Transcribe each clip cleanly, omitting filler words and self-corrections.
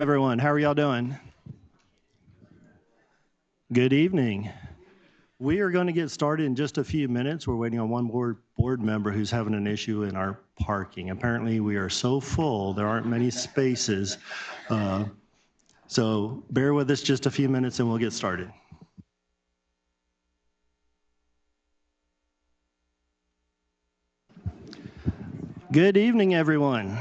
Everyone, how are y'all doing? Good evening. We are going to get started in just a few minutes. We're waiting on one more board member who's having an issue in our parking. Apparently, we are so full, there aren't many spaces. So bear with us just a few minutes and we'll get started. Good evening, everyone.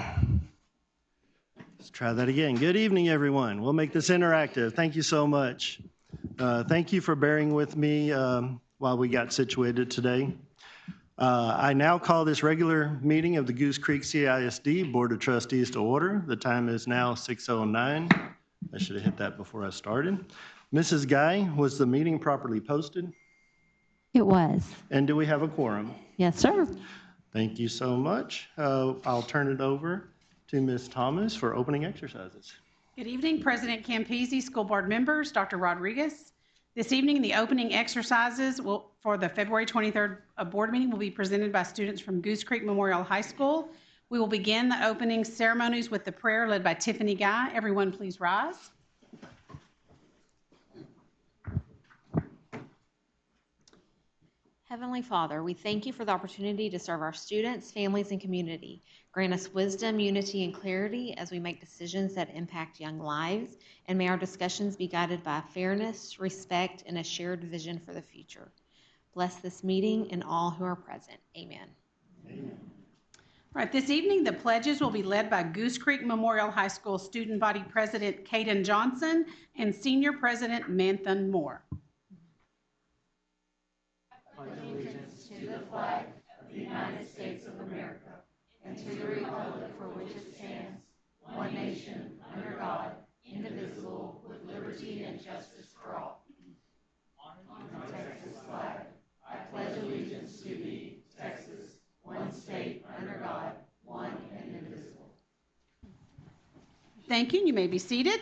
Let's try that again. Good evening, everyone. We'll make this interactive. Thank you so much. Thank you for bearing with me while we got situated today. I now call this regular meeting of the Goose Creek CISD Board of Trustees to order. The time is now 6:09. I should have hit that before I started. Mrs. Guy, was the meeting properly posted? It was. And do we have a quorum? Yes, sir. Thank you so much. I'll turn it over to Ms. Thomas for opening exercises. Good evening, President Campisi, school board members, Dr. Rodriguez. This evening, the opening exercises for the February 23rd board meeting will be presented by students from Goose Creek Memorial High School. We will begin the opening ceremonies with the prayer led by Tiffany Guy. Everyone, please rise. Heavenly Father, we thank you for the opportunity to serve our students, families, and community. Grant us wisdom, unity, and clarity as we make decisions that impact young lives, and may our discussions be guided by fairness, respect, and a shared vision for the future. Bless this meeting and all who are present. Amen. Amen. All right, this evening, the pledges will be led by Goose Creek Memorial High School Student Body President Caden Johnson and Senior President Manthan Moore. Allegiance to the flag of the United States of America and to the republic for which it stands, one nation, under God, indivisible, with liberty and justice for all. On the Texas flag, I pledge allegiance to thee, Texas, one state, under God, one and indivisible. Thank you. You may be seated.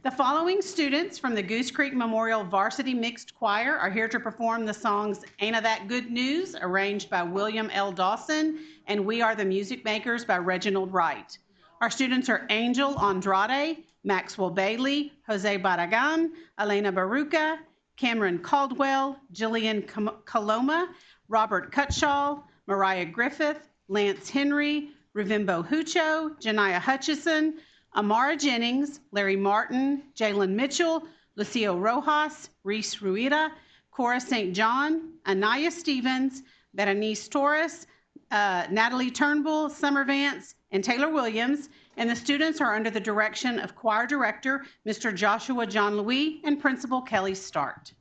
The following students from the Goose Creek Memorial Varsity Mixed Choir are here to perform the songs Ain't That Good News, arranged by William L. Dawson, and We Are the Music Makers by Reginald Wright. Our students are Angel Andrade, Maxwell Bailey, Jose Barragan, Elena Baruca, Cameron Caldwell, Jillian Coloma, Robert Cutshaw, Mariah Griffith, Lance Henry, Rivimbo Hucho, Janiyah Hutchison, Amara Jennings, Larry Martin, Jalen Mitchell, Lucio Rojas, Reese Ruida, Cora St. John, Anaya Stevens, Berenice Torres, Natalie Turnbull, Summer Vance, and Taylor Williams. And the students are under the direction of choir director, Mr. Joshua John Louis, and Principal Kelly Start.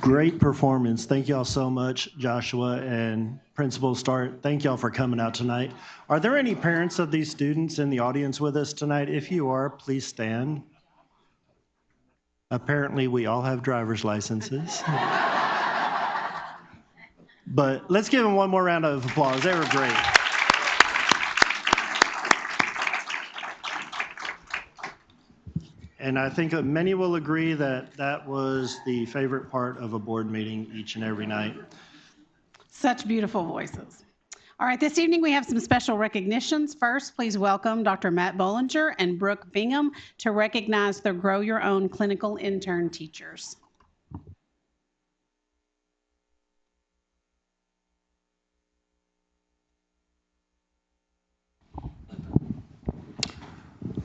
Great performance. Thank y'all so much, Joshua and Principal Start. Thank y'all for coming out tonight. Are there any parents of these students in the audience with us tonight? If you are, please stand. Apparently, we all have driver's licenses. But let's give them one more round of applause. They were great. And I think many will agree that that was the favorite part of a board meeting each and every night. Such beautiful voices. All right, this evening we have some special recognitions. First, please welcome Dr. Matt Bollinger and Brooke Bingham to recognize the Grow Your Own clinical intern teachers.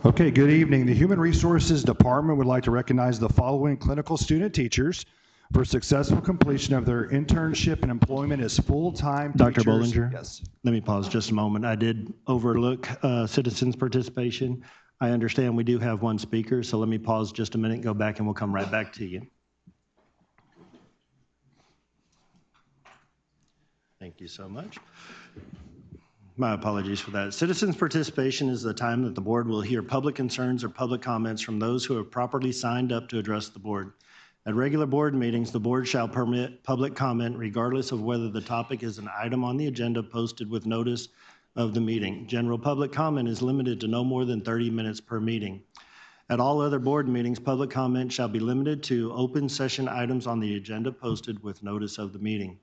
Okay, good evening. The Human Resources Department would like to recognize the following clinical student teachers for successful completion of their internship and employment as full-time teachers. Dr. Bollinger? Yes. Let me pause just a moment. I did overlook citizens' participation. I understand we do have one speaker, so let me pause just a minute, go back, and we'll come right back to you. Thank you so much. My apologies for that. Citizens' participation is the time that the board will hear public concerns or public comments from those who have properly signed up to address the board. At regular board meetings, the board shall permit public comment regardless of whether the topic is an item on the agenda posted with notice of the meeting. General public comment is limited to no more than 30 minutes per meeting. At all other board meetings, public comment shall be limited to open session items on the agenda posted with notice of the meeting.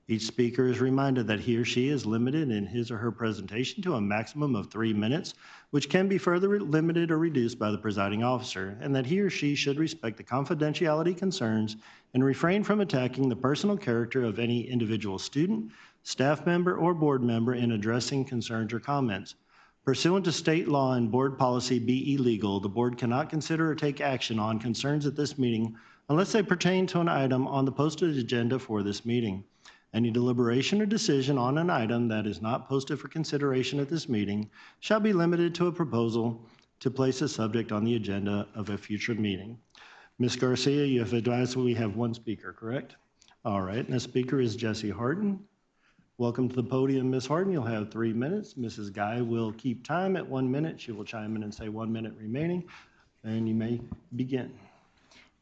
Each speaker is reminded that he or she is limited in his or her presentation to a maximum of 3 minutes, which can be further limited or reduced by the presiding officer, and that he or she should respect the confidentiality concerns and refrain from attacking the personal character of any individual student, staff member, or board member in addressing concerns or comments. Pursuant to state law and board policy be illegal, the board cannot consider or take action on concerns at this meeting unless they pertain to an item on the posted agenda for this meeting. Any deliberation or decision on an item that is not posted for consideration at this meeting shall be limited to a proposal to place a subject on the agenda of a future meeting. Ms. Garcia, you have advised we have one speaker, correct? All right, and the speaker is Jessie Harden. Welcome to the podium, Ms. Harden. You'll have 3 minutes. Mrs. Guy will keep time at 1 minute. She will chime in and say 1 minute remaining, and you may begin.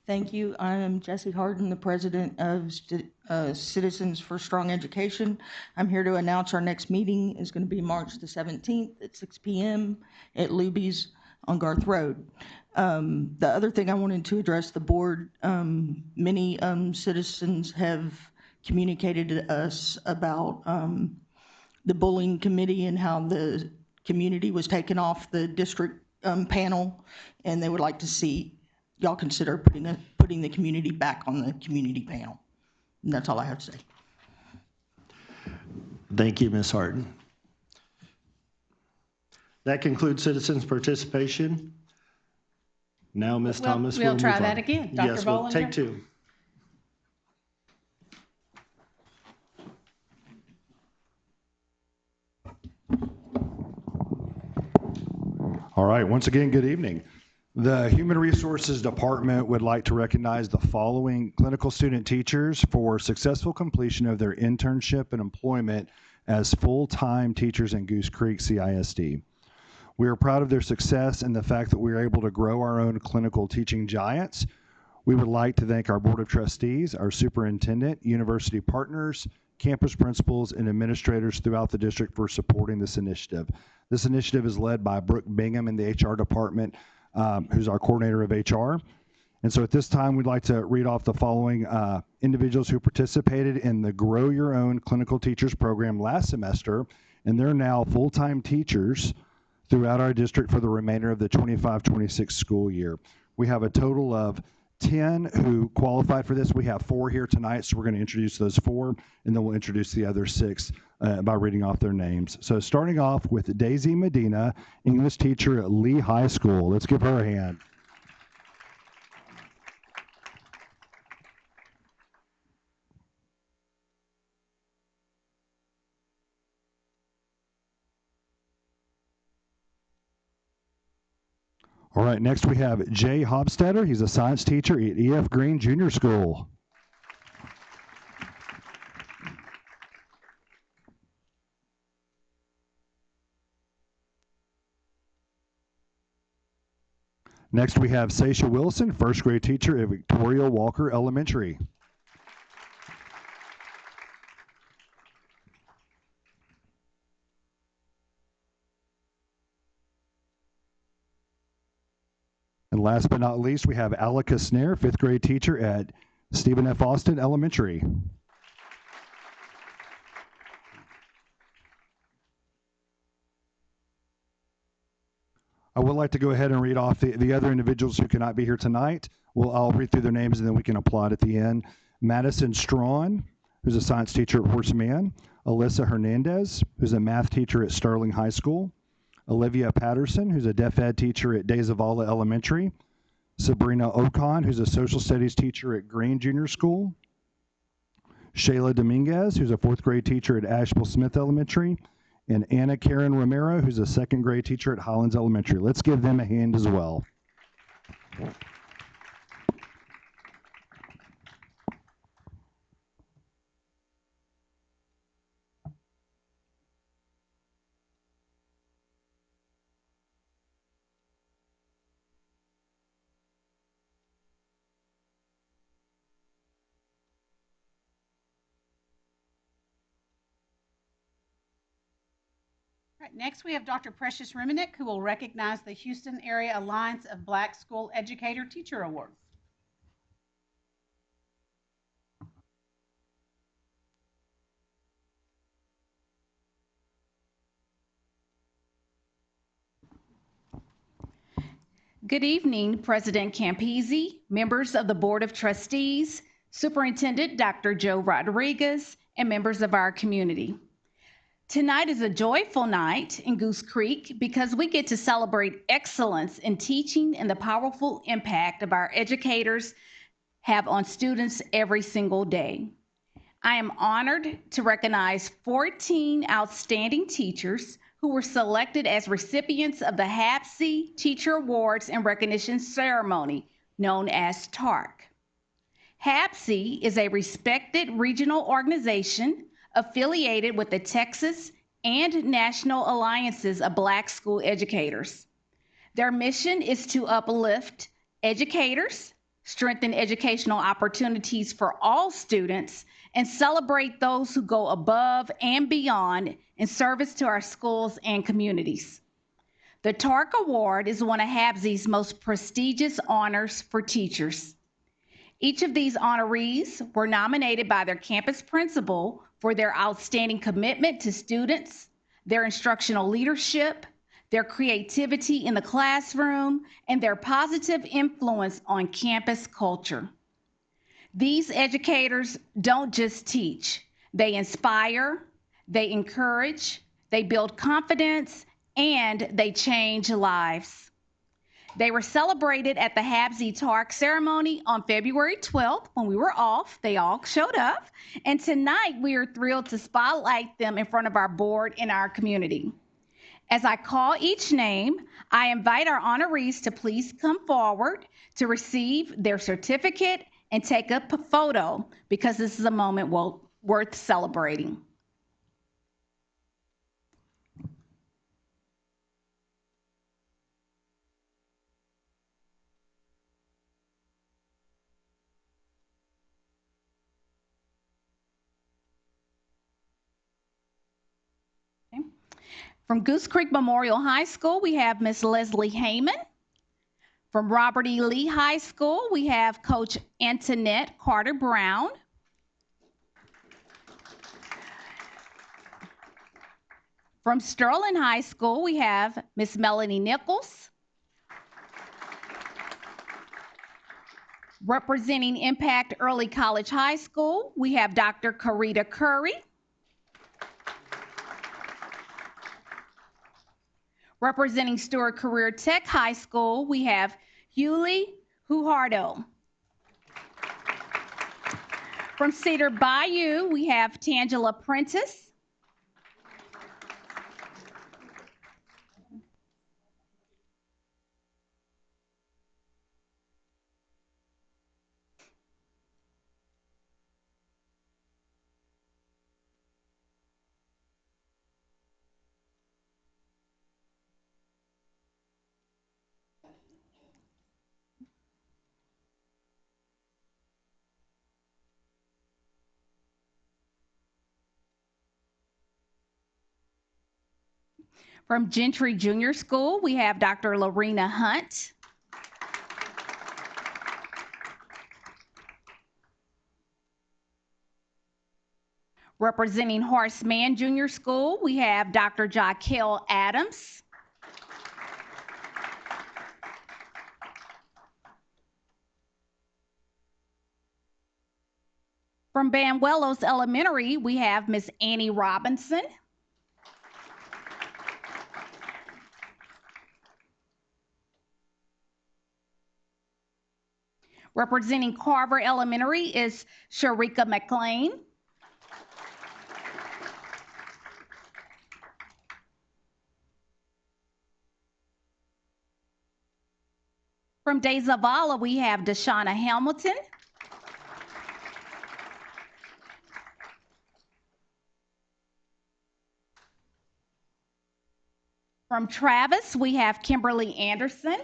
Thank you. I am Jessie Harden, the president of Citizens for Strong Education. I'm here to announce our next meeting is going to be March the 17th at 6 p.m. at Luby's on Garth Road. The other thing I wanted to address the board, many citizens have communicated to us about the bullying committee and how the community was taken off the district panel, and they would like to see y'all consider putting the community back on the community panel. And that's all I have to say. Thank you, Ms. Harden. That concludes citizens' participation. Now, Ms. Thomas, we'll move try on. that again. Dr. Yes, we'll Bollinger? take two. All right, once again, good evening. The Human Resources Department would like to recognize the following clinical student teachers for successful completion of their internship and employment as full-time teachers in Goose Creek CISD. We are proud of their success and the fact that we are able to grow our own clinical teaching giants. We would like to thank our Board of Trustees, our superintendent, university partners, campus principals, and administrators throughout the district for supporting this initiative. This initiative is led by Brooke Bingham in the HR department, who's our coordinator of HR. And so at this time, we'd like to read off the following individuals who participated in the Grow Your Own Clinical Teachers program last semester, and they're now full-time teachers throughout our district for the remainder of the 25-26 school year. We have a total of 10 who qualified for this. We have 4 here tonight, so we're going to introduce those 4, and then we'll introduce the other 6 by reading off their names. So starting off with Daisy Medina, English teacher at Lee High School. Let's give her a hand. All right, next we have Jay Hobstetter. He's a science teacher at E.F. Green Junior School. Next, we have Sasha Wilson, first grade teacher at Victoria Walker Elementary. And last but not least, we have Alika Snare, fifth grade teacher at Stephen F. Austin Elementary. I would like to go ahead and read off the other individuals who cannot be here tonight. I'll read through their names and then we can applaud at the end. Madison Strawn, who's a science teacher at Horace Mann. Alyssa Hernandez, who's a math teacher at Sterling High School. Olivia Patterson, who's a deaf ed teacher at De Zavala Elementary. Sabrina Ocon, who's a social studies teacher at Green Junior School. Shayla Dominguez, who's a fourth grade teacher at Asheville Smith Elementary. And Anna Karen Romero, who's a second grade teacher at Highlands Elementary. Let's give them a hand as well. All right, next, we have Dr. Precious Reminick, who will recognize the Houston Area Alliance of Black School Educator Teacher Award. Good evening, President Campisi, members of the Board of Trustees, Superintendent Dr. Joe Rodriguez, and members of our community. Tonight is a joyful night in Goose Creek because we get to celebrate excellence in teaching and the powerful impact of our educators have on students every single day. I am honored to recognize 14 outstanding teachers who were selected as recipients of the HAPSI Teacher Awards and Recognition Ceremony, known as TARC. HAPSI is a respected regional organization affiliated with the Texas and National Alliances of Black School Educators. Their mission is to uplift educators, strengthen educational opportunities for all students, and celebrate those who go above and beyond in service to our schools and communities. The TARC Award is one of HAPSI's most prestigious honors for teachers. Each of these honorees were nominated by their campus principal for their outstanding commitment to students, their instructional leadership, their creativity in the classroom, and their positive influence on campus culture. These educators don't just teach, they inspire, they encourage, they build confidence, and they change lives. They were celebrated at the HAPSI TARC ceremony on February 12th when we were off. They all showed up. And tonight we are thrilled to spotlight them in front of our board and our community. As I call each name, I invite our honorees to please come forward to receive their certificate and take a photo because this is a moment worth celebrating. From Goose Creek Memorial High School, we have Miss Leslie Heyman. From Robert E. Lee High School, we have Coach Antoinette Carter Brown. From Sterling High School, we have Miss Melanie Nichols. Representing Impact Early College High School, we have Dr. Karita Curry. Representing Stewart Career Tech High School, we have Hewley Hujardo. From Cedar Bayou, we have Tangela Prentice. From Gentry Junior School, we have Dr. Lorena Hunt. Representing Horace Mann Junior School, we have Dr. Jaquel Adams. From Banuelos Elementary, we have Miss Annie Robinson. Representing Carver Elementary is Sharika McLean. From De Zavala, we have Deshauna Hamilton. From Travis, we have Kimberly Anderson.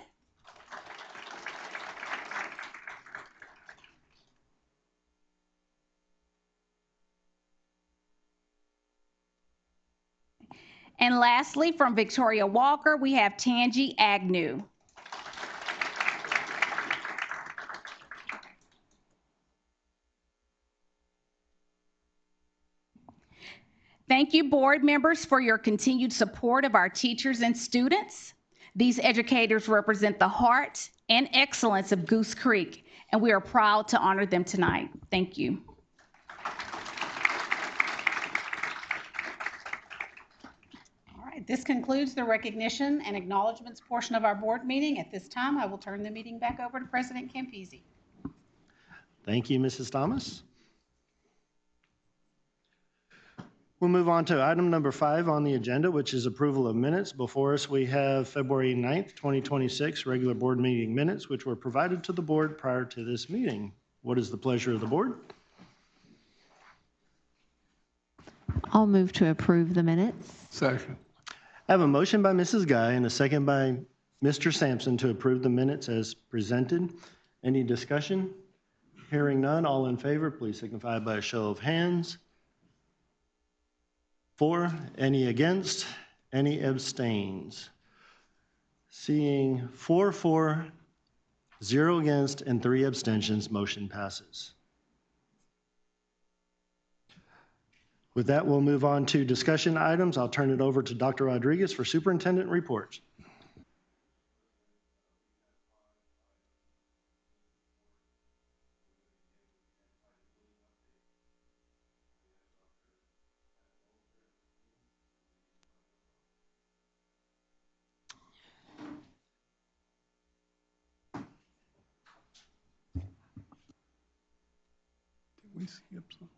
And lastly, from Victoria Walker, we have Tangi Agnew. Thank you, board members, for your continued support of our teachers and students. These educators represent the heart and excellence of Goose Creek, and we are proud to honor them tonight. Thank you. All right, this concludes the recognition and acknowledgements portion of our board meeting. At this time, I will turn the meeting back over to President Campisi. Thank you, Mrs. Thomas. We'll move on to item number 5 on the agenda, which is approval of minutes. Before us, we have February 9th, 2026 regular board meeting minutes, which were provided to the board prior to this meeting. What is the pleasure of the board? I'll move to approve the minutes. Second. I have a motion by Mrs. Guy and a second by Mr. Sampson to approve the minutes as presented. Any discussion? Hearing none, all in favor, please signify by a show of hands. 4, any against, any abstains? Seeing 4, 0 against, and 3 abstentions, motion passes. With that, we'll move on to discussion items. I'll turn it over to Dr. Rodriguez for superintendent reports. We skip some.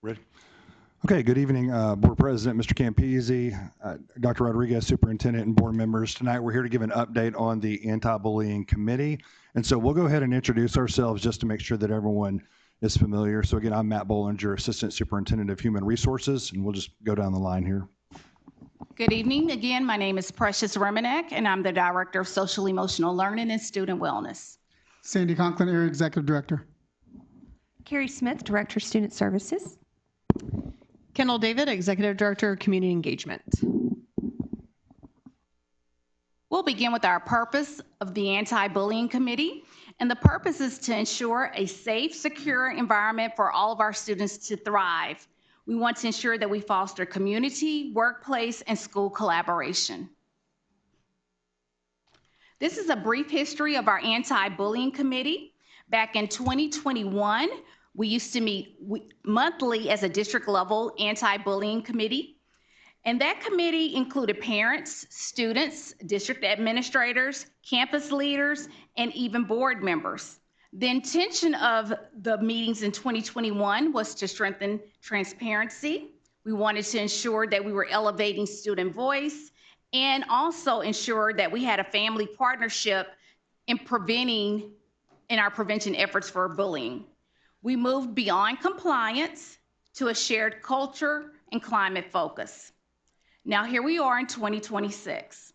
Ready? Okay, good evening, Board President, Mr. Campisi, Dr. Rodriguez, Superintendent, and board members. Tonight, we're here to give an update on the Anti-Bullying Committee. And so we'll go ahead and introduce ourselves just to make sure that everyone is familiar. So again, I'm Matt Bollinger, Assistant Superintendent of Human Resources, and we'll just go down the line here. Good evening. Again, my name is Precious Remenek, and I'm the Director of Social Emotional Learning and Student Wellness. Sandy Conklin, Area Executive Director. Carrie Smith, Director of Student Services. Kendall David, Executive Director of Community Engagement. We'll begin with our purpose of the Anti-Bullying Committee. And the purpose is to ensure a safe, secure environment for all of our students to thrive. We want to ensure that we foster community, workplace, and school collaboration. This is a brief history of our Anti-Bullying Committee. Back in 2021, we used to meet monthly as a district-level anti-bullying committee. And that committee included parents, students, district administrators, campus leaders, and even board members. The intention of the meetings in 2021 was to strengthen transparency. We wanted to ensure that we were elevating student voice and also ensure that we had a family partnership in our prevention efforts for bullying. We moved beyond compliance to a shared culture and climate focus. Now here we are in 2026.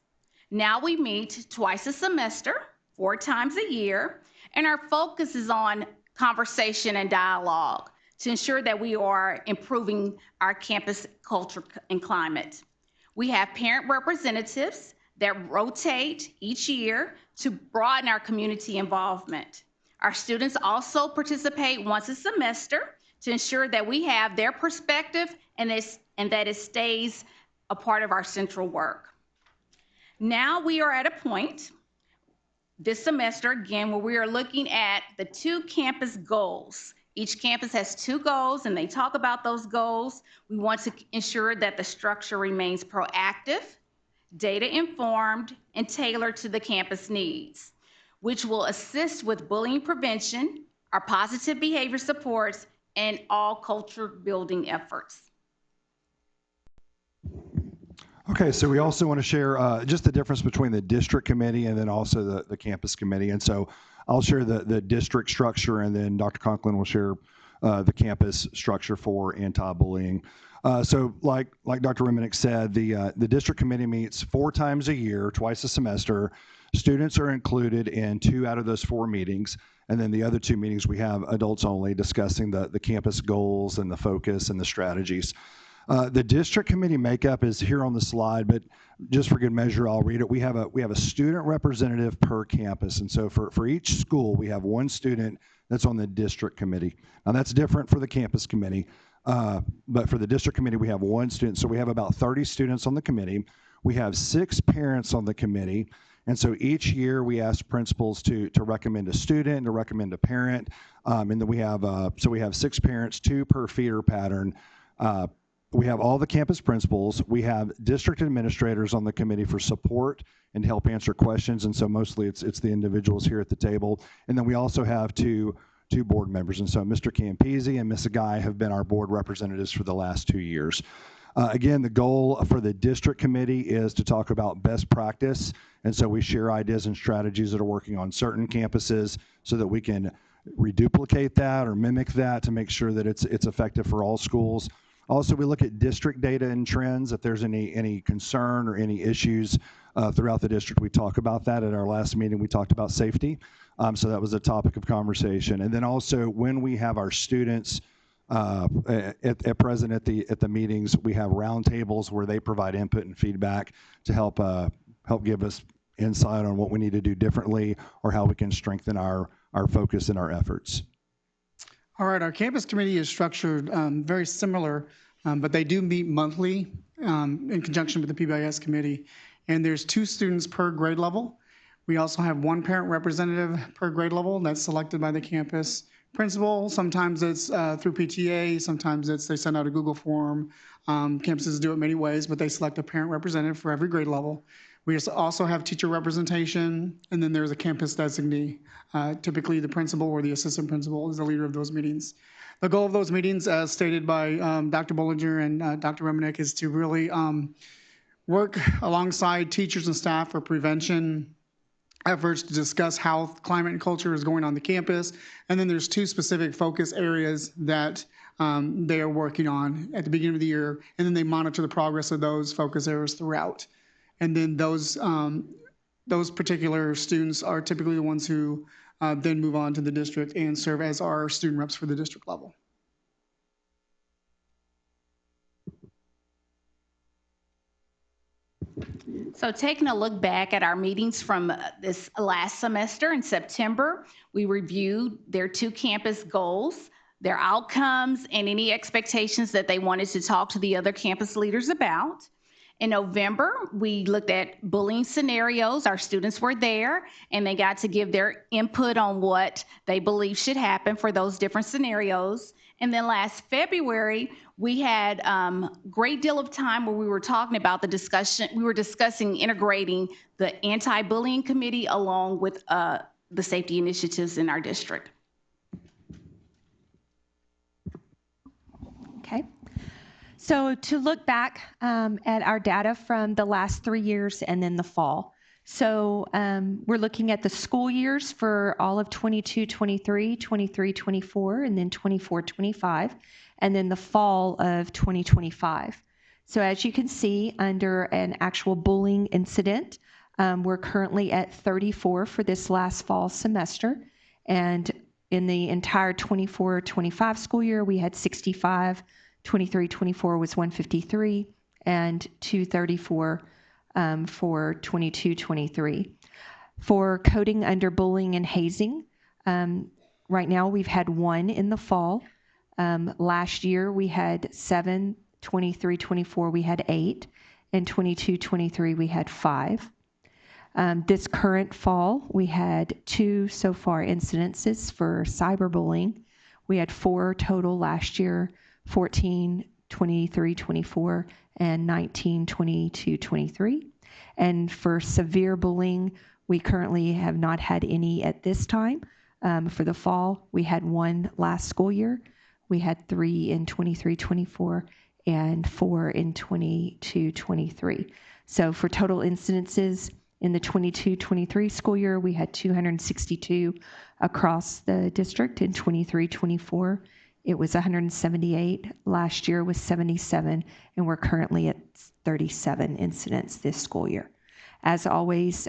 Now we meet twice a semester, 4 times a year, and our focus is on conversation and dialogue to ensure that we are improving our campus culture and climate. We have parent representatives that rotate each year to broaden our community involvement. Our students also participate once a semester to ensure that we have their perspective and that it stays a part of our central work. Now we are at a point this semester, again, where we are looking at the 2 campus goals. Each campus has 2 goals, and they talk about those goals. We want to ensure that the structure remains proactive, data-informed, and tailored to the campus needs, which will assist with bullying prevention, our positive behavior supports, and all culture building efforts. Okay, so we also want to share just the difference between the district committee and then also the campus committee. And so I'll share the district structure, and then Dr. Conklin will share the campus structure for anti-bullying. So like Dr. Reminick said, the district committee meets 4 times a year, twice a semester. Students are included in 2 out of those 4 meetings. And then the other 2 meetings, we have adults only discussing the campus goals and the focus and the strategies. The district committee makeup is here on the slide, but just for good measure, I'll read it. We have a student representative per campus. And so for each school, we have 1 student that's on the district committee. Now that's different for the campus committee, but for the district committee, we have 1 student. So we have about 30 students on the committee. We have 6 parents on the committee. And so each year we ask principals to recommend a student, to recommend a parent. And then we have 6 parents, 2 per feeder pattern. We have all the campus principals. We have district administrators on the committee for support and help answer questions. And so mostly it's the individuals here at the table. And then we also have two board members. And so Mr. Campese and Ms. Guy have been our board representatives for the last 2 years. Again, the goal for the district committee is to talk about best practice. And so we share ideas and strategies that are working on certain campuses so that we can reduplicate that or mimic that to make sure that it's effective for all schools. Also, we look at district data and trends. If there's any concern or any issues throughout the district, we talk about that. At our last meeting, we talked about safety. So that was a topic of conversation. And then also, when we have our students at present at the meetings, we have roundtables where they provide input and feedback to help give us insight on what we need to do differently or how we can strengthen our focus and our efforts. All right, our campus committee is structured very similar, but they do meet monthly in conjunction with the PBIS committee. And there's 2 students per grade level. We also have 1 parent representative per grade level that's selected by the campus principal. Sometimes it's through PTA, sometimes they send out a Google form. Campuses do it many ways, but they select a parent representative for every grade level. We also have teacher representation, and then there's a campus designee. Typically, the principal or the assistant principal is the leader of those meetings. The goal of those meetings, as stated by Dr. Bollinger and Dr. Reminick, is to really work alongside teachers and staff for prevention efforts to discuss how climate and culture is going on the campus. And then there's 2 specific focus areas that they are working on at the beginning of the year, and then they monitor the progress of those focus areas throughout. And then those particular students are typically the ones who then move on to the district and serve as our student reps for the district level. So taking a look back at our meetings from this last semester in September, we reviewed their 2 campus goals, their outcomes, and any expectations that they wanted to talk to the other campus leaders about. In November, we looked at bullying scenarios. Our students were there, and they got to give their input on what they believe should happen for those different scenarios. And then last February, we had a great deal of time where we were talking about the discussion. We were discussing integrating the anti-bullying committee along with the safety initiatives in our district. Okay. So to look back at our data from the last 3 years and then the fall. So we're looking at the school years for all of 22-23, 23-24, and then 24-25, and then the fall of 2025. So as you can see, under an actual bullying incident, we're currently at 34 for this last fall semester. And in the entire 24-25 school year, we had 65. 23-24 was 153, and 234 for 22-23. For coding under bullying and hazing, right now we've had 1 in the fall. Last year we had 7, 23-24 we had 8, and 22-23 we had 5. This current fall, we had 2 so far incidences for cyberbullying. We had 4 total last year, 14, 23-24, and 19, 22-23. And for severe bullying, we currently have not had any at this time. For the fall, we had 1 last school year. We had 3 in 23-24 and 4 in 22-23. So for total incidences, in the 22-23 school year, we had 262 across the district. In 23-24, it was 178. Last year was 77, and we're currently at 37 incidents this school year. As always,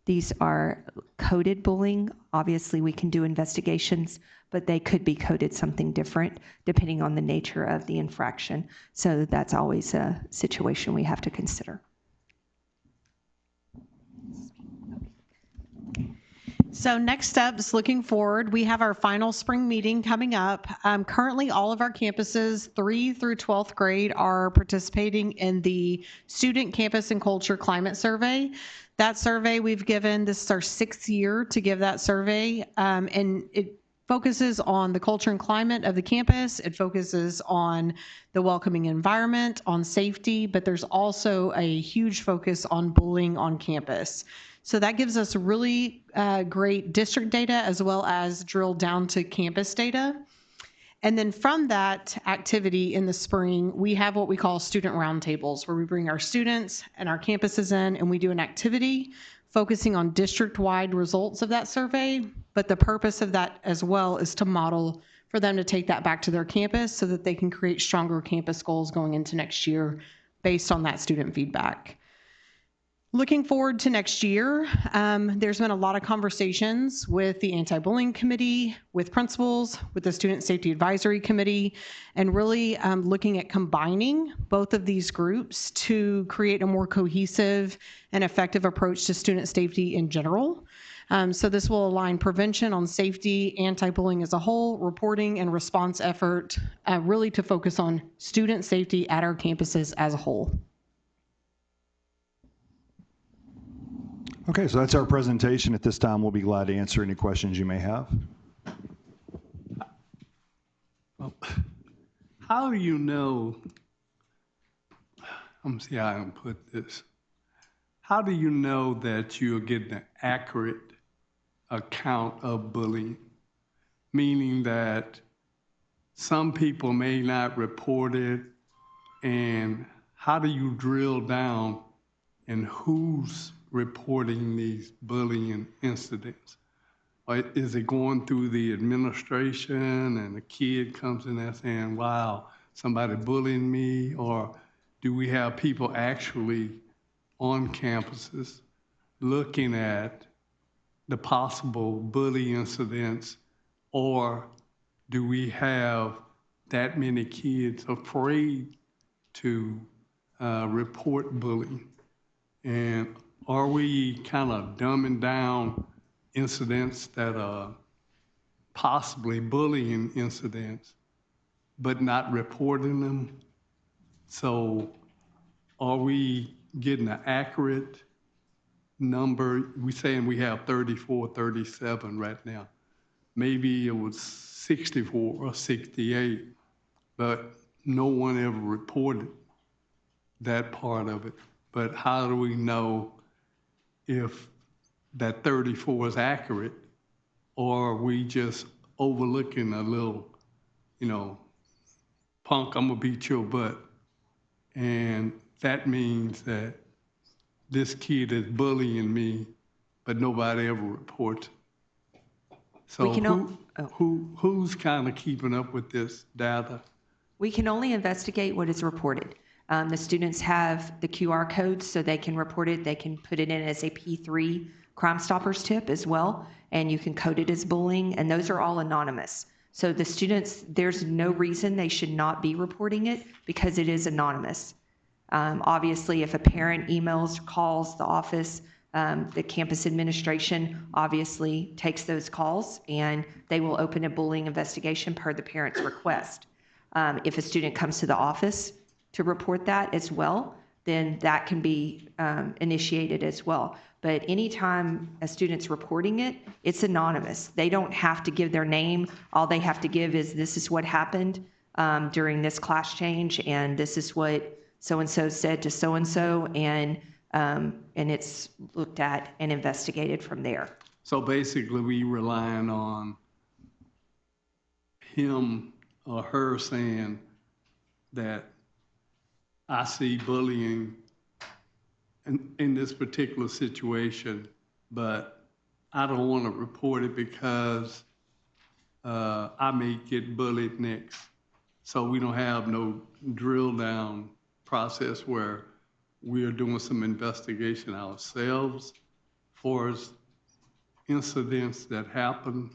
these are coded bullying. Obviously, we can do investigations, but they could be coded something different depending on the nature of the infraction. So that's always a situation we have to consider. So next up is looking forward. We have our final spring meeting coming up. Currently, all of our campuses, 3 through 12th grade, are participating in the Student Campus and Culture Climate Survey. That survey we've given, this is our 6th year to give that survey, and it focuses on the culture and climate of the campus. It focuses on the welcoming environment, on safety, but there's also a huge focus on bullying on campus. So that gives us really great district data as well as drilled down to campus data. And then from that activity in the spring, we have what we call student roundtables, where we bring our students and our campuses in and we do an activity focusing on district-wide results of that survey. But the purpose of that as well is to model for them to take that back to their campus so that they can create stronger campus goals going into next year based on that student feedback. Looking forward to next year, there's been a lot of conversations with the anti-bullying committee, with principals, with the student safety advisory committee, and really looking at combining both of these groups to create a more cohesive and effective approach to student safety in general. So this will align prevention on safety, anti-bullying as a whole, reporting and response effort, really to focus on student safety at our campuses as a whole. Okay, so that's our presentation. At this time, we'll be glad to answer any questions you may have. How do you know, let me see how I can put this. How do you know that you're getting an accurate account of bullying? Meaning that some people may not report it, and how do you drill down in who's reporting these bullying incidents? Or is it going through the administration and the kid comes in there saying, wow, somebody bullying me? Or do we have people actually on campuses looking at the possible bully incidents? Or do we have that many kids afraid to report bullying? And are we kind of dumbing down incidents that are possibly bullying incidents, but not reporting them? So are we getting an accurate number? We're saying we have 34, 37 right now. Maybe it was 64 or 68, but no one ever reported that part of it. But how do we know if that 34 is accurate, or are we just overlooking a little, punk, I'm gonna beat your butt. And that means that this kid is bullying me, but nobody ever reports. So who's kind of keeping up with this data? We can only investigate what is reported. The students have the QR codes so they can report it. They can put it in as a P3 Crime Stoppers tip as well, and you can code it as bullying, and those are all anonymous. So the students, there's no reason they should not be reporting it because it is anonymous. Obviously, if a parent emails, calls the office, the campus administration obviously takes those calls and they will open a bullying investigation per the parent's request. If a student comes to the office to report that as well, then that can be initiated as well. But anytime a student's reporting it, it's anonymous. They don't have to give their name. All they have to give is this is what happened during this class change, and this is what so-and-so said to so-and-so, and it's looked at and investigated from there. So basically, we relying on him or her saying that I see bullying in this particular situation, but I don't want to report it because I may get bullied next. So we don't have no drill down process where we are doing some investigation ourselves for incidents that happen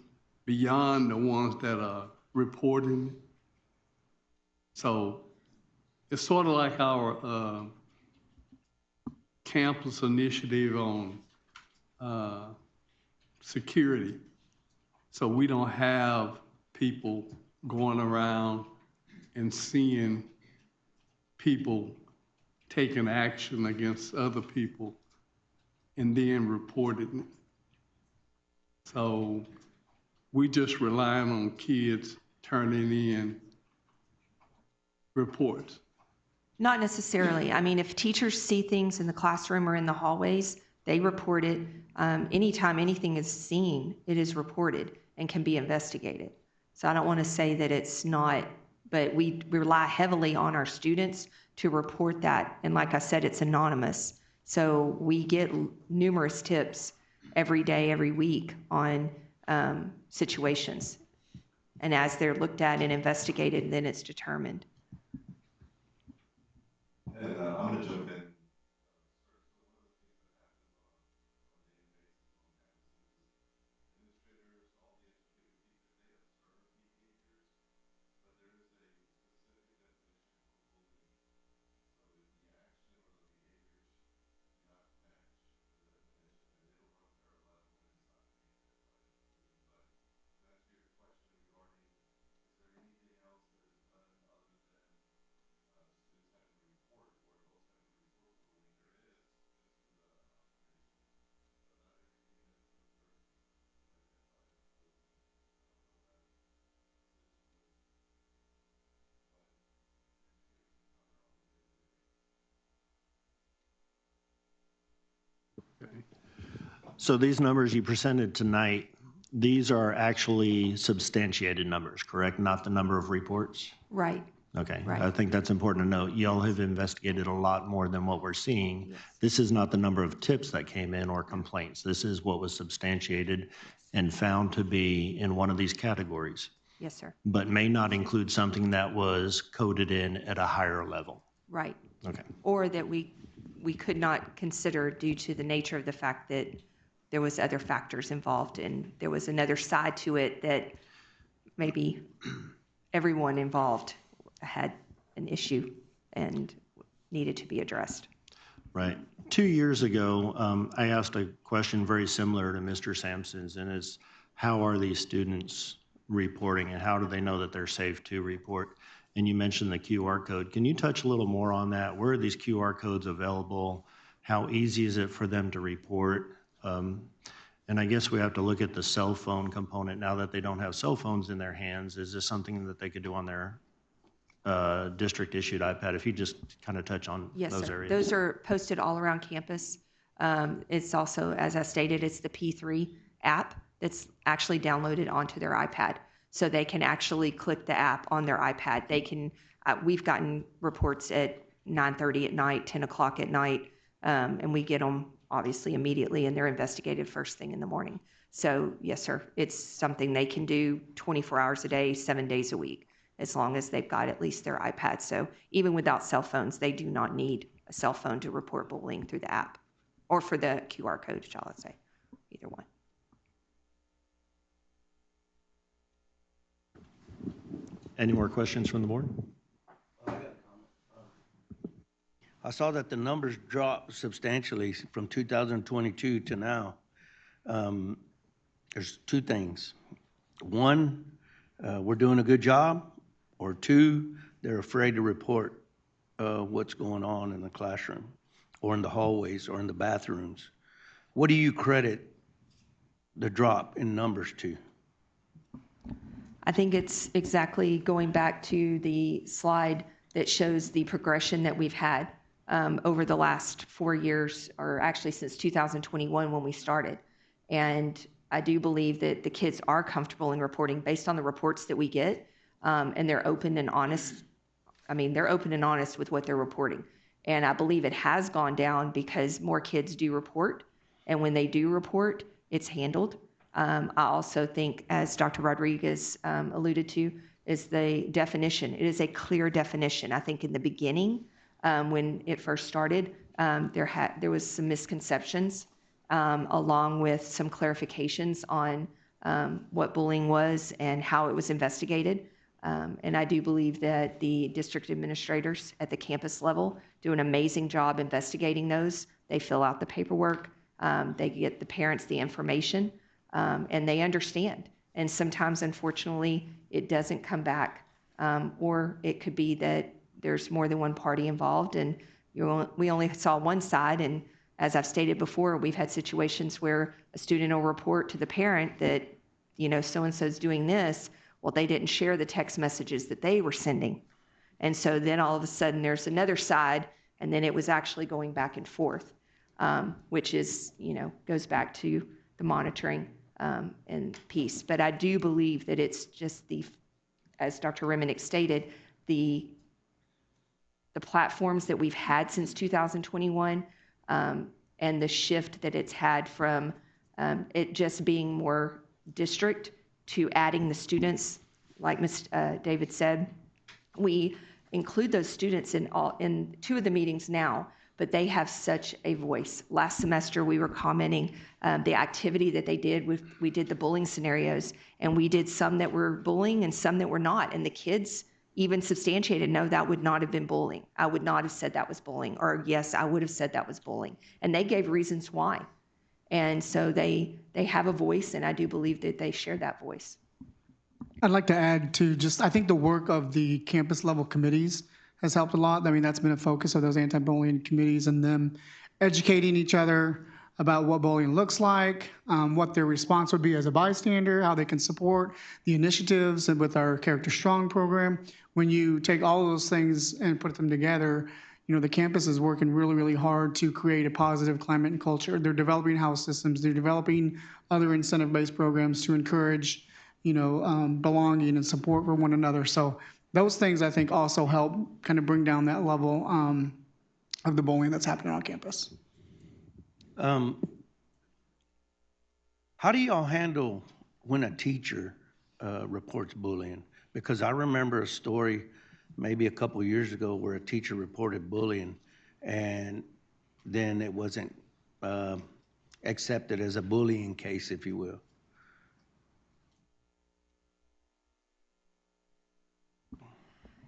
beyond the ones that are reporting. So it's sort of like our campus initiative on security. So we don't have people going around and seeing people taking action against other people and then reporting it. So we just relying on kids turning in reports. Not necessarily. I mean, if teachers see things in the classroom or in the hallways, they report it. Anytime anything is seen, it is reported and can be investigated. So I don't want to say that it's not, but we rely heavily on our students to report that. And like I said, it's anonymous. So we get numerous tips every day, every week on situations. And as they're looked at and investigated, then it's determined. And I'm going to jump in. So these numbers you presented tonight, these are actually substantiated numbers, correct? Not the number of reports? Right. Okay. Right. I think that's important to note. Y'all have investigated a lot more than what we're seeing. Yes. This is not the number of tips that came in or complaints. This is what was substantiated and found to be in one of these categories. Yes, sir. But may not include something that was coded in at a higher level. Right. Okay. Or that we could not consider due to the nature of the fact that there was other factors involved and there was another side to it that maybe everyone involved had an issue and needed to be addressed. Right. 2 years ago, I asked a question very similar to Mr. Sampson's, and it's how are these students reporting and how do they know that they're safe to report? And you mentioned the QR code. Can you touch a little more on that? Where are these QR codes available? How easy is it for them to report? And I guess we have to look at the cell phone component now that they don't have cell phones in their hands. Is this something that they could do on their district issued iPad? If you just kind of touch on Yes, those sir. areas. Those are posted all around campus. It's also, as I stated, it's the P3 app that's actually downloaded onto their iPad. So they can actually click the app on their iPad. They can we've gotten reports at 9:30 at night, 10 o'clock at night, and we get them obviously immediately, and they're investigated first thing in the morning. So yes, sir, it's something they can do 24 hours a day, 7 days a week, as long as they've got at least their iPad. So even without cell phones, they do not need a cell phone to report bullying through the app or for the QR code, shall I say, either one. Any more questions from the board? I saw that the numbers dropped substantially from 2022 to now. There's two things. One, we're doing a good job, or two, they're afraid to report what's going on in the classroom or in the hallways or in the bathrooms. What do you credit the drop in numbers to? I think it's exactly going back to the slide that shows the progression that we've had over the last 4 years, or actually since 2021 when we started. And I do believe that the kids are comfortable in reporting based on the reports that we get, and they're open and honest. I mean, they're open and honest with what they're reporting. And I believe it has gone down because more kids do report, and when they do report, it's handled. I also think, as Dr. Rodriguez alluded to, is the definition. It is a clear definition. I think in the beginning, when it first started, there was some misconceptions, along with some clarifications on what bullying was and how it was investigated. And I do believe that the district administrators at the campus level do an amazing job investigating those. They fill out the paperwork, they get the parents the information, and they understand. And sometimes, unfortunately, it doesn't come back, or it could be that there's more than one party involved, and we only saw one side. And as I've stated before, we've had situations where a student will report to the parent that, so-and-so's doing this. Well, they didn't share the text messages that they were sending. And so then all of a sudden there's another side, and then it was actually going back and forth, which is, goes back to the monitoring and piece. But I do believe that it's just as Dr. Reminick stated, the platforms that we've had since 2021, and the shift that it's had from it just being more district to adding the students, like Ms. David said. We include those students in 2 of the meetings now, but they have such a voice. Last semester, we were commenting the activity that they did. We did the bullying scenarios, and we did some that were bullying and some that were not. And the kids even substantiated, no, that would not have been bullying. I would not have said that was bullying. Or yes, I would have said that was bullying. And they gave reasons why. And so they have a voice, and I do believe that they share that voice. I'd like to add to I think the work of the campus level committees has helped a lot. I mean, that's been a focus of those anti-bullying committees, and them educating each other about what bullying looks like, what their response would be as a bystander, how they can support the initiatives, and with our Character Strong program. When you take all of those things and put them together, the campus is working really, really hard to create a positive climate and culture. They're developing house systems. They're developing other incentive-based programs to encourage, belonging and support for one another. So those things, I think, also help kind of bring down that level of the bullying that's happening on campus. How do y'all handle when a teacher reports bullying? Because I remember a story maybe a couple years ago where a teacher reported bullying, and then it wasn't accepted as a bullying case, if you will.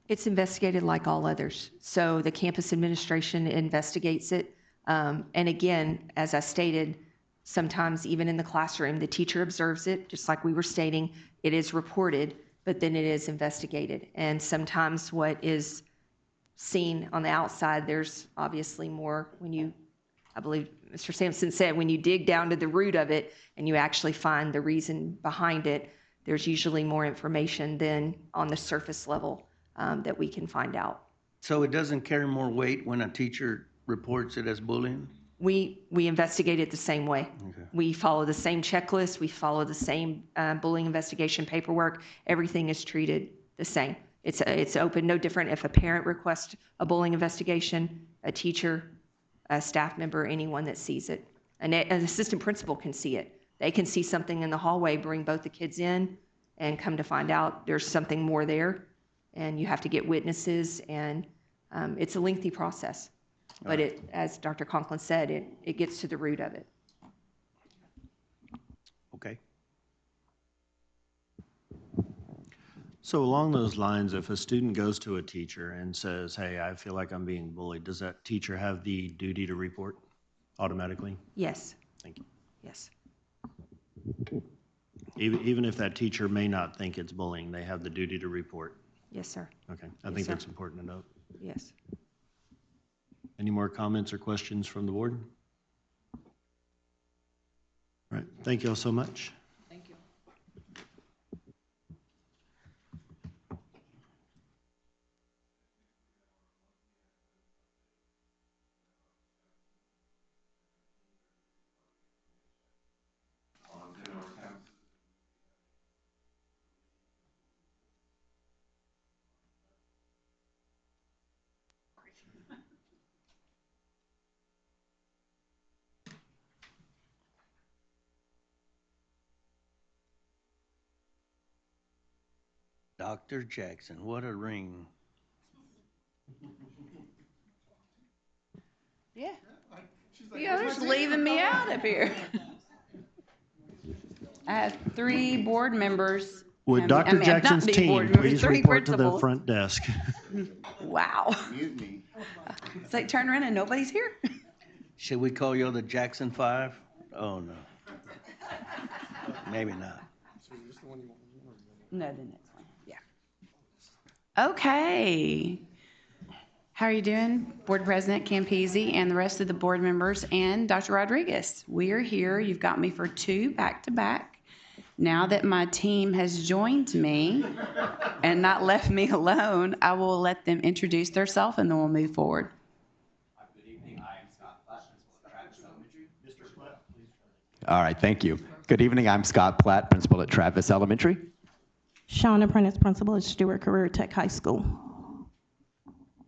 It's investigated like all others. So the campus administration investigates it. And again, as I stated, sometimes even in the classroom, the teacher observes it, just like we were stating, it is reported, but then it is investigated. And sometimes what is seen on the outside, there's obviously more when I believe Mr. Sampson said, when you dig down to the root of it and you actually find the reason behind it, there's usually more information than on the surface level that we can find out. So it doesn't carry more weight when a teacher reports it as bullying? We investigate it the same way. Okay. We follow the same checklist. We follow the same bullying investigation paperwork. Everything is treated the same. It's open, no different if a parent requests a bullying investigation, a teacher, a staff member, anyone that sees it. An assistant principal can see it. They can see something in the hallway, bring both the kids in, and come to find out there's something more there, and you have to get witnesses, and it's a lengthy process. But it, as Dr. Conklin said, it gets to the root of it. Okay. So along those lines, if a student goes to a teacher and says, hey, I feel like I'm being bullied, does that teacher have the duty to report automatically? Yes. Thank you. Yes. Even if that teacher may not think it's bullying, they have the duty to report? Yes, sir. Okay, I Yes, think sir. that's important to note. Yes. Any more comments or questions from the board? All right, thank you all so much. Thank you. Dr. Jackson, what a ring. Yeah. You're just leaving me out of here. I have 3 board members. Would I Dr. mean, Jackson's not be board team members, please 3 report to the principals. front desk? Wow. It's like turn around and nobody's here. Should we call you the Jackson 5? Oh, no. Maybe not. No, the next one. Yeah. Okay. How are you doing, Board President Campese and the rest of the board members and Dr. Rodriguez? We are here. You've got me for 2 back-to-back. Now that my team has joined me and not left me alone, I will let them introduce themselves and then we'll move forward. Good evening. I am Scott Platt, principal at Travis Elementary. Mr. Platt, please. All right, thank you. Good evening. I'm Scott Platt, principal at Travis Elementary. Shauna Prentice, principal at Stewart Career Tech High School.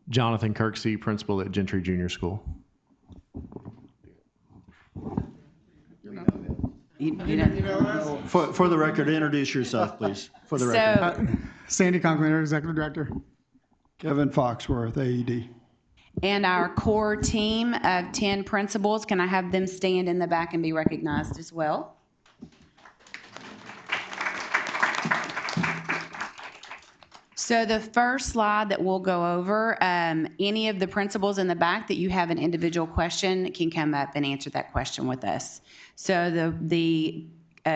Jonathan Kirksey, principal at Gentry Junior School. For the record, introduce yourself, please. For the record. Sandy Conklin, Executive Director. Kevin Foxworth, AED. And our core team of 10 principals, can I have them stand in the back and be recognized as well? So the first slide that we'll go over, any of the principals in the back that you have an individual question can come up and answer that question with us. So the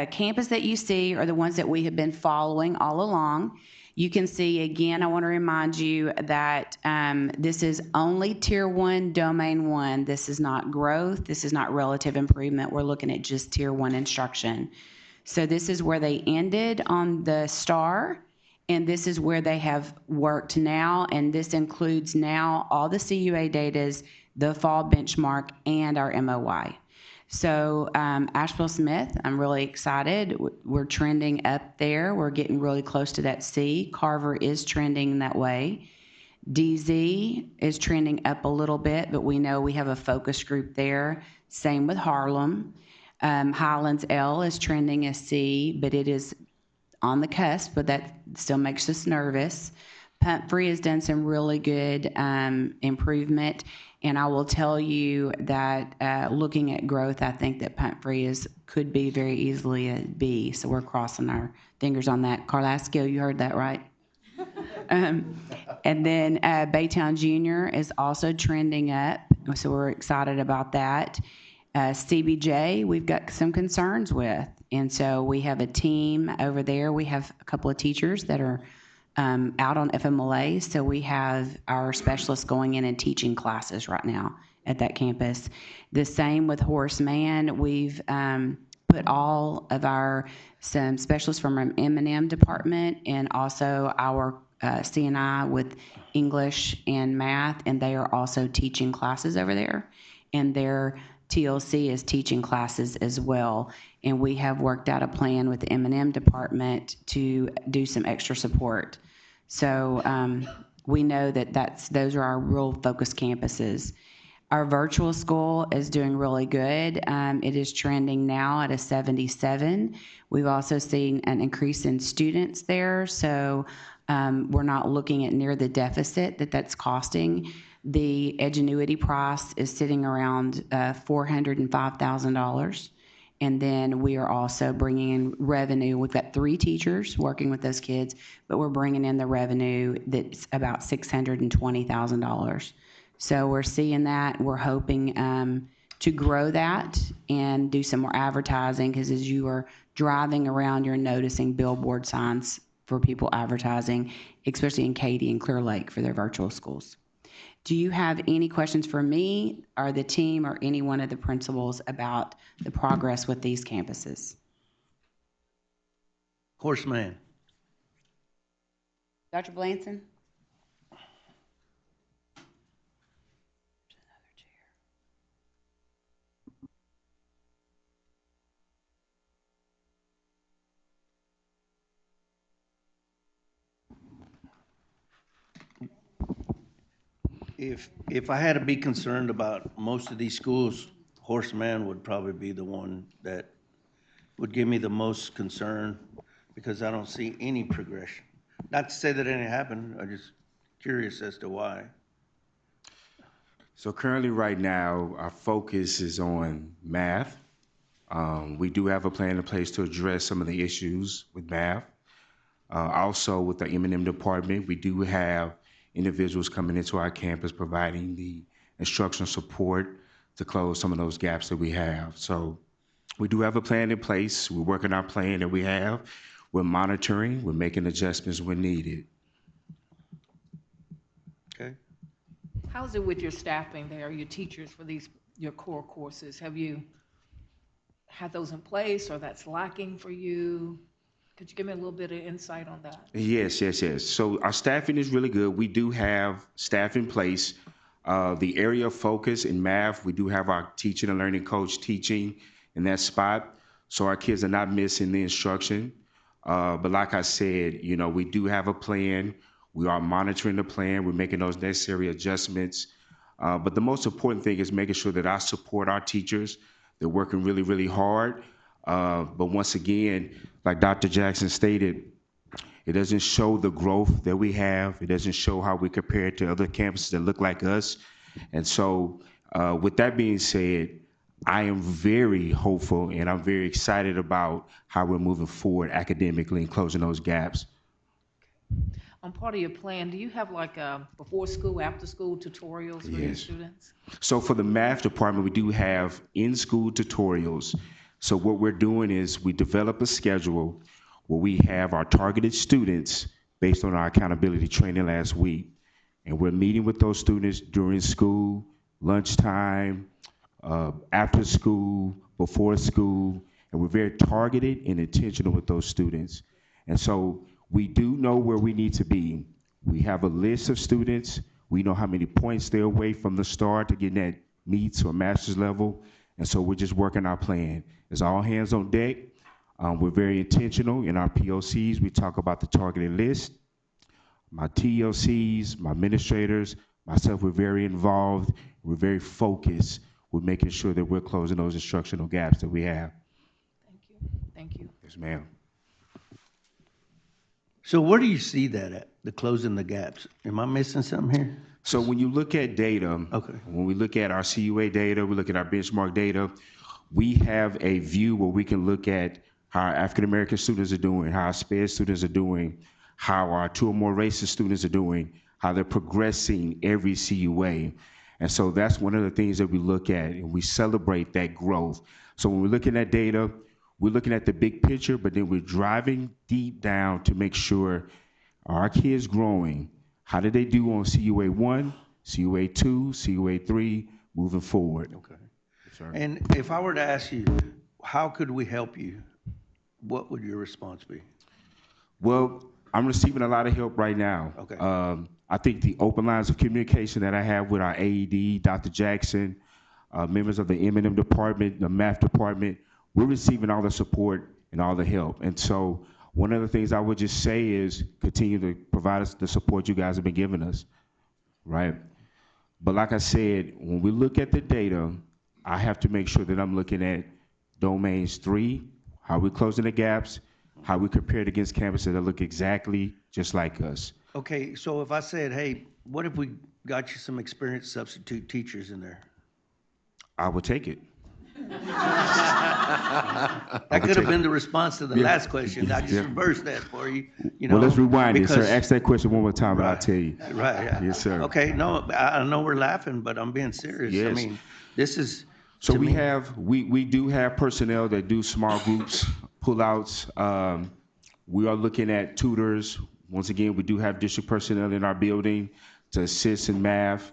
campus that you see are the ones that we have been following all along. You can see, again, I want to remind you that this is only Tier 1, Domain 1. This is not growth. This is not relative improvement. We're looking at just Tier 1 instruction. So this is where they ended on the STAR, and this is where they have worked now, and this includes now all the CUA datas, the fall benchmark, and our MOY. So Asheville Smith, I'm really excited. We're trending up there. We're getting really close to that C. Carver is trending that way. DZ is trending up a little bit, but we know we have a focus group there. Same with Harlem. Highlands L is trending a C, but it is on the cusp, but that still makes us nervous. Pumphrey has done some really good improvement, and I will tell you that looking at growth, I think that Pumphrey could be very easily a B, so we're crossing our fingers on that. Carlasco, you heard that right? And then Baytown Junior is also trending up, so we're excited about that. CBJ, we've got some concerns with, and so we have a team over there. We have a couple of teachers that are out on FMLA, so we have our specialists going in and teaching classes right now at that campus. The same with Horace Mann. We've put all of some specialists from our M&M department and also our CNI with English and math, and they are also teaching classes over there, and their TLC is teaching classes as well. And we have worked out a plan with the M&M department to do some extra support. So we know that those are our real focus campuses. Our virtual school is doing really good. It is trending now at a 77. We've also seen an increase in students there, so we're not looking at near the deficit that's costing. The Edgenuity price is sitting around $405,000. And then we are also bringing in revenue. We've got 3 teachers working with those kids, but we're bringing in the revenue that's about $620,000. So we're seeing that. We're hoping to grow that and do some more advertising, because as you are driving around, you're noticing billboard signs for people advertising, especially in Katy and Clear Lake for their virtual schools. Do you have any questions for me or the team or any one of the principals about the progress with these campuses? Horseman. Dr. Blanson? If I had to be concerned about most of these schools, Horseman would probably be the one that would give me the most concern, because I don't see any progression. Not to say that it didn't happen, I'm just curious as to why. So currently right now, our focus is on math. We do have a plan in place to address some of the issues with math. Also with the M&M department, we do have individuals coming into our campus providing the instructional support to close some of those gaps that we have. So we do have a plan in place. We're working our plan that we have. We're monitoring. We're making adjustments when needed. Okay. How's it with your staffing there, your teachers for your core courses? Have you had those in place, or that's lacking for you? Could you give me a little bit of insight on that? Yes. So our staffing is really good. We do have staff in place. The area of focus in math, we do have our teaching and learning coach teaching in that spot. So our kids are not missing the instruction. But like I said, we do have a plan. We are monitoring the plan. We're making those necessary adjustments. But the most important thing is making sure that I support our teachers. They're working really, really hard. But once again, like Dr. Jackson stated, it doesn't show the growth that we have. It doesn't show how we compare to other campuses that look like us. And so with that being said, I am very hopeful and I'm very excited about how we're moving forward academically and closing those gaps. On part of your plan, do you have like before school, after school tutorials for your students? So for the math department, we do have in-school tutorials. So what we're doing is we develop a schedule where we have our targeted students based on our accountability training last week. And we're meeting with those students during school, lunchtime, after school, before school, and we're very targeted and intentional with those students. And so we do know where we need to be. We have a list of students. We know how many points they're away from the start to getting that meets or master's level. And so we're just working our plan. It's all hands on deck. We're very intentional in our POCs. We talk about the targeted list. My TLCs, my administrators, myself, we're very involved. We're very focused. We're making sure that we're closing those instructional gaps that we have. Thank you. Yes, ma'am. So where do you see that at, the closing the gaps? Am I missing something here? So when you look at data, when we look at our CUA data, we look at our benchmark data, we have a view where we can look at how our African-American students are doing, how our SPED students are doing, how our 2 or more races students are doing, how they're progressing every CUA. And so that's one of the things that we look at, and we celebrate that growth. So when we're looking at data, we're looking at the big picture, but then we're driving deep down to make sure our kids growing, how did they do on CUA 1, CUA 2, CUA 3, moving forward? Okay. And if I were to ask you, how could we help you? What would your response be? Well, I'm receiving a lot of help right now. Okay. I think the open lines of communication that I have with our AED, Dr. Jackson, members of the M&M department, the math department, we're receiving all the support and all the help. And so One of the things I would just say is continue to provide us the support you guys have been giving us, right? But like I said, when we look at the data, I have to make sure that I'm looking at domains 3, how we're closing the gaps, how we compare it against campuses that look exactly just like us. Okay, so if I said, hey, what if we got you some experienced substitute teachers in there? I would take it. That could have been the response to the last question. I just reversed that for you. You know, well, let's rewind it, sir. because- Ask that question one more time, and I'll tell you. Right, yeah. Yes, sir. Okay, no, I know we're laughing, but I'm being serious. I Yes. mean, this is, So to we me- we do have personnel that do small groups, pullouts. We are looking at tutors. Once again, we do have district personnel in our building to assist in math.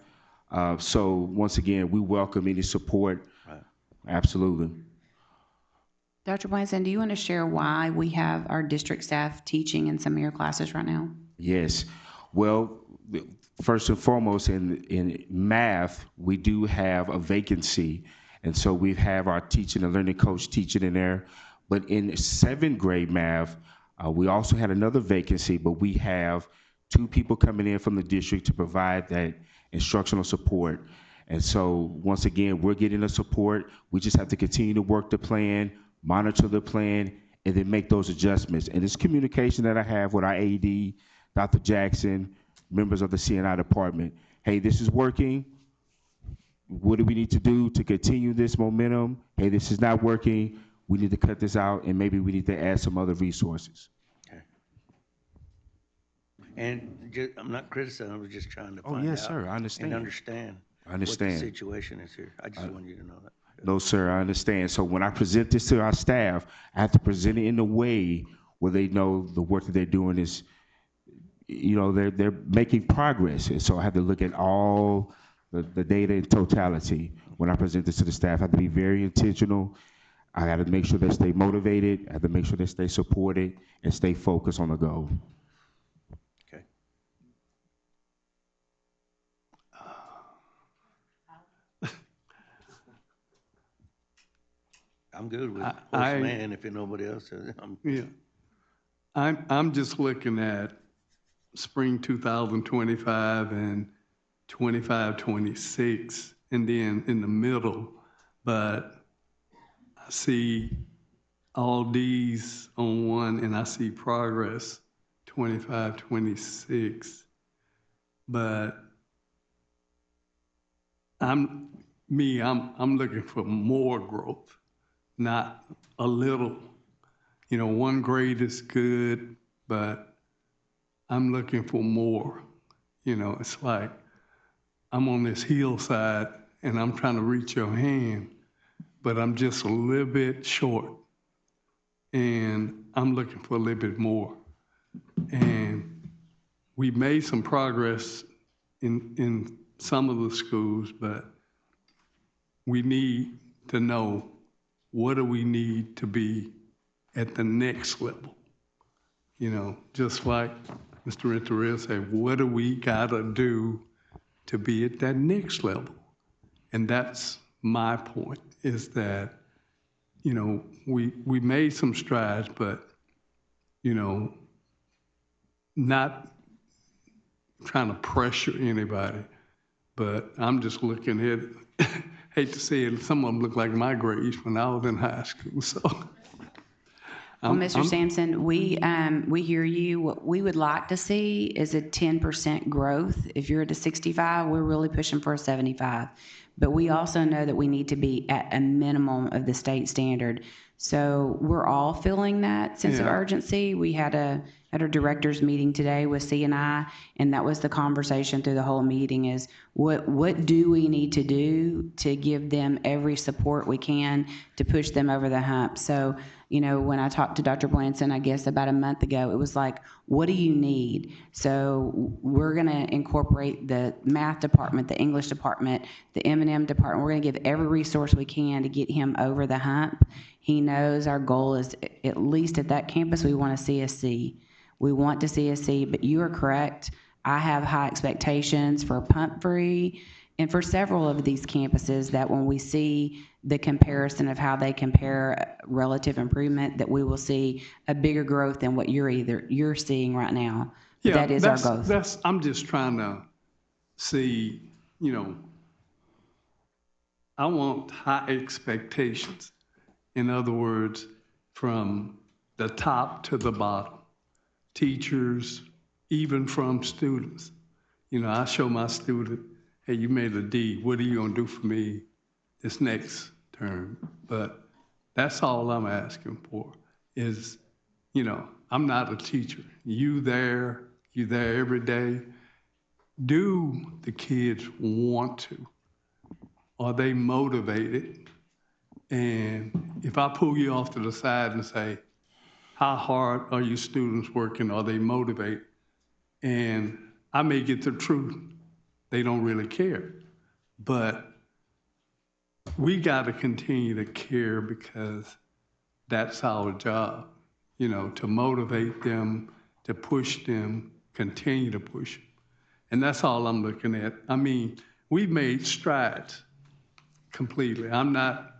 So once again, we welcome any support. Right. Absolutely. Dr. Blanson, do you want to share why we have our district staff teaching in some of your classes right now? Yes. Well, first and foremost, in math, we do have a vacancy. And so we have our teaching and learning coach teaching in there. But in 7th grade math, we also had another vacancy, but we have 2 people coming in from the district to provide that instructional support. And so once again, we're getting the support. We just have to continue to work the plan, monitor the plan, and then make those adjustments. And it's communication that I have with our AD, Dr. Jackson, members of the CNI department. Hey, this is working. What do we need to do to continue this momentum? Hey, this is not working. We need to cut this out, and maybe we need to add some other resources. Okay. And I'm not criticizing, I was just trying to Oh, find out. yes, sir, I understand. And understand. I understand. What the situation is here. I just want you to know that. No, sir, I understand. So when I present this to our staff, I have to present it in a way where they know the work that they're doing is, you know, they're making progress. And so I have to look at all the data in totality when I present this to the staff. I have to be very intentional. I got to make sure they stay motivated. I have to make sure they stay supported and stay focused on the goal. Okay. I'm good with Horseman if nobody else is. Yeah. I'm just looking at spring 2025 and 25, 26, and then in the middle, but I see all these on one, and I see progress 25, 26, but I'm looking for more growth, not a little. You know, 1 grade is good, but I'm looking for more. You know, it's like I'm on this hillside and I'm trying to reach your hand, but I'm just a little bit short. And I'm looking for a little bit more. And we made some progress in some of the schools, but we need to know what do we need to be at the next level. You know, just like Mr. Renteria said, what do we gotta do to be at that next level? And that's my point, is that, you know, we made some strides, but, you know, not trying to pressure anybody, but I'm just looking at, hate to say it, some of them look like my grades when I was in high school, so. Well, Mr. Sampson, we hear you. What we would like to see is a 10% growth. If you're at a 65, we're really pushing for a 75. But we also know that we need to be at a minimum of the state standard. So we're all feeling that sense of urgency. We had our directors meeting today with CNI, and that was the conversation through the whole meeting is what do we need to do to give them every support we can to push them over the hump. So, you know, when I talked to Dr. Blanson, I guess about a month ago, it was like, what do you need? So we're going to incorporate the math department, the English department, the M&M department. We're going to give every resource we can to get him over the hump. He knows our goal is, at least at that campus, we want to see a C. We want to see a C, but you are correct. I have high expectations for Pumphrey And for several of these campuses, that when we see the comparison of how they compare relative improvement, that we will see a bigger growth than what you're seeing right now. But Yeah, that is our goal. I'm just trying to see, I want high expectations. In other words, from the top to the bottom, teachers, even from students. I show my student, hey, you made a D. What are you going to do for me this next term? But that's all I'm asking for is, I'm not a teacher. You there every day. Do the kids want to? Are they motivated? And if I pull you off to the side and say, how hard are your students working? Are they motivated? And I may get the truth. They don't really care. But we got to continue to care because that's our job, to motivate them, to push them, continue to push them. And that's all I'm looking at. I mean, we've made strides completely. I'm not,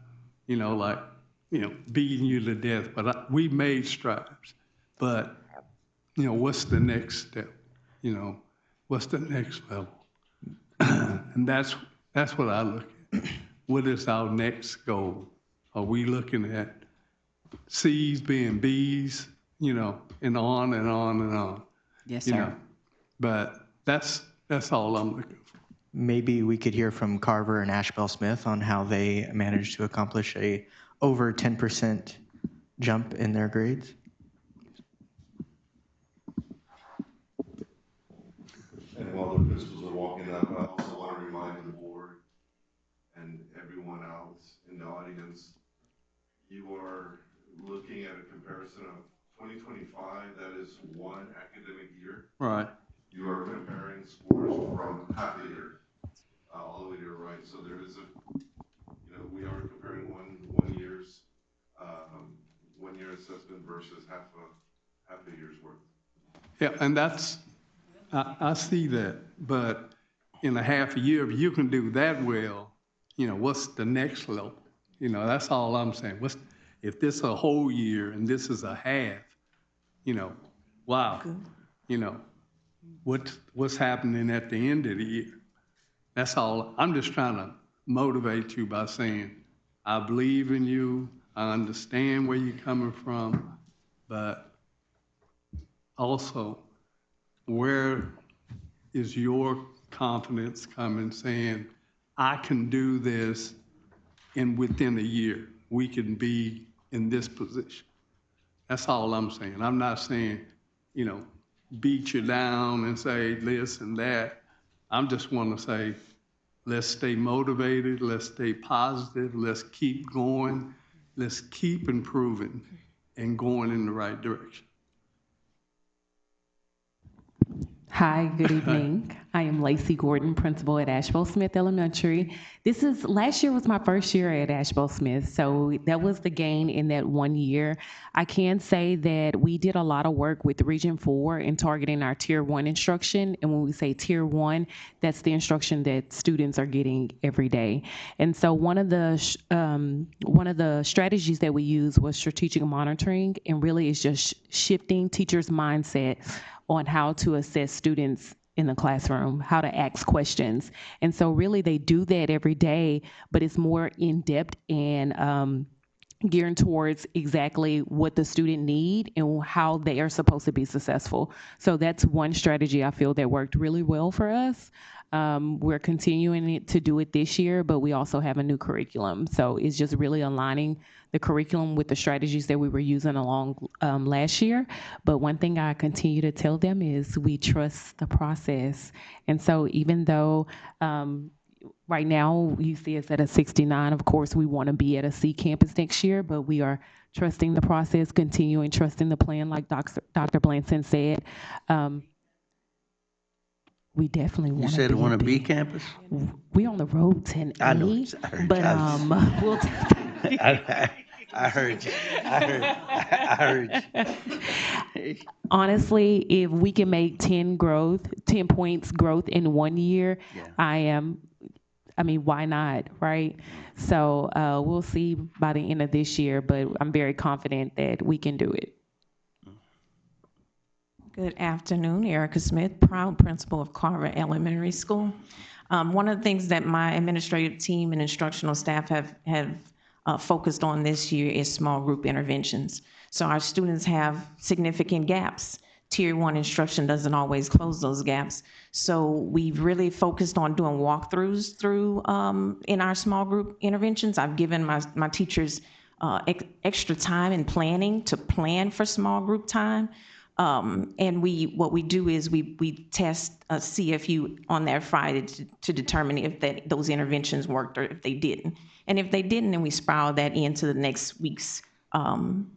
beating you to death, but we've made strides. But, what's the next step? What's the next level? And that's what I look at. What is our next goal? Are we looking at C's being B's, and on and on and on? Yes, sir. But that's all I'm looking for. Maybe we could hear from Carver and Ashbel Smith on how they managed to accomplish a over 10% jump in their grades. And while the principals are walking up, I also want to remind the board and everyone else in the audience, you are looking at a comparison of 2025, that is one academic year. Right. You are comparing scores from half a year, all the way to your right. So there is we are comparing one year's assessment versus half a year's worth. Yeah, and I see that, but in a half a year, if you can do that well, what's the next level? That's all I'm saying. If this is a whole year and this is a half, wow, what's happening at the end of the year? That's all. I'm just trying to motivate you by saying, I believe in you, I understand where you're coming from, but also, where is your confidence coming saying, I can do this and within a year, we can be in this position? That's all I'm saying. I'm not saying, beat you down and say this and that. I just want to say, let's stay motivated, let's stay positive, let's keep going, let's keep improving and going in the right direction. Hi, good evening. I am Lacey Gordon, principal at Ashbel Smith Elementary. Last year was my first year at Ashbel Smith, so that was the gain in that 1 year. I can say that we did a lot of work with Region 4 in targeting our Tier 1 instruction, and when we say Tier 1, that's the instruction that students are getting every day. And so one of the strategies that we use was strategic monitoring, and really it's just shifting teachers' mindset on how to assess students in the classroom, how to ask questions. And so really they do that every day, but it's more in-depth and geared towards exactly what the student need and how they are supposed to be successful. So that's one strategy I feel that worked really well for us. We're continuing to do it this year, but we also have a new curriculum. So it's just really aligning the curriculum with the strategies that we were using along last year. But one thing I continue to tell them is we trust the process. And so even though right now you see us at a 69, of course we want to be at a C campus next year, but we are trusting the process, continuing trusting the plan like Dr. Blanson said. We definitely want to. You said it want to be campus? We on the road to an A. I know. But we'll. I heard you. I heard you. Honestly, if we can make 10 points growth in 1 year, yeah. I am I mean, why not, right? So we'll see by the end of this year, but I'm very confident that we can do it. Good afternoon, Erica Smith, proud principal of Carver Elementary School. One of the things that my administrative team and instructional staff have focused on this year is small group interventions. So our students have significant gaps. Tier 1 instruction doesn't always close those gaps. So we've really focused on doing walkthroughs through in our small group interventions. I've given my teachers extra time and planning to plan for small group time. And what we do is we test a CFU on that Friday to determine if those interventions worked or if they didn't. And if they didn't, then we spiral that into the next week's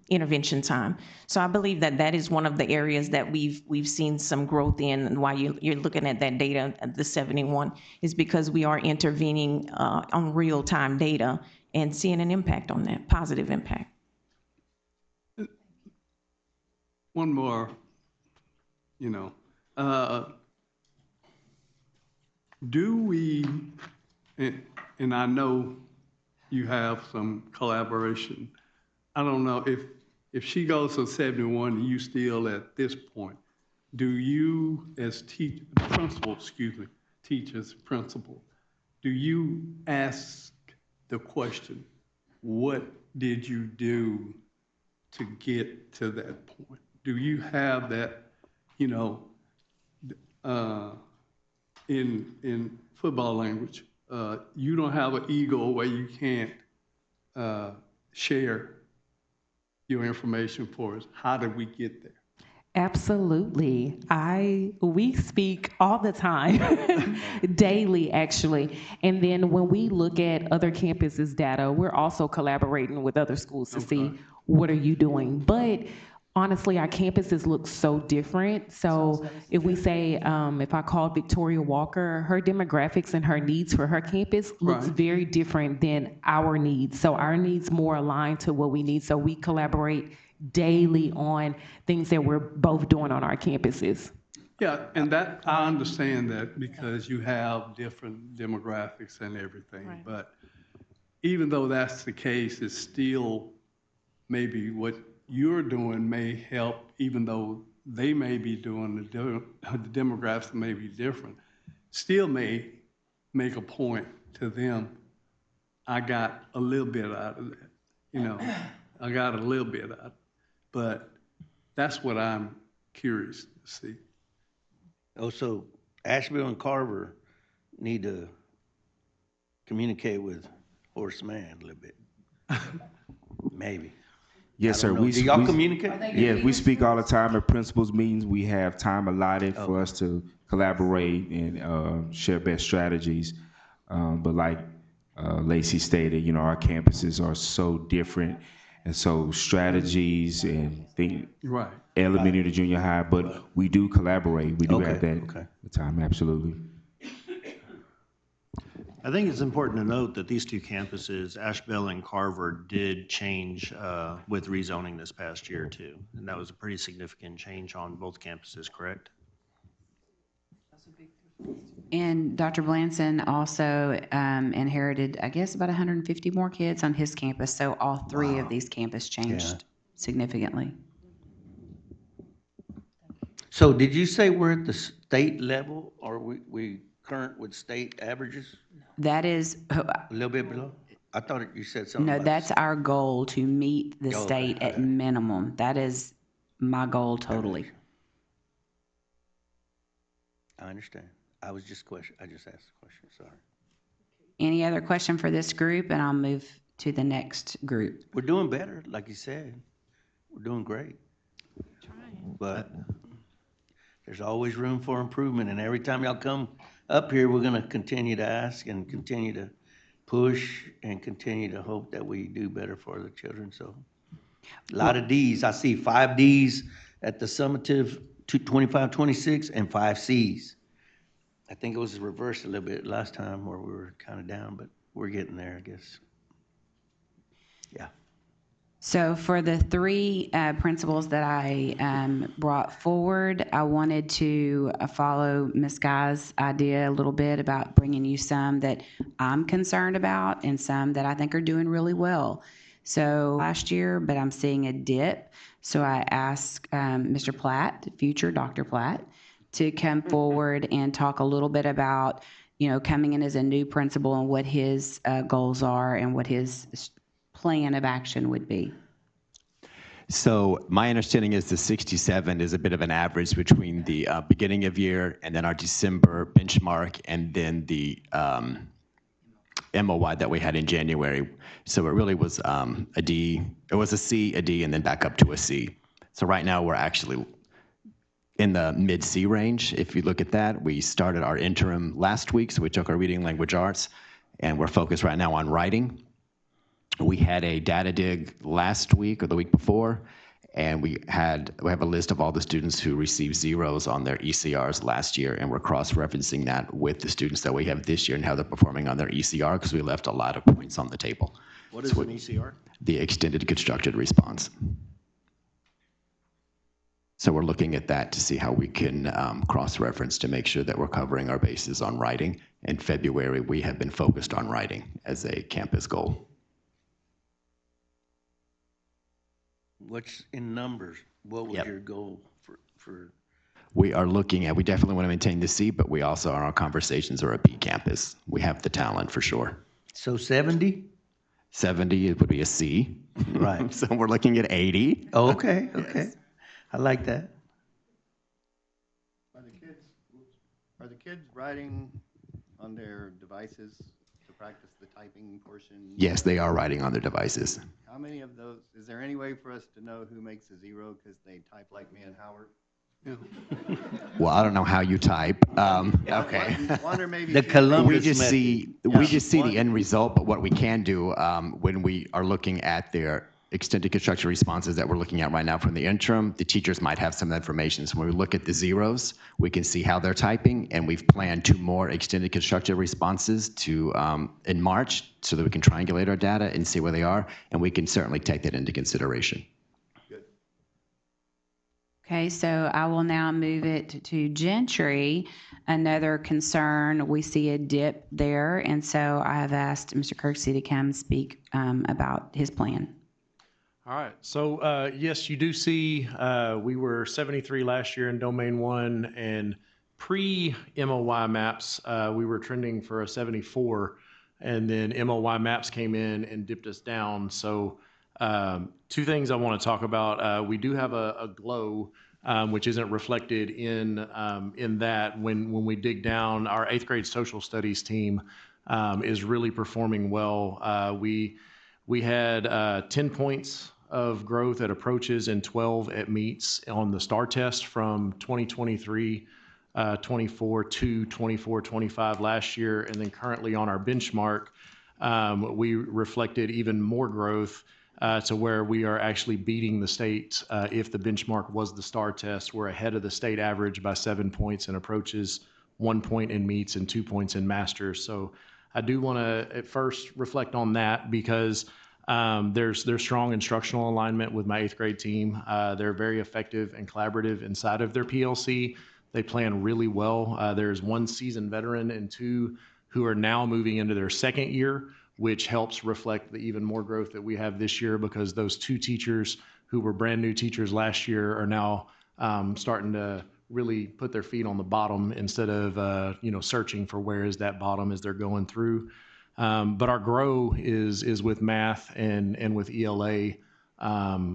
intervention time. So I believe that is one of the areas that we've seen some growth in, and why you're looking at that data at the 71 is because we are intervening on real-time data and seeing an impact on that, positive impact. One more, do we, and I know you have some collaboration. I don't know if she goes to 71 and you still at this point, do you as teachers, principal, do you ask the question, what did you do to get to that point? Do you have that, in football language, you don't have an ego where you can't share your information for us. How did we get there? Absolutely. We speak all the time, daily actually. And then when we look at other campuses' data, we're also collaborating with other schools to see what are you doing. But honestly, our campuses look so different. So if we say, if I call Victoria Walker, her demographics and her needs for her campus looks very different than our needs. So our needs more aligned to what we need. So we collaborate daily on things that we're both doing on our campuses. Yeah, and that I understand that because you have different demographics and everything. Right. But even though that's the case, it's still maybe what you're doing may help, even though they may be doing the demographics may be different, still may make a point to them. I got a little bit out of that, I got a little bit out of it. But that's what I'm curious to see. Also, Asheville and Carver need to communicate with Horace Mann a little bit. Maybe. Yes, sir. Do y'all communicate? Yeah, we speak all the time at principals meetings. We have time allotted for us to collaborate and share best strategies. But like Lacey stated, our campuses are so different. And so strategies and things, elementary to junior high, but we do collaborate. We do have that time, absolutely. I think it's important to note that these two campuses, Asheville and Carver, did change with rezoning this past year too. And that was a pretty significant change on both campuses, correct? And Dr. Blanson also inherited, I guess, about 150 more kids on his campus. So all three of these campuses changed significantly. So did you say we're at the state level, or we current with state averages? That is a little bit below. I thought you said something. No, that's our goal, to meet the state at minimum. That is my goal totally. I understand. I just asked the question, sorry. Any other question for this group, and I'll move to the next group. We're doing better, like you said. We're doing great. But there's always room for improvement, and every time y'all come up here, we're gonna continue to ask and continue to push and continue to hope that we do better for the children. So a lot of Ds. I see 5 Ds at the summative 25-26 and 5 Cs. I think it was reversed a little bit last time where we were kind of down, but we're getting there, I guess. Yeah. So for the three principles that I brought forward, I wanted to follow Ms. Guy's idea a little bit about bringing you some that I'm concerned about and some that I think are doing really well. So last year, but I'm seeing a dip. So I asked Mr. Platt, future Dr. Platt, to come forward and talk a little bit about, coming in as a new principal and what his goals are and what his plan of action would be. So my understanding is the 67 is a bit of an average between the beginning of year and then our December benchmark and then the MOY that we had in January. So it really was a D. It was a C, a D, and then back up to a C. So right now we're actually in the mid-C range. If you look at that, we started our interim last week, so we took our reading language arts, and we're focused right now on writing. We had a data dig last week or the week before, and we have a list of all the students who received zeros on their ECRs last year, and we're cross-referencing that with the students that we have this year and how they're performing on their ECR, because we left a lot of points on the table. What is an ECR? The extended constructed response. So we're looking at that to see how we can cross-reference to make sure that we're covering our bases on writing. In February, we have been focused on writing as a campus goal. What's in numbers? What was your goal for? We are looking at, we definitely want to maintain the C, but we also, in our conversations, are a B campus. We have the talent for sure. So 70? 70 would be a C. Right. So we're looking at 80. Oh, okay, okay. Yes. I like that. Are the kids writing on their devices to practice the typing portion? Yes, they are writing on their devices. How many of those, is there any way for us to know who makes a zero because they type like me and Howard? Well, I don't know how you type. Okay. One or maybe the two. Columbus we just method. see the end result, but what we can do when we are looking at their extended construction responses that we're looking at right now from the interim, the teachers might have some information. So when we look at the zeros, we can see how they're typing, and we've planned 2 more extended constructed responses to in March so that we can triangulate our data and see where they are, and we can certainly take that into consideration. Okay, so I will now move it to Gentry. Another concern, we see a dip there, and so I have asked Mr. Kirksey to come speak about his plan. All right, so yes, you do see we were 73 last year in Domain 1, and pre-MOY maps, we were trending for a 74, and then MOY maps came in and dipped us down. So 2 things I want to talk about. We do have a GLOW, which isn't reflected in that. When we dig down, our 8th grade social studies team is really performing well. We had 10 points of growth at approaches and 12 at meets on the STAR test from 2023 24 to 24 25 last year, and then currently on our benchmark we reflected even more growth to where we are actually beating the state. If the benchmark was the STAR test, we're ahead of the state average by 7 points in approaches, 1 point in meets, and 2 points in masters. So I do want to at first reflect on that because there's strong instructional alignment with my 8th grade team. They're very effective and collaborative inside of their PLC. They plan really well. There's 1 seasoned veteran and 2 who are now moving into their 2nd year, which helps reflect the even more growth that we have this year, because those 2 teachers who were brand new teachers last year are now starting to really put their feet on the bottom instead of searching for where is that bottom as they're going through. But our grow is with math and with ELA.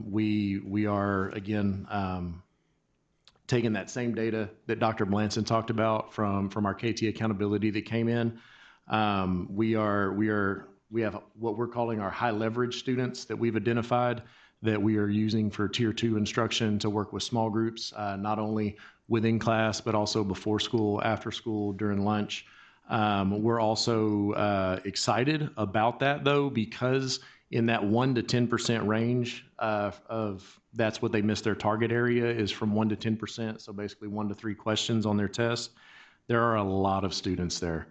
We are again taking that same data that Dr. Blanson talked about from our KT accountability that came in. We have what we're calling our high leverage students that we've identified that we are using for tier 2 instruction to work with small groups, not only within class, but also before school, after school, during lunch. We're also excited about that though, because in that 1 to 10% range of that's what they miss their target area is from 1 to 10%. So basically 1 to 3 questions on their test. There are a lot of students there.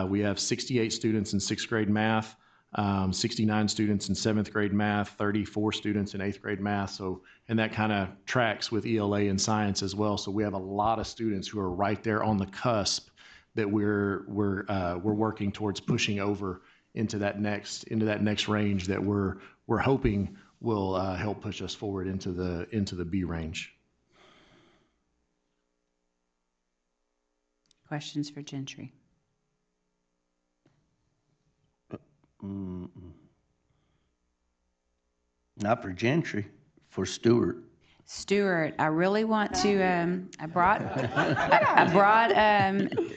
We have 68 students in 6th grade math. 69 students in 7th grade math, 34 students in 8th grade math. So, and that kind of tracks with ELA and science as well. So we have a lot of students who are right there on the cusp that we're working towards pushing over into that next range that we're hoping will help push us forward into the B range. Questions for Gentry? Not for Gentry, for Stewart. Stewart, I really want to. I brought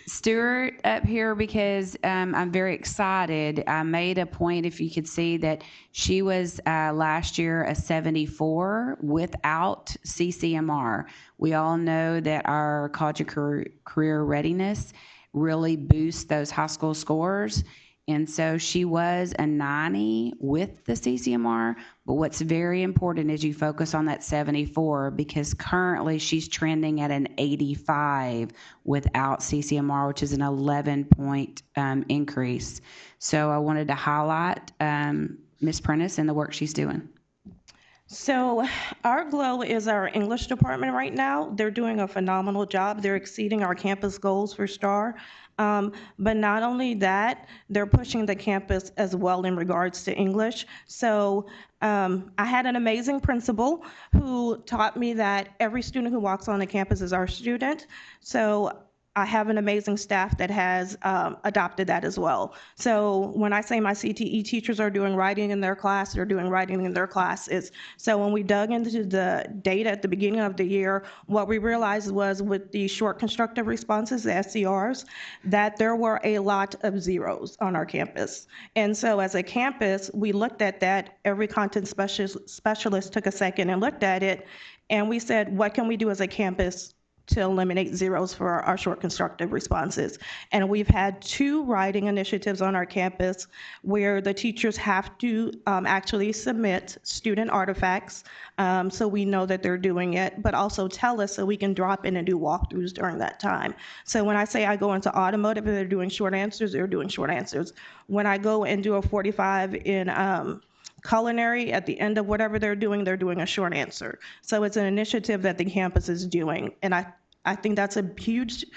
Stewart up here because I'm very excited. I made a point, if you could see, that she was last year a 74 without CCMR. We all know that our college and career readiness really boosts those high school scores. And so she was a 90 with the CCMR, but what's very important is you focus on that 74 because currently she's trending at an 85 without CCMR, which is an 11-point increase. So I wanted to highlight Ms. Prentice and the work she's doing. So our GLOW is our English department right now. They're doing a phenomenal job. They're exceeding our campus goals for STAR. But not only that, they're pushing the campus as well in regards to English. So I had an amazing principal who taught me that every student who walks on the campus is our student. So I have an amazing staff that has adopted that as well. So when I say my CTE teachers are doing writing in their class, they're doing writing in their classes. So when we dug into the data at the beginning of the year, what we realized was with the short constructive responses, the SCRs, that there were a lot of zeros on our campus. And so as a campus, we looked at that. Every content specialist took a second and looked at it, and we said, what can we do as a campus to eliminate zeros for our short constructive responses? And we've had 2 writing initiatives on our campus where the teachers have to actually submit student artifacts so we know that they're doing it, but also tell us so we can drop in and do walkthroughs during that time. So when I say I go into automotive and they're doing short answers, they're doing short answers. When I go and do a 45 in culinary, at the end of whatever they're doing a short answer. So it's an initiative that the campus is doing. And I think that's a huge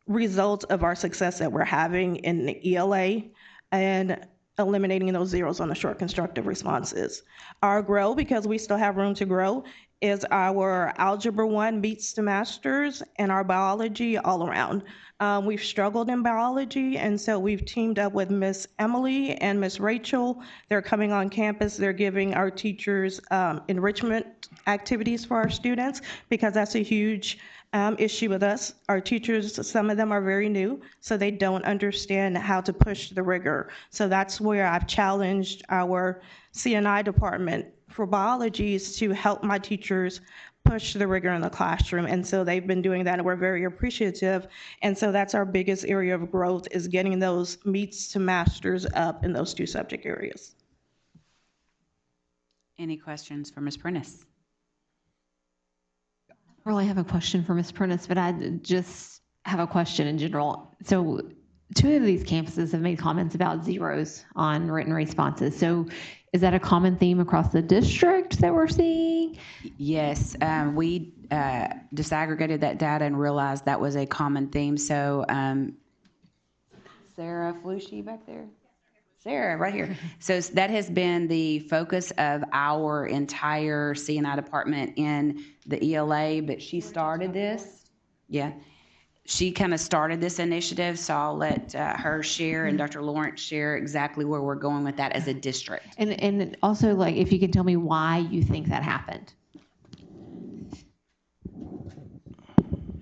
result of our success that we're having in the ELA and eliminating those zeros on the short constructive responses. Our GROW, because we still have room to grow, is our Algebra 1 meets to masters and our biology all around. We've struggled in biology, and so we've teamed up with Miss Emily and Miss Rachel. They're coming on campus. They're giving our teachers enrichment activities for our students because that's a huge issue with us. Our teachers, some of them are very new, so they don't understand how to push the rigor. So that's where I've challenged our C&I department for biology is to help my teachers push the rigor in the classroom. And so they've been doing that, and we're very appreciative. And so that's our biggest area of growth, is getting those meets to masters up in those 2 subject areas. Any questions for Ms. Prentice? I don't really have a question for Ms. Prentice, but I just have a question in general. So 2 of these campuses have made comments about zeros on written responses. So is that a common theme across the district that we're seeing? Yes, we disaggregated that data and realized that was a common theme. So Sarah Flushy back there? Sarah, right here. So that has been the focus of our entire C&I department in the ELA, but she started this. Yeah. She kind of started this initiative, so I'll let her share and Dr. Lawrence share exactly where we're going with that as a district. And also, like, if you can tell me why you think that happened.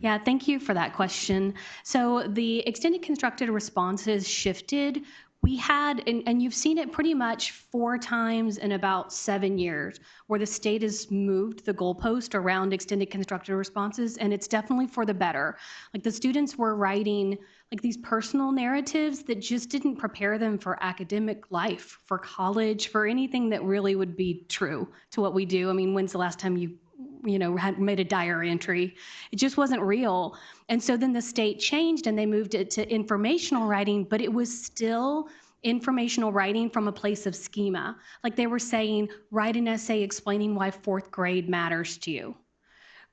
Yeah, thank you for that question. So the extended constructed responses shifted. We had, and you've seen it pretty much 4 times in about 7 years, where the state has moved the goalpost around extended constructed responses, and it's definitely for the better. Like, the students were writing like these personal narratives that just didn't prepare them for academic life, for college, for anything that really would be true to what we do. I mean, when's the last time you had made a diary entry? It just wasn't real. And so then the state changed and they moved it to informational writing, but it was still informational writing from a place of schema. Like they were saying, write an essay explaining why fourth grade matters to you.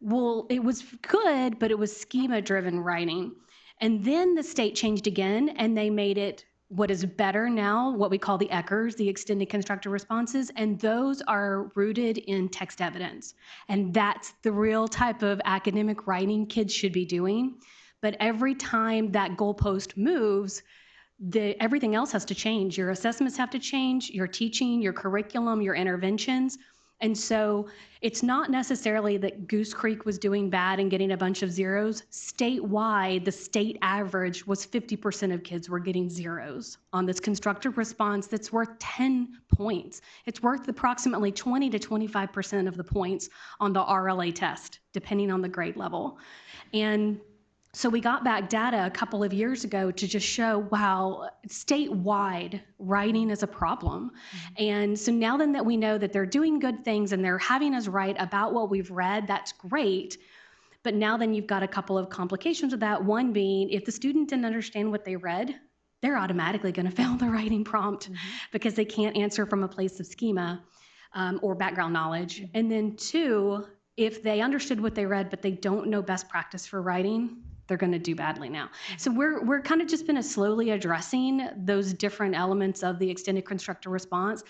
Well, it was good, but it was schema-driven writing. And then the state changed again, and they made it what is better now, what we call the ECRs, the extended constructed responses, and those are rooted in text evidence. And that's the real type of academic writing kids should be doing. But every time that goalpost moves, everything else has to change. Your assessments have to change, your teaching, your curriculum, your interventions. And so it's not necessarily that Goose Creek was doing bad and getting a bunch of zeros. Statewide, the state average was 50% of kids were getting zeros on this constructive response that's worth 10 points. It's worth approximately 20 to 25% of the points on the RLA test, depending on the grade level. And so we got back data a couple of years ago to just show, wow, statewide, writing is a problem. And so now then that we know that they're doing good things and they're having us write about what we've read, that's great. But now then you've got a couple of complications with that. One being, if the student didn't understand what they read, they're automatically going to fail the writing prompt because they can't answer from a place of schema or background knowledge. And then two, if they understood what they read, but they don't know best practice for writing, they're going to do badly now. So we're kind of just been slowly addressing those different elements of the extended constructive response.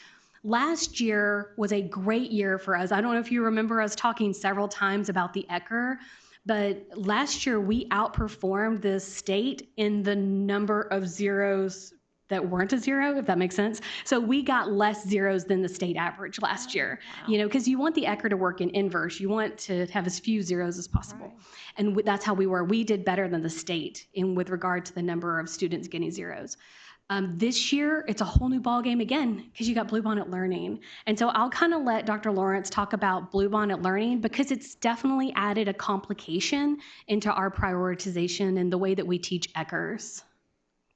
Last year was a great year for us. I don't know if you remember us talking several times about the ECR, but last year we outperformed the state in the number of zeros that weren't a zero, if that makes sense. So we got less zeros than the state average last year, you know, because you want the ECR to work in inverse. You want to have as few zeros as possible. Right. And that's how we were. We did better than the state with regard to the number of students getting zeros. This year, it's a whole new ballgame again because you got Bluebonnet Learning. And so I'll kind of let Dr. Lawrence talk about Bluebonnet Learning because it's definitely added a complication into our prioritization and the way that we teach ECRs.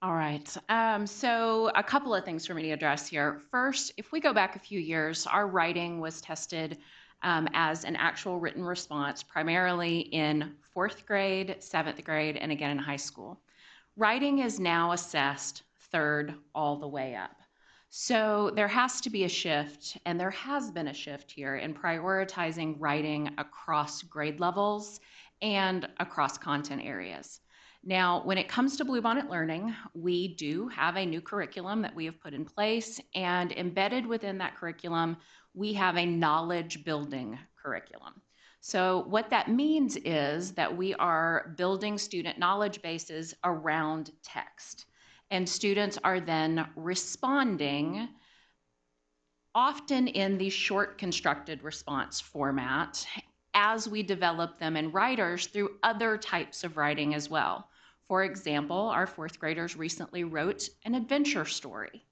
All right, so a couple of things for me to address here. First, if we go back a few years, our writing was tested as an actual written response, primarily in 4th grade, 7th grade, and again in high school. Writing is now assessed 3rd all the way up. So there has to be a shift, and there has been a shift here in prioritizing writing across grade levels and across content areas. Now, when it comes to Bluebonnet Learning, we do have a new curriculum that we have put in place, and embedded within that curriculum, we have a knowledge building curriculum. So what that means is that we are building student knowledge bases around text, and students are then responding often in the short constructed response format as we develop them in writers through other types of writing as well. For example, our 4th graders recently wrote an adventure story.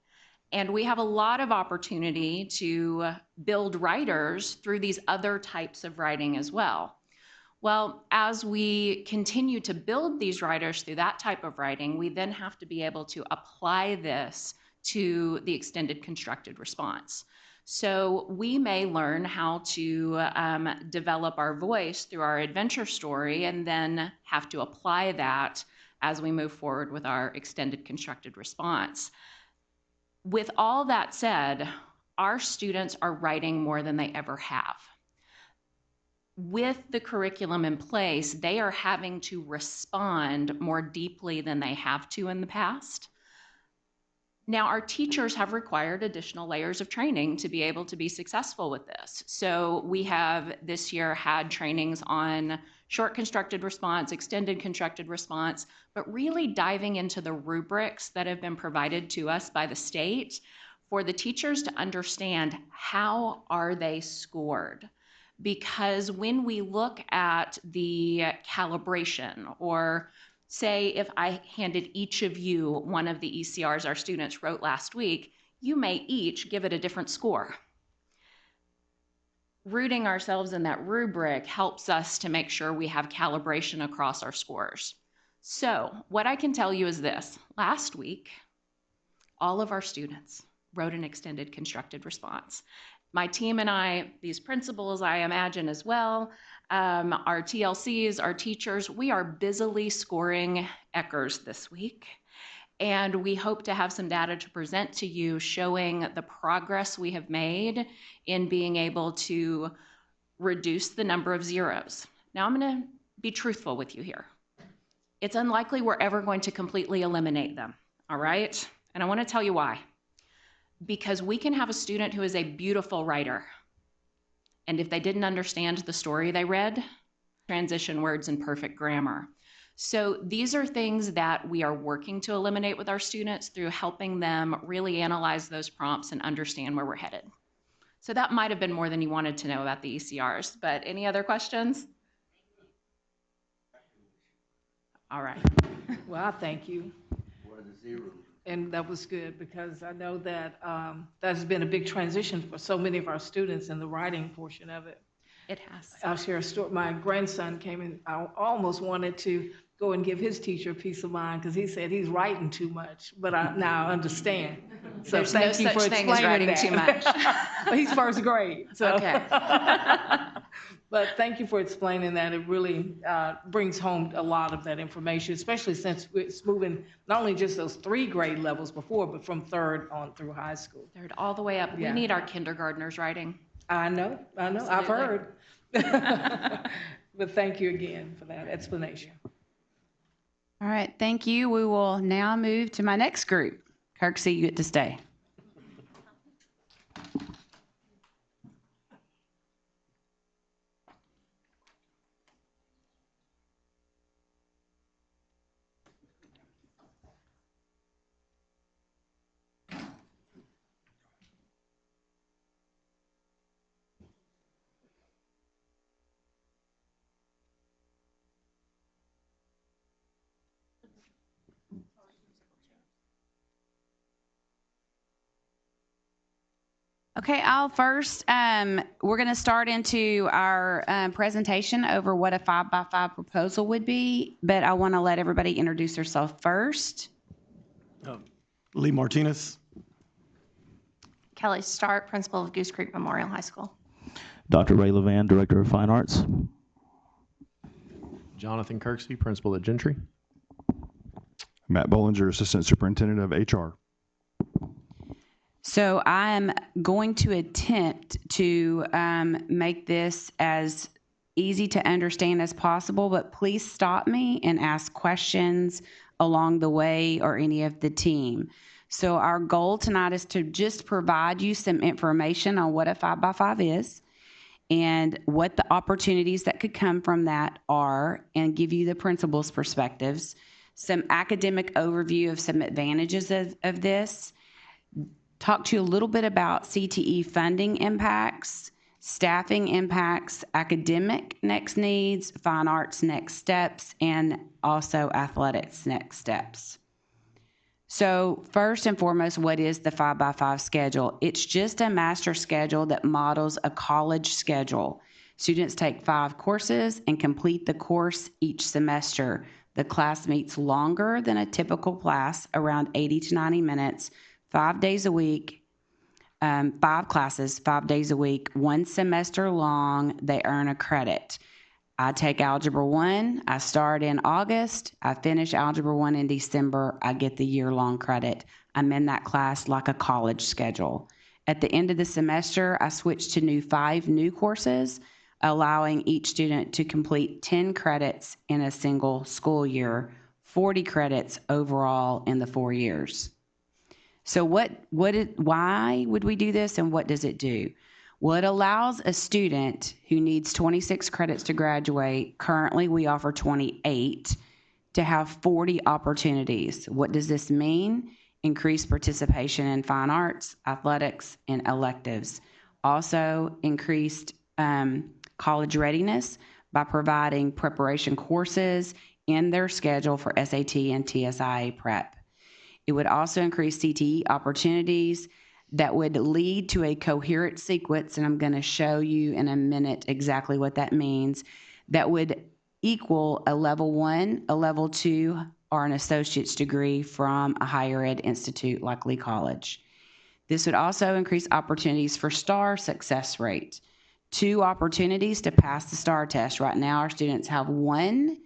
And we have a lot of opportunity to build writers through these other types of writing as well. Well, as we continue to build these writers through that type of writing, we then have to be able to apply this to the extended constructed response. So we may learn how to develop our voice through our adventure story and then have to apply that as we move forward with our extended constructed response. With all that said, our students are writing more than they ever have. With the curriculum in place, they are having to respond more deeply than they have to in the past. Now, our teachers have required additional layers of training to be able to be successful with this. So we have this year had trainings on short constructed response, extended constructed response, but really diving into the rubrics that have been provided to us by the state for the teachers to understand how are they scored. Because when we look at the calibration, or say if I handed each of you one of the ECRs our students wrote last week, you may each give it a different score. Rooting ourselves in that rubric helps us to make sure we have calibration across our scores. So what I can tell you is this. Last week, all of our students wrote an extended constructed response. My team and I, these principals I imagine as well, our TLCs, our teachers, we are busily scoring ECRs this week. And we hope to have some data to present to you showing the progress we have made in being able to reduce the number of zeros. Now I'm going to be truthful with you here. It's unlikely we're ever going to completely eliminate them, all right? And I want to tell you why. Because we can have a student who is a beautiful writer, and if they didn't understand the story they read, transition words and perfect grammar. So these are things that we are working to eliminate with our students through helping them really analyze those prompts and understand where we're headed. So that might have been more than you wanted to know about the ECRs, but any other questions? All right. Well, I thank you. And that was good because I know that that's been a big transition for so many of our students in the writing portion of it. It has. I'll share a story. My grandson came in, I almost wanted to go and give his teacher a peace of mind because he said he's writing too much, but now I understand. So There's no thank you for such thing as explaining writing too much. But he's first grade. So. Okay. But thank you for explaining that. It really brings home a lot of that information, especially since it's moving not only just those 3 grade levels before, but from 3rd on through high school. 3rd all the way up. Yeah. We need our kindergartners writing. I know, Absolutely. I've heard. But thank you again for that explanation. All right, thank you. We will now move to my next group. Kirksey, you get to stay. Okay, I'll first, we're going to start into our presentation over what a 5x5 proposal would be, but I want to let everybody introduce themselves first. Lee Martinez. Kelly Stark, principal of Goose Creek Memorial High School. Dr. Ray Levan, Director of Fine Arts. Jonathan Kirksey, principal at Gentry. Matt Bollinger, Assistant Superintendent of HR. So I am going to attempt to make this as easy to understand as possible, but please stop me and ask questions along the way or any of the team. So our goal tonight is to just provide you some information on what a 5x5 is and what the opportunities that could come from that are, and give you the principal's perspectives, some academic overview of some advantages of this, talk to you a little bit about CTE funding impacts, staffing impacts, academic next needs, fine arts next steps, and also athletics next steps. So first and foremost, what is the 5x5 schedule? It's just a master schedule that models a college schedule. Students take 5 courses and complete the course each semester. The class meets longer than a typical class, around 80 to 90 minutes, 5 days a week, 5 classes, 5 days a week, 1 semester long. They earn a credit. I take Algebra 1. I start in August. I finish Algebra 1 in December. I get the year-long credit. I'm in that class like a college schedule. At the end of the semester, I switch to 5 new courses, allowing each student to complete 10 credits in a single school year, 40 credits overall in the 4 years. So why would we do this, and what does it do? Well, it allows a student who needs 26 credits to graduate, currently we offer 28, to have 40 opportunities. What does this mean? Increased participation in fine arts, athletics, and electives. Also increased college readiness by providing preparation courses in their schedule for SAT and TSIA prep. It would also increase CTE opportunities that would lead to a coherent sequence, and I'm going to show you in a minute exactly what that means, that would equal a level 1, a level 2, or an associate's degree from a higher ed institute like Lee College. This would also increase opportunities for STAR success rate. 2 opportunities to pass the STAR test. Right now our students have 1.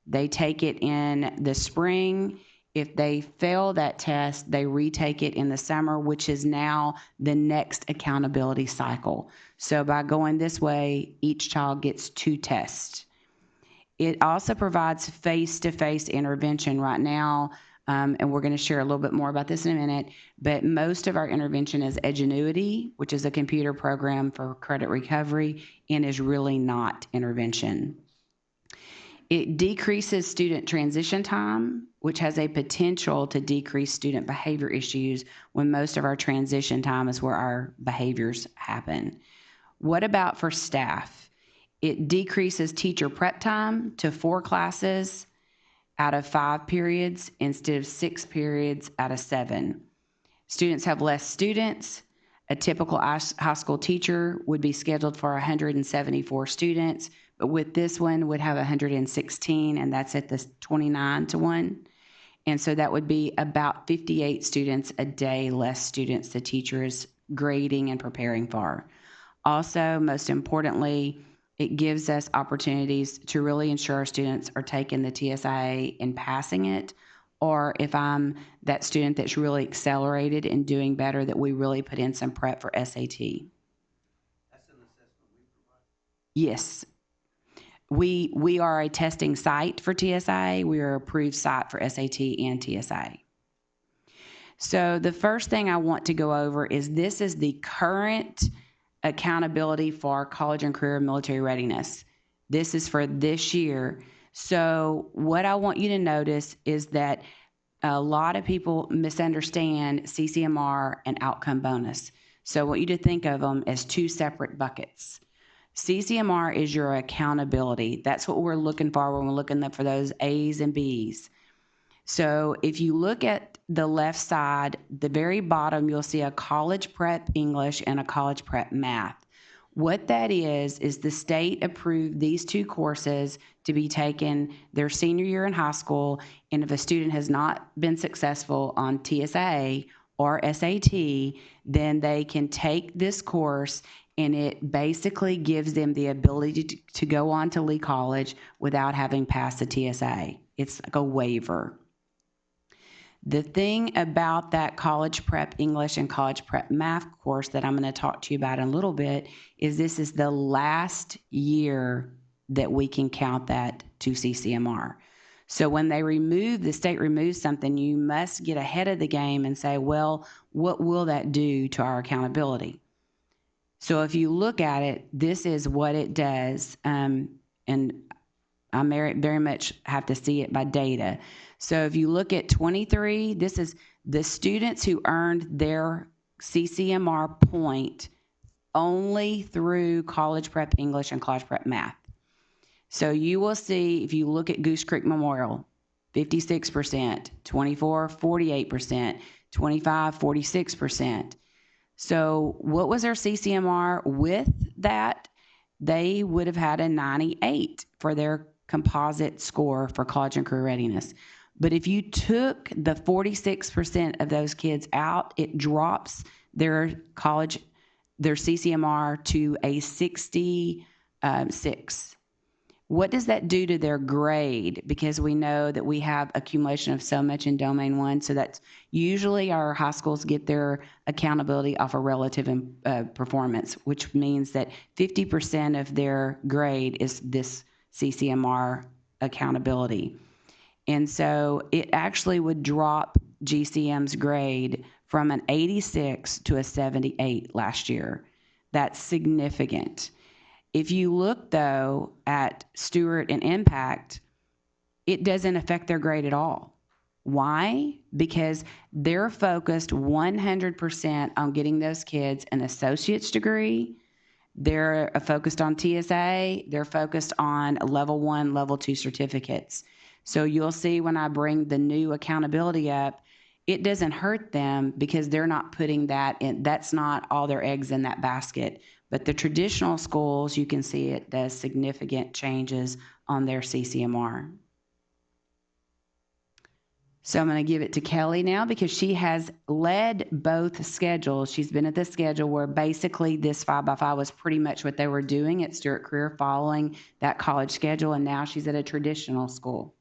They take it in the spring If they fail that test, they retake it in the summer, which is now the next accountability cycle. So by going this way, each child gets 2 tests. It also provides face-to-face intervention right now, and we're going to share a little bit more about this in a minute, but most of our intervention is Edgenuity, which is a computer program for credit recovery, and is really not intervention. It decreases student transition time, which has a potential to decrease student behavior issues when most of our transition time is where our behaviors happen. What about for staff? It decreases teacher prep time to 4 classes out of 5 periods instead of 6 periods out of 7. Students have less students. A typical high school teacher would be scheduled for 174 students, but with this one would have 116, and that's at the 29-to-1. And so that would be about 58 students a day less students the teacher is grading and preparing for. Also, most importantly, it gives us opportunities to really ensure our students are taking the TSIA and passing it, or if I'm that student that's really accelerated and doing better, that we really put in some prep for SAT. That's an assessment we provide? Yes. We are a testing site for TSIA. We are an approved site for SAT and TSIA. So the first thing I want to go over is this is the current accountability for college and career military readiness. This is for this year. So what I want you to notice is that a lot of people misunderstand CCMR and outcome bonus. So I want you to think of them as 2 separate buckets. CCMR is your accountability. That's what we're looking for when we're looking for those A's and B's. So if you look at the left side, the very bottom, you'll see a college prep English and a college prep math. What that is the state approved these 2 courses to be taken their senior year in high school, and if a student has not been successful on TSA or SAT, then they can take this course, and it basically gives them the ability to go on to Lee College without having passed the TSA. It's like a waiver. The thing about that college prep English and college prep math course that I'm going to talk to you about in a little bit is this is the last year that we can count that to CCMR. So when the state removes something, you must get ahead of the game and say, well, what will that do to our accountability? So if you look at it, this is what it does, and I very much have to see it by data. So if you look at 23, this is the students who earned their CCMR point only through college prep English and college prep math. So you will see, if you look at Goose Creek Memorial, 56%, 24, 48%, 25, 46%. So what was their CCMR with that? They would have had a 98 for their composite score for college and career readiness. But if you took the 46% of those kids out, it drops their CCMR to a 66. What does that do to their grade? Because we know that we have accumulation of so much in domain 1. So that's usually our high schools get their accountability off a relative performance, which means that 50% of their grade is this CCMR accountability. And so it actually would drop GCM's grade from an 86 to a 78 last year. That's significant. If you look, though, at Stewart and Impact, it doesn't affect their grade at all. Why? Because they're focused 100% on getting those kids an associate's degree. They're focused on TSA. They're focused on level 1, level 2 certificates. So you'll see when I bring the new accountability up, it doesn't hurt them because they're not putting that in. That's not all their eggs in that basket. But the traditional schools, you can see it does significant changes on their CCMR. So I'm going to give it to Kelly now because she has led both schedules. She's been at the schedule where basically this 5x5 was pretty much what they were doing at Stewart Career following that college schedule, and now she's at a traditional school.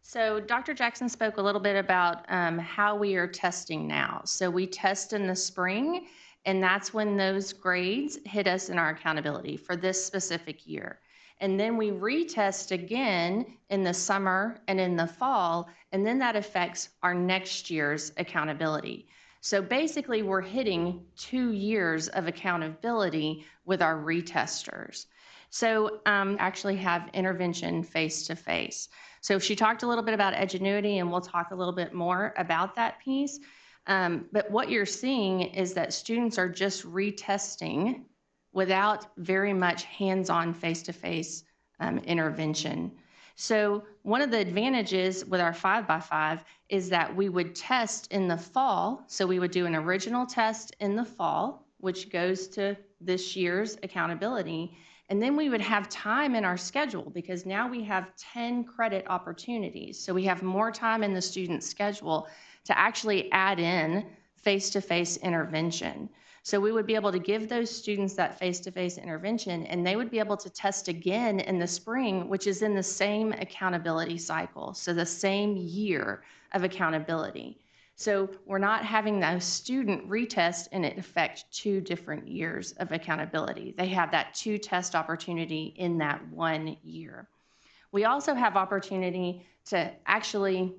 So Dr. Jackson spoke a little bit about how we are testing now. So we test in the spring, and that's when those grades hit us in our accountability for this specific year. And then we retest again in the summer and in the fall, and then that affects our next year's accountability. So basically, we're hitting 2 years of accountability with our retesters. So actually have intervention face-to-face. So she talked a little bit about Edgenuity, and we'll talk a little bit more about that piece. But what you're seeing is that students are just retesting without very much hands-on face-to-face intervention. So one of the advantages with our 5x5 is that we would test in the fall. So we would do an original test in the fall, which goes to this year's accountability. And then we would have time in our schedule because now we have 10 credit opportunities. So we have more time in the student's schedule to actually add in face-to-face intervention. So we would be able to give those students that face-to-face intervention, and they would be able to test again in the spring, which is in the same accountability cycle, so the same year of accountability. So we're not having that student retest and it affect 2 different years of accountability. They have that 2 test opportunity in that 1 year. We also have opportunity to actually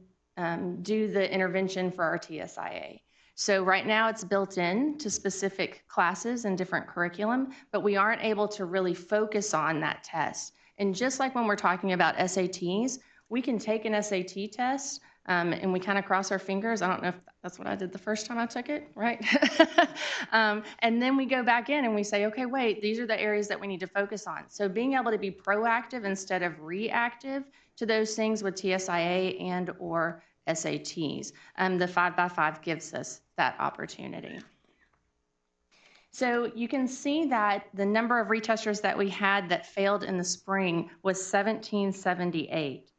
do the intervention for our TSIA. So right now it's built in to specific classes and different curriculum, but we aren't able to really focus on that test. And just like when we're talking about SATs, we can take an SAT test and we kind of cross our fingers. I don't know if that's what I did the first time I took it, right? And then we go back in and we say, okay, wait, these are the areas that we need to focus on. So being able to be proactive instead of reactive to those things with TSIA and or SATs. The 5x5 gives us that opportunity. So you can see that the number of retesters that we had that failed in the spring was 1778.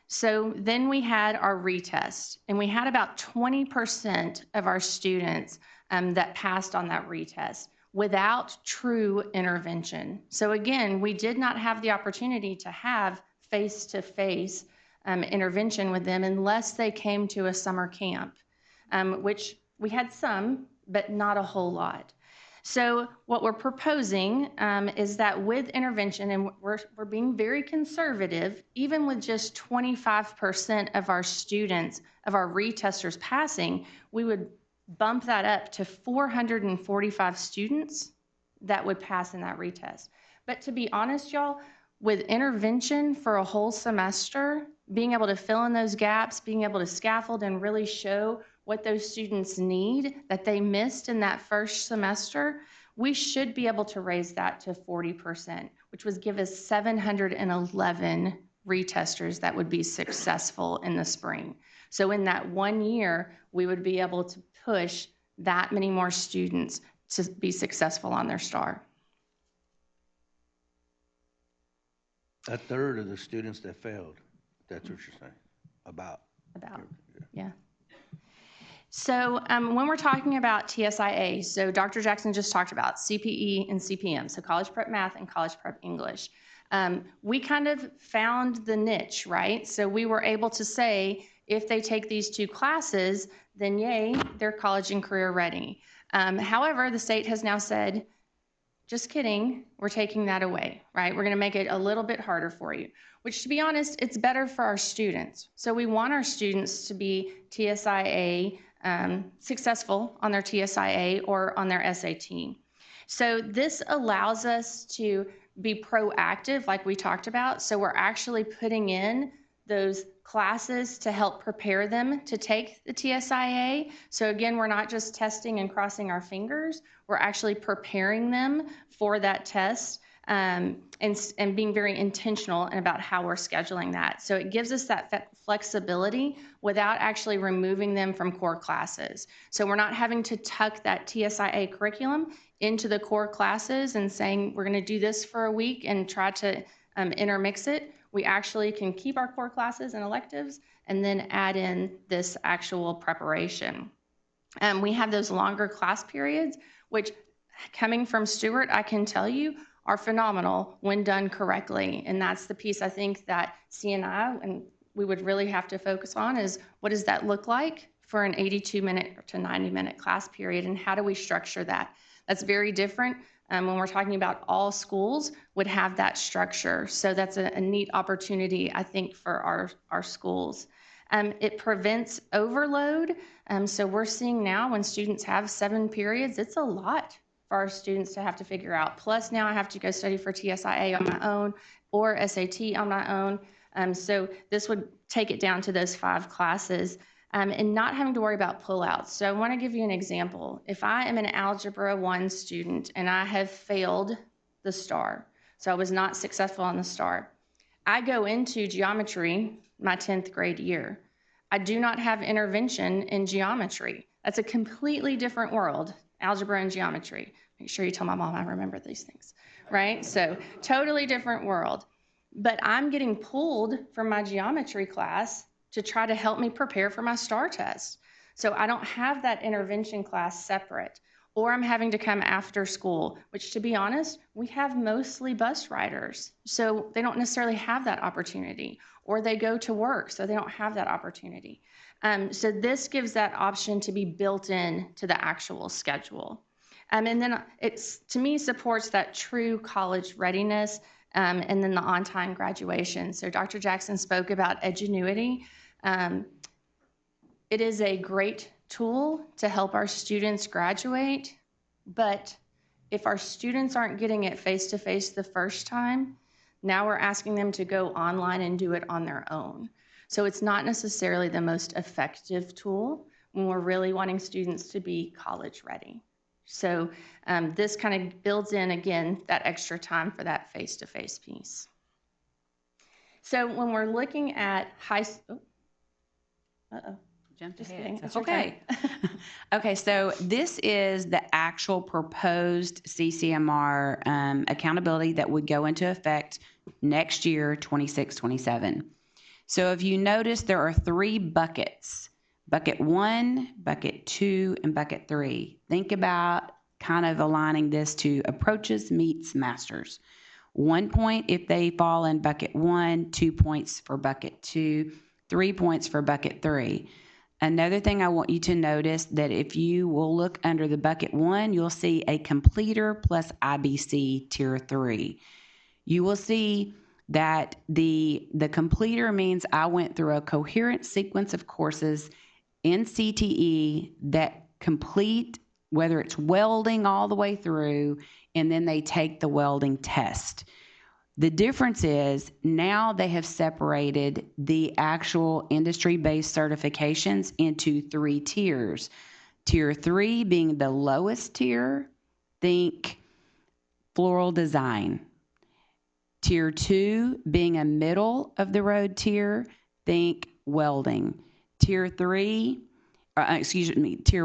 So then we had our retest, and we had about 20% of our students that passed on that retest without true intervention. So again, we did not have the opportunity to have face-to-face intervention with them unless they came to a summer camp, which we had some, but not a whole lot. So what we're proposing is that with intervention, and we're being very conservative, even with just 25% of our students, of our retesters passing, we would bump that up to 445 students that would pass in that retest. But to be honest, y'all, with intervention for a whole semester, being able to fill in those gaps, being able to scaffold and really show what those students need that they missed in that first semester, we should be able to raise that to 40%, which would give us 711 retesters that would be successful in the spring. So in that 1 year, we would be able to push that many more students to be successful on their STAR. A third of the students that failed, that's what you're saying, about. Yeah. So when we're talking about TSIA, so Dr. Jackson just talked about CPE and CPM, so College Prep Math and College Prep English. We kind of found the niche, right? So we were able to say, if they take these 2 classes, then yay, they're college and career ready. However, the state has now said, just kidding, we're taking that away, right? We're gonna make it a little bit harder for you, which to be honest, it's better for our students. So we want our students to be TSIA, successful on their TSIA or on their SAT. So this allows us to be proactive like we talked about. So we're actually putting in those classes to help prepare them to take the TSIA. So again, we're not just testing and crossing our fingers, we're actually preparing them for that test and being very intentional about how we're scheduling that. So it gives us that flexibility without actually removing them from core classes. So we're not having to tuck that TSIA curriculum into the core classes and saying we're going to do this for a week and try to intermix it. We actually can keep our core classes and electives and then add in this actual preparation. We have those longer class periods, which coming from Stewart, I can tell you, are phenomenal when done correctly. And that's the piece I think that CNI, and we would really have to focus on is what does that look like for an 82-minute to 90-minute class period, and how do we structure that? That's very different when we're talking about all schools would have that structure. So that's a neat opportunity, I think, for our schools. It prevents overload. So we're seeing now when students have 7 periods, it's a lot for our students to have to figure out. Plus now I have to go study for TSIA on my own or SAT on my own. So this would take it down to those 5 classes. And not having to worry about pullouts. So I want to give you an example. If I am an Algebra 1 student and I have failed the STAR, so I was not successful on the STAR, I go into geometry my 10th grade year. I do not have intervention in geometry. That's a completely different world, algebra and geometry. Make sure you tell my mom I remember these things, right? So totally different world. But I'm getting pulled from my geometry class to try to help me prepare for my STAR test. So I don't have that intervention class separate, or I'm having to come after school, which, to be honest, we have mostly bus riders. So they don't necessarily have that opportunity, or they go to work, so they don't have that opportunity. So this gives that option to be built in to the actual schedule. And then it's, to me, supports that true college readiness, and then the on-time graduation. So Dr. Jackson spoke about Edgenuity. It is a great tool to help our students graduate, but if our students aren't getting it face-to-face the first time, now we're asking them to go online and do it on their own. So it's not necessarily the most effective tool when we're really wanting students to be college ready. So this kind of builds in, again, that extra time for that face-to-face piece. So when we're looking at Jumped just ahead. kidding. That's It's okay. Okay, so this is the actual proposed CCMR accountability that would go into effect next year, 26-27. So if you notice, there are 3 buckets: bucket 1, bucket 2, and bucket 3. Think about kind of aligning this to approaches meets masters. 1 point if they fall in bucket 1, 2 points for bucket 2, 3 points for bucket 3. Another thing I want you to notice, that if you will look under the bucket 1, you'll see a completer plus IBC tier 3. You will see that the completer means I went through a coherent sequence of courses in CTE that complete, whether it's welding all the way through, and then they take the welding test. The difference is now they have separated the actual industry-based certifications into 3 tiers. Tier 3 being the lowest tier, think floral design. Tier 2 being a middle of the road tier, think welding. Tier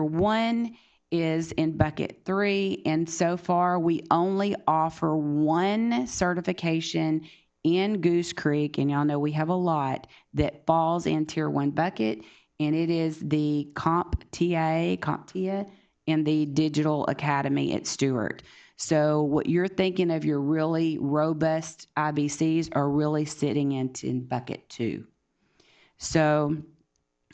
1 is in bucket 3, and so far we only offer 1 certification in Goose Creek, and y'all know we have a lot that falls in tier 1 bucket, and it is the CompTIA and the Digital Academy at Stewart. So what you're thinking of your really robust IBCs are really sitting in bucket 2. So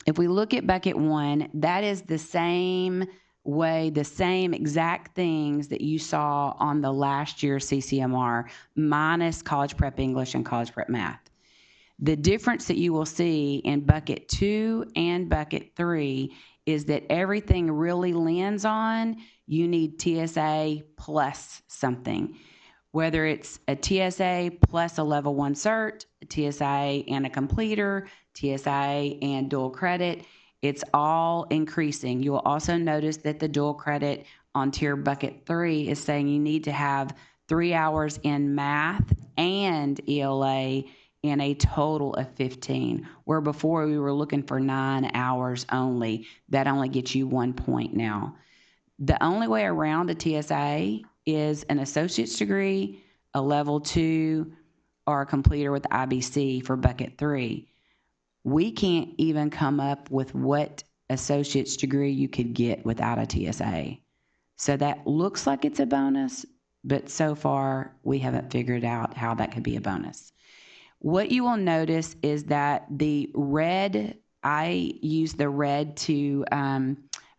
if we look at bucket 1, that is the same way, the same exact things that you saw on the last year's CCMR, minus college prep English and college prep math. The difference that you will see in bucket 2 and bucket 3 is that everything really lands on, you need TSA plus something. Whether it's a TSA plus a level 1 cert, a TSA and a completer, TSA and dual credit, it's all increasing. You will also notice that the dual credit on tier bucket 3 is saying you need to have 3 hours in math and ELA in a total of 15, where before we were looking for 9 hours only. That only gets you 1 point now. The only way around a TSA is an associate's degree, a level 2, or a completer with IBC for bucket 3. We can't even come up with what associate's degree you could get without a TSA. So that looks like it's a bonus, but so far we haven't figured out how that could be a bonus. What you will notice is that the red, I use the red to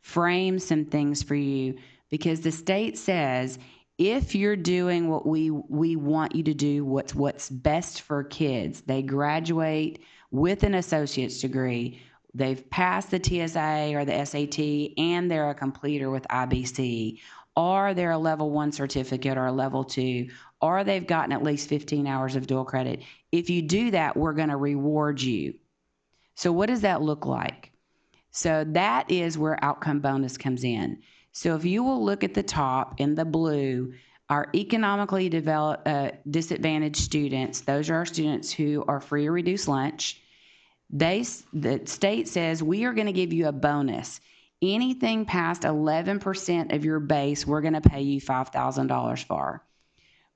frame some things for you, because the state says if you're doing what we want you to do, what's best for kids, they graduate with an associate's degree, they've passed the TSA or the SAT, and they're a completer with IBC, or they're a level 1 certificate or a level 2, or they've gotten at least 15 hours of dual credit. If you do that, we're going to reward you. So what does that look like? So that is where outcome bonus comes in. So if you will look at the top in the blue, our economically disadvantaged students, those are our students who are free or reduced lunch. The state says we are going to give you a bonus. Anything past 11% of your base, we're going to pay you $5,000 for.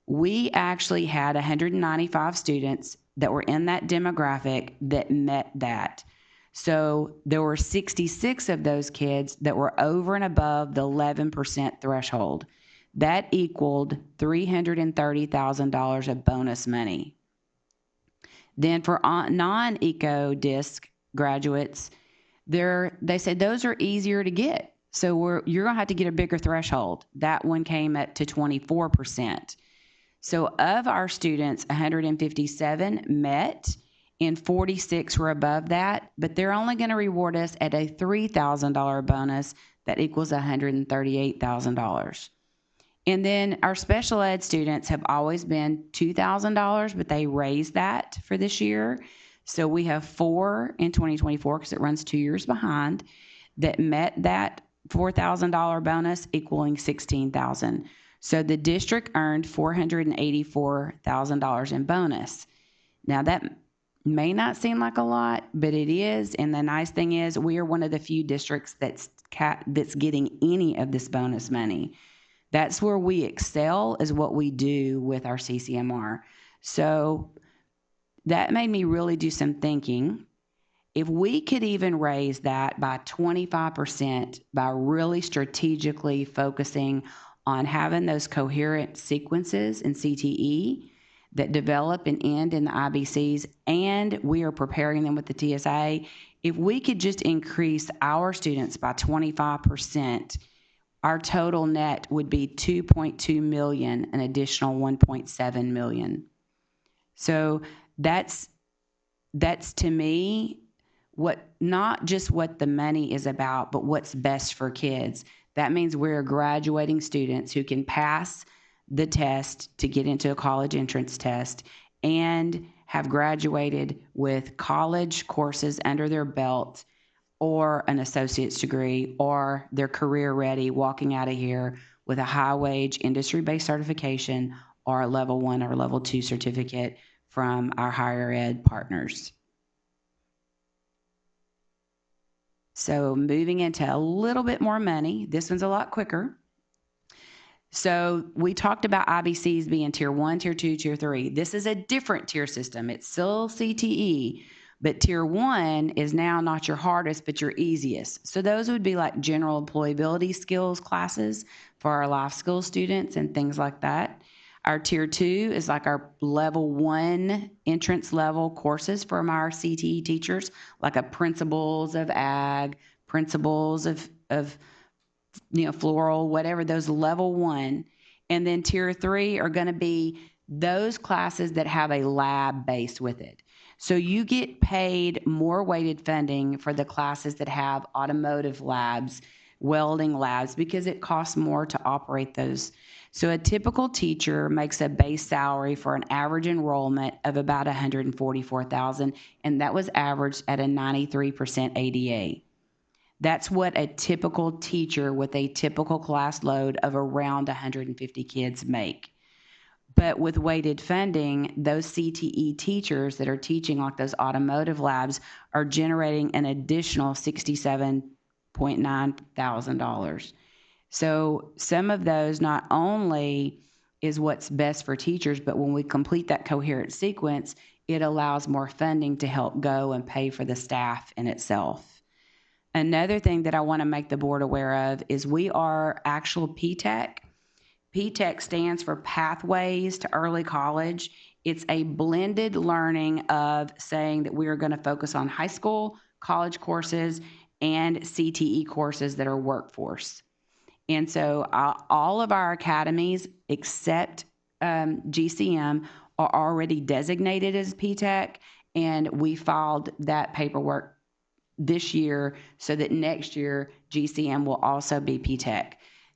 We actually had 195 students that were in that demographic that met that. So there were 66 of those kids that were over and above the 11% threshold. That equaled $330,000 of bonus money. Then for non-eco disc graduates, they said those are easier to get. So you're going to have to get a bigger threshold. That one came up to 24%. So of our students, 157 met, and 46 were above that, but they're only going to reward us at a $3,000 bonus that equals $138,000. And then our special ed students have always been $2,000, but they raised that for this year. So we have 4 in 2024, because it runs 2 years behind, that met that $4,000 bonus, equaling $16,000. So the district earned $484,000 in bonus. Now that may not seem like a lot, but it is. And the nice thing is we are one of the few districts that's getting any of this bonus money. That's where we excel, is what we do with our CCMR. So that made me really do some thinking. If we could even raise that by 25% by really strategically focusing on having those coherent sequences in CTE that develop and end in the IBCs, and we are preparing them with the TSA, if we could just increase our students by 25%, our total net would be 2.2 million, an additional 1.7 million. So that's to me not just what the money is about, but what's best for kids. That means we're graduating students who can pass the test to get into a college entrance test and have graduated with college courses under their belt, or an associate's degree, or they're career ready, walking out of here with a high wage industry-based certification or a level 1 or level 2 certificate from our higher ed partners. So moving into a little bit more money, this one's a lot quicker. So we talked about IBCs being tier 1, tier 2, tier 3. This is a different tier system. It's still CTE, but tier 1 is now not your hardest, but your easiest. So those would be like general employability skills classes for our life skills students and things like that. Our tier 2 is like our level 1 entrance level courses from our CTE teachers, like a principles of ag, principles of floral, whatever, those level 1. And then tier 3 are going to be those classes that have a lab base with it. So you get paid more weighted funding for the classes that have automotive labs, welding labs, because it costs more to operate those. So a typical teacher makes a base salary for an average enrollment of about $144,000, and that was averaged at a 93% ADA. That's what a typical teacher with a typical class load of around 150 kids make. But with weighted funding, those CTE teachers that are teaching like those automotive labs are generating an additional $67,900. So some of those not only is what's best for teachers, but when we complete that coherent sequence, it allows more funding to help go and pay for the staff in itself. Another thing that I want to make the board aware of is we are actual PTEC. PTEC stands for Pathways to Early College. It's a blended learning of saying that we are going to focus on high school, college courses, and CTE courses that are workforce. And so all of our academies except GCM are already designated as PTEC, and we filed that paperwork this year so that next year GCM will also be PTEC.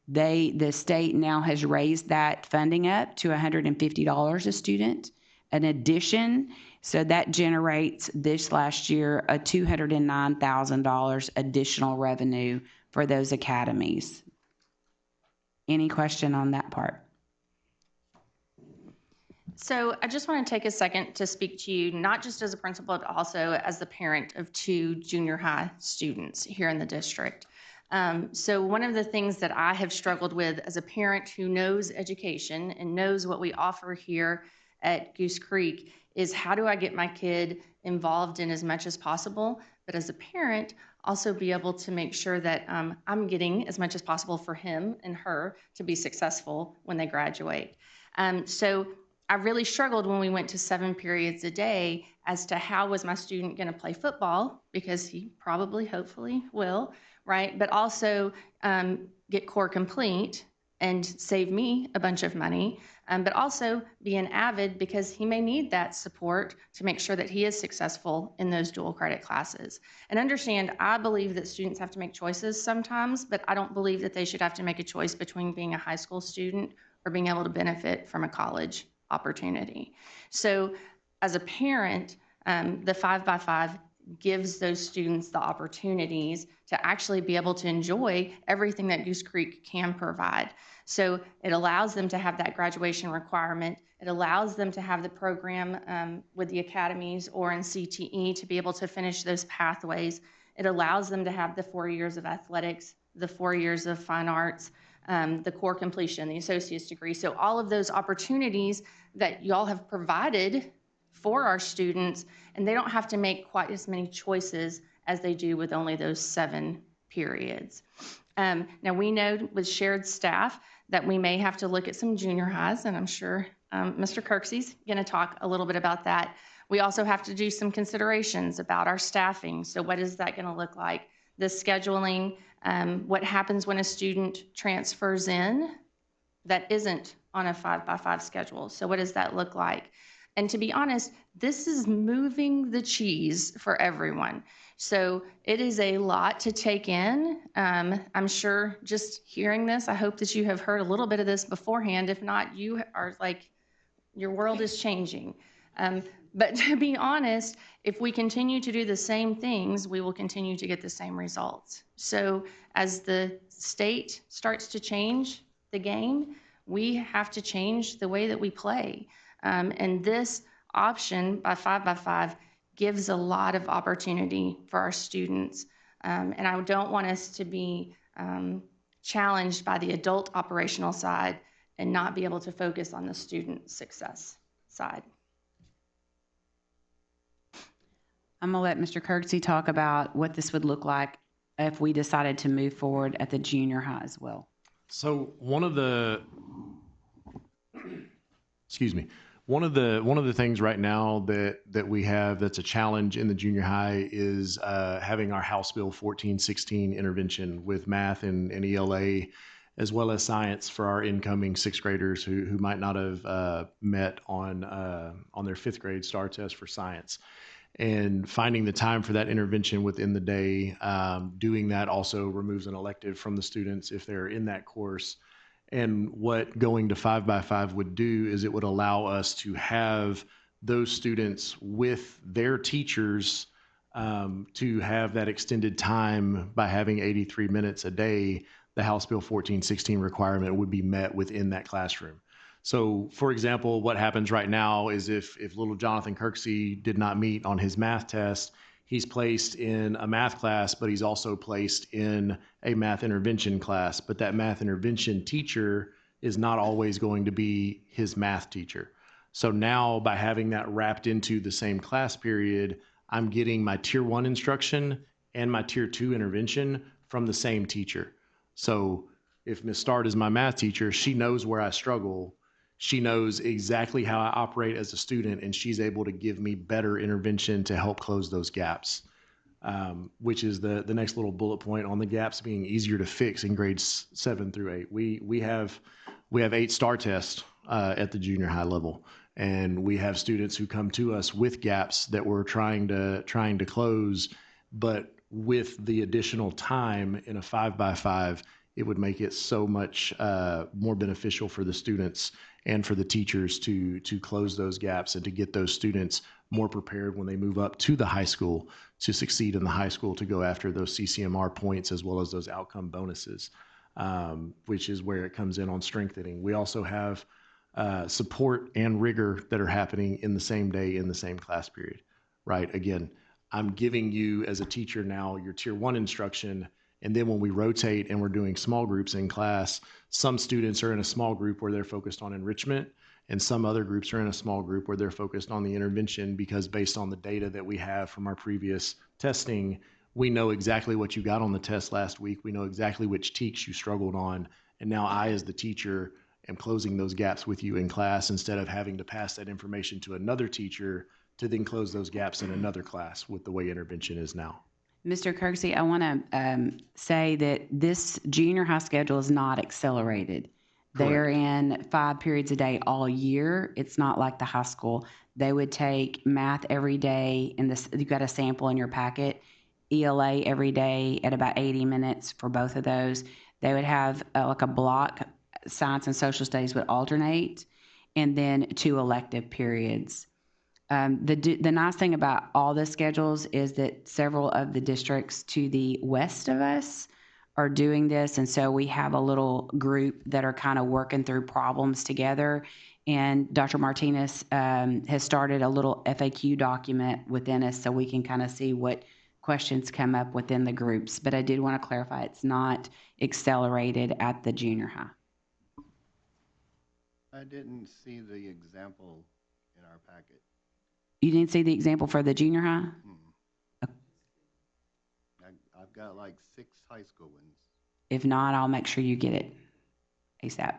The state now has raised that funding up to $150 a student, an addition. So that generates this last year a $209,000 additional revenue for those academies. Any question on that part? So I just want to take a second to speak to you, not just as a principal, but also as the parent of 2 junior high students here in the district. So one of the things that I have struggled with as a parent who knows education and knows what we offer here at Goose Creek is how do I get my kid involved in as much as possible, but as a parent, also be able to make sure that I'm getting as much as possible for him and her to be successful when they graduate. So I really struggled when we went to 7 periods a day as to how was my student going to play football, because he probably, hopefully will, right? But also get core complete and save me a bunch of money, but also be an avid because he may need that support to make sure that he is successful in those dual credit classes. And understand, I believe that students have to make choices sometimes, but I don't believe that they should have to make a choice between being a high school student or being able to benefit from a college opportunity. So as a parent, the 5x5 gives those students the opportunities to actually be able to enjoy everything that Goose Creek can provide. So it allows them to have that graduation requirement. It allows them to have the program with the academies or in CTE to be able to finish those pathways. It allows them to have the 4 years of athletics, the 4 years of fine arts, the core completion, the associate's degree. So all of those opportunities that y'all have provided for our students, and they don't have to make quite as many choices as they do with only those 7 periods. Now we know with shared staff that we may have to look at some junior highs, and I'm sure Mr. Kirksey's gonna talk a little bit about that. We also have to do some considerations about our staffing. So what is that gonna look like? The scheduling, what happens when a student transfers in that isn't on a 5x5 schedule. So what does that look like? And to be honest, this is moving the cheese for everyone. So it is a lot to take in. I'm sure just hearing this, I hope that you have heard a little bit of this beforehand. If not, you are like, your world is changing. But to be honest, if we continue to do the same things, we will continue to get the same results. So as the state starts to change the game, we have to change the way that we play. And this option by 5x5 gives a lot of opportunity for our students. And I don't want us to be challenged by the adult operational side and not be able to focus on the student success side. I'm gonna let Mr. Kirksey talk about what this would look like if we decided to move forward at the junior high as well. So one of the things right now that we have that's a challenge in the junior high is having our House Bill 1416 intervention with math and ELA, as well as science for our incoming 6th graders who might not have met on their 5th grade STAR test for science. And finding the time for that intervention within the day, doing that also removes an elective from the students if they're in that course. And what going to 5x5 would do is it would allow us to have those students with their teachers to have that extended time by having 83 minutes a day. The House Bill 1416 requirement would be met within that classroom. So, for example, what happens right now is if little Jonathan Kirksey did not meet on his math test, he's placed in a math class, but he's also placed in a math intervention class. But that math intervention teacher is not always going to be his math teacher. So now by having that wrapped into the same class period, I'm getting my Tier 1 instruction and my Tier 2 intervention from the same teacher. So if Ms. Start is my math teacher, she knows where I struggle. She knows exactly how I operate as a student, and she's able to give me better intervention to help close those gaps, which is the next little bullet point on the gaps being easier to fix in grades 7 through 8. We have 8 STAR tests at the junior high level, and we have students who come to us with gaps that we're trying to close, but with the additional time in a 5x5, it would make it so much more beneficial for the students and for the teachers to close those gaps and to get those students more prepared when they move up to the high school to succeed in the high school, to go after those CCMR points as well as those outcome bonuses, which is where it comes in on strengthening. We also have support and rigor that are happening in the same day, in the same class period, right? Again, I'm giving you as a teacher now your tier 1 instruction, and then when we rotate and we're doing small groups in class, some students are in a small group where they're focused on enrichment, and some other groups are in a small group where they're focused on the intervention, because based on the data that we have from our previous testing, we know exactly what you got on the test last week. We know exactly which teaks you struggled on, and now I, as the teacher, am closing those gaps with you in class instead of having to pass that information to another teacher to then close those gaps in another class with the way intervention is now. Mr. Kirksey, I want to say that this junior high schedule is not accelerated. They're in 5 periods a day all year. It's not like the high school. They would take math every day, and you've got a sample in your packet, ELA every day at about 80 minutes for both of those. They would have like a block, science and social studies would alternate, and then 2 elective periods. The nice thing about all the schedules is that several of the districts to the west of us are doing this, and so we have a little group that are kind of working through problems together. And Dr. Martinez has started a little FAQ document within us so we can kind of see what questions come up within the groups. But I did want to clarify, it's not accelerated at the junior high. I didn't see the example in our packet. You didn't see the example for the junior high? I've got like 6 high school ones. If not, I'll make sure you get it ASAP.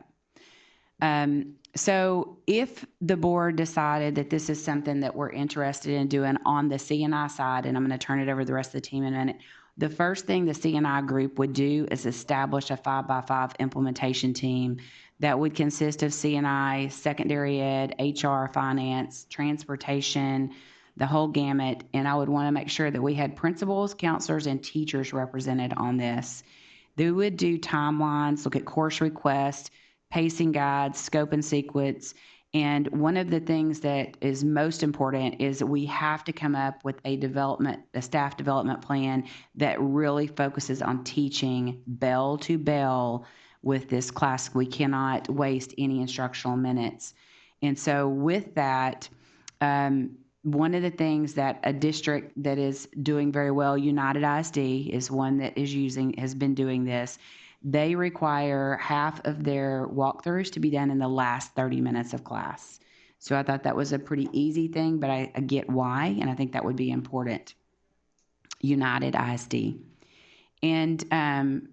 So if the board decided that this is something that we're interested in doing on the C&I side, and I'm going to turn it over to the rest of the team in a minute, the first thing the C&I group would do is establish a 5x5 implementation team that would consist of C&I, secondary ed, HR, finance, transportation, the whole gamut. And I would want to make sure that we had principals, counselors, and teachers represented on this. They would do timelines, look at course requests, pacing guides, scope and sequence. And one of the things that is most important is that we have to come up with a staff development plan that really focuses on teaching bell to bell with this class. We cannot waste any instructional minutes. And so with that, one of the things that a district that is doing very well, United ISD, is one that has been doing this. They require half of their walkthroughs to be done in the last 30 minutes of class. So I thought that was a pretty easy thing, but I get why, and I think that would be important. United ISD. And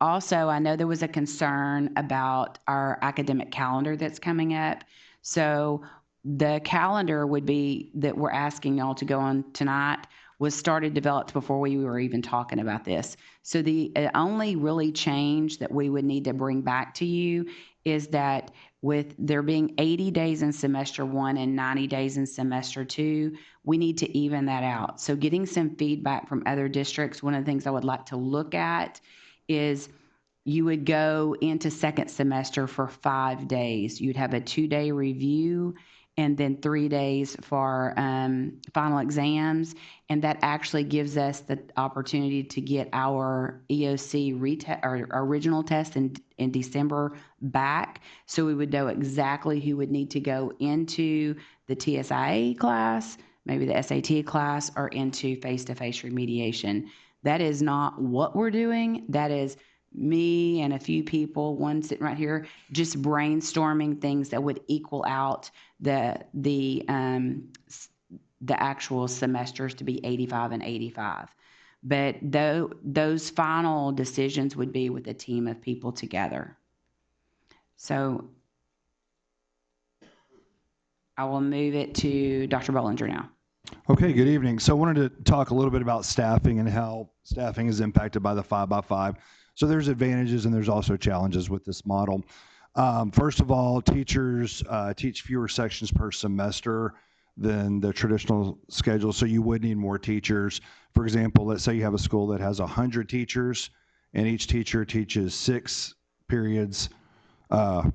also, I know there was a concern about our academic calendar that's coming up. So the calendar would be that we're asking y'all to go on tonight was developed before we were even talking about this. So the only really change that we would need to bring back to you is that with there being 80 days in semester 1 and 90 days in semester 2, we need to even that out. So getting some feedback from other districts, one of the things I would like to look at is you would go into second semester for 5 days. You'd have a 2-day review and then 3 days for final exams. And that actually gives us the opportunity to get our EOC our original test in December back. So we would know exactly who would need to go into the TSIA class, maybe the SAT class, or into face-to-face remediation. That is not what we're doing. That is me and a few people, one sitting right here, just brainstorming things that would equal out the actual semesters to be 85 and 85. But those final decisions would be with a team of people together. So I will move it to Dr. Bollinger now. Okay, good evening. So I wanted to talk a little bit about staffing and how staffing is impacted by the 5x5. So there's advantages and there's also challenges with this model. First of all, teachers teach fewer sections per semester than the traditional schedule, so you would need more teachers. For example, let's say you have a school that has 100 teachers, and each teacher teaches 6 periods a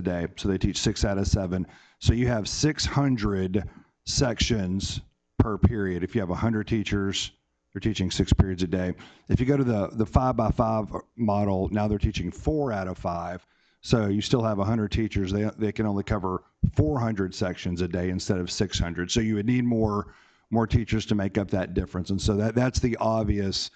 day, so they teach 6 out of 7. So you have 600 sections per period. If you have 100 teachers, they're teaching 6 periods a day. If you go to the 5x5 model, now they're teaching 4 out of 5. So you still have 100 teachers. They can only cover 400 sections a day instead of 600. So you would need more teachers to make up that difference. And so that's the obvious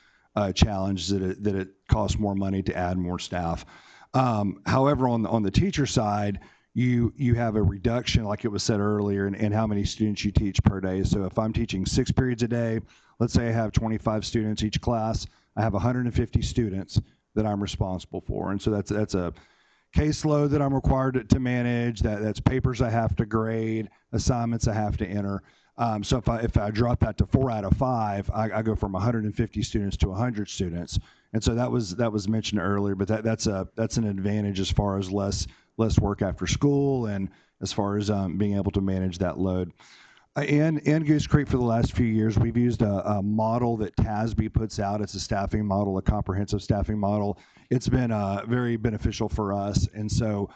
challenge, that it costs more money to add more staff. However, on the teacher side, you have a reduction, like it was said earlier, in how many students you teach per day. So if I'm teaching 6 periods a day, let's say I have 25 students each class, I have 150 students that I'm responsible for. And so that's a caseload that I'm required to manage, that's papers I have to grade, assignments I have to enter. So if I drop that to 4 out of 5, I go from 150 students to 100 students. And so that was mentioned earlier, but that's an advantage as far as less work after school and as far as being able to manage that load. And Goose Creek, for the last few years, we've used a model that TASB puts out. It's a staffing model, a comprehensive staffing model. It's been very beneficial for us. And so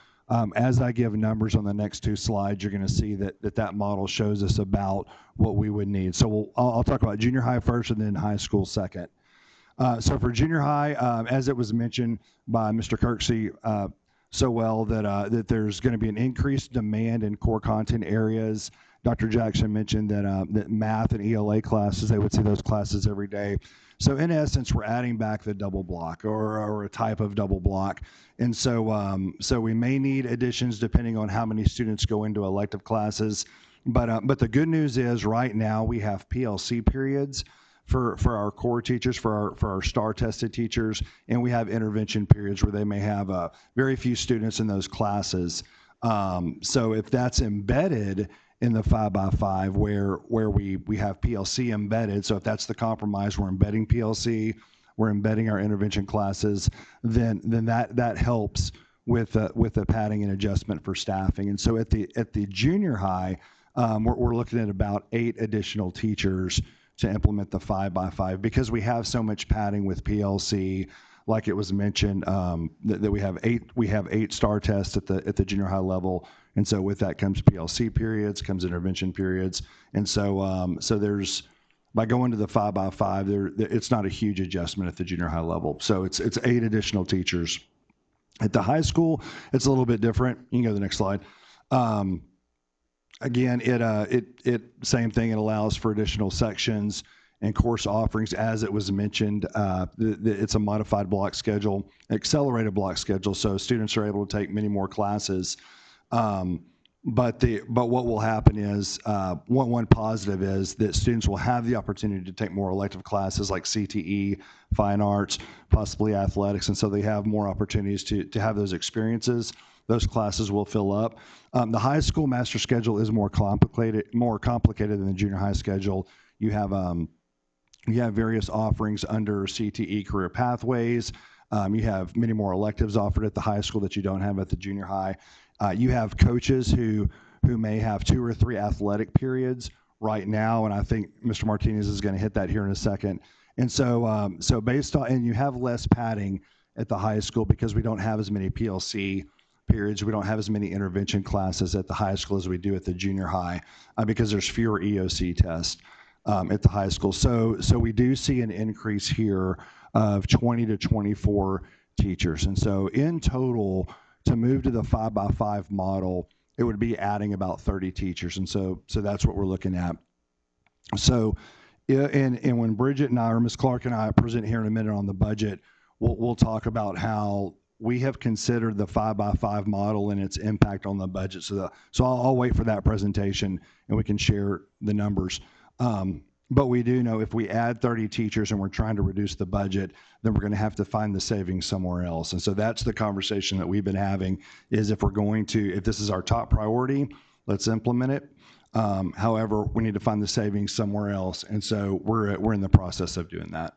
as I give numbers on the next 2 slides, you're going to see that model shows us about what we would need. So I'll talk about junior high first and then high school second. So for junior high, as it was mentioned by Mr. Kirksey so well, that there's going to be an increased demand in core content areas. Dr. Jackson mentioned that math and ELA classes, they would see those classes every day. So in essence, we're adding back the double block or a type of double block. And so we may need additions depending on how many students go into elective classes. But the good news is right now we have PLC periods for our core teachers, for our STAR tested teachers, and we have intervention periods where they may have very few students in those classes. So if that's embedded in the 5x5 where we have PLC embedded, so if that's the compromise, we're embedding PLC, we're embedding our intervention classes, then that helps with the padding and adjustment for staffing. And so at the junior high, we're looking at about 8 additional teachers to implement the 5x5 because we have so much padding with PLC. Like it was mentioned, that we have 8 STAR tests at the junior high level, and so with that comes PLC periods, comes intervention periods, and so there's, by going to the 5x5, it's not a huge adjustment at the junior high level. So it's 8 additional teachers. At the high school, it's a little bit different. You can go to the next slide. Again, it same thing. It allows for additional sections and course offerings, as it was mentioned. It's a modified block schedule, accelerated block schedule, so students are able to take many more classes. But what will happen is, one positive is that students will have the opportunity to take more elective classes like CTE, fine arts, possibly athletics, and so they have more opportunities to have those experiences. Those classes will fill up. The high school master schedule is more complicated than the junior high schedule. You have various offerings under CTE career pathways. You have many more electives offered at the high school that you don't have at the junior high. You have coaches who may have 2 or 3 athletic periods right now, and I think Mr. Martinez is going to hit that here in a second. And so based on, and you have less padding at the high school because we don't have as many PLC periods. We don't have as many intervention classes at the high school as we do at the junior high because there's fewer EOC tests at the high school. So we do see an increase here of 20 to 24 teachers. And so in total, to move to the 5x5 model, it would be adding about 30 teachers. And so that's what we're looking at. So, and when Bridget and I, or Ms. Clark and I, present here in a minute on the budget, we'll talk about how we have considered the 5x5 model and its impact on the budget. So I'll wait for that presentation and we can share the numbers. But we do know if we add 30 teachers and we're trying to reduce the budget, then we're going to have to find the savings somewhere else. And so that's the conversation that we've been having, is if this is our top priority, let's implement it. However, we need to find the savings somewhere else, and so we're in the process of doing that.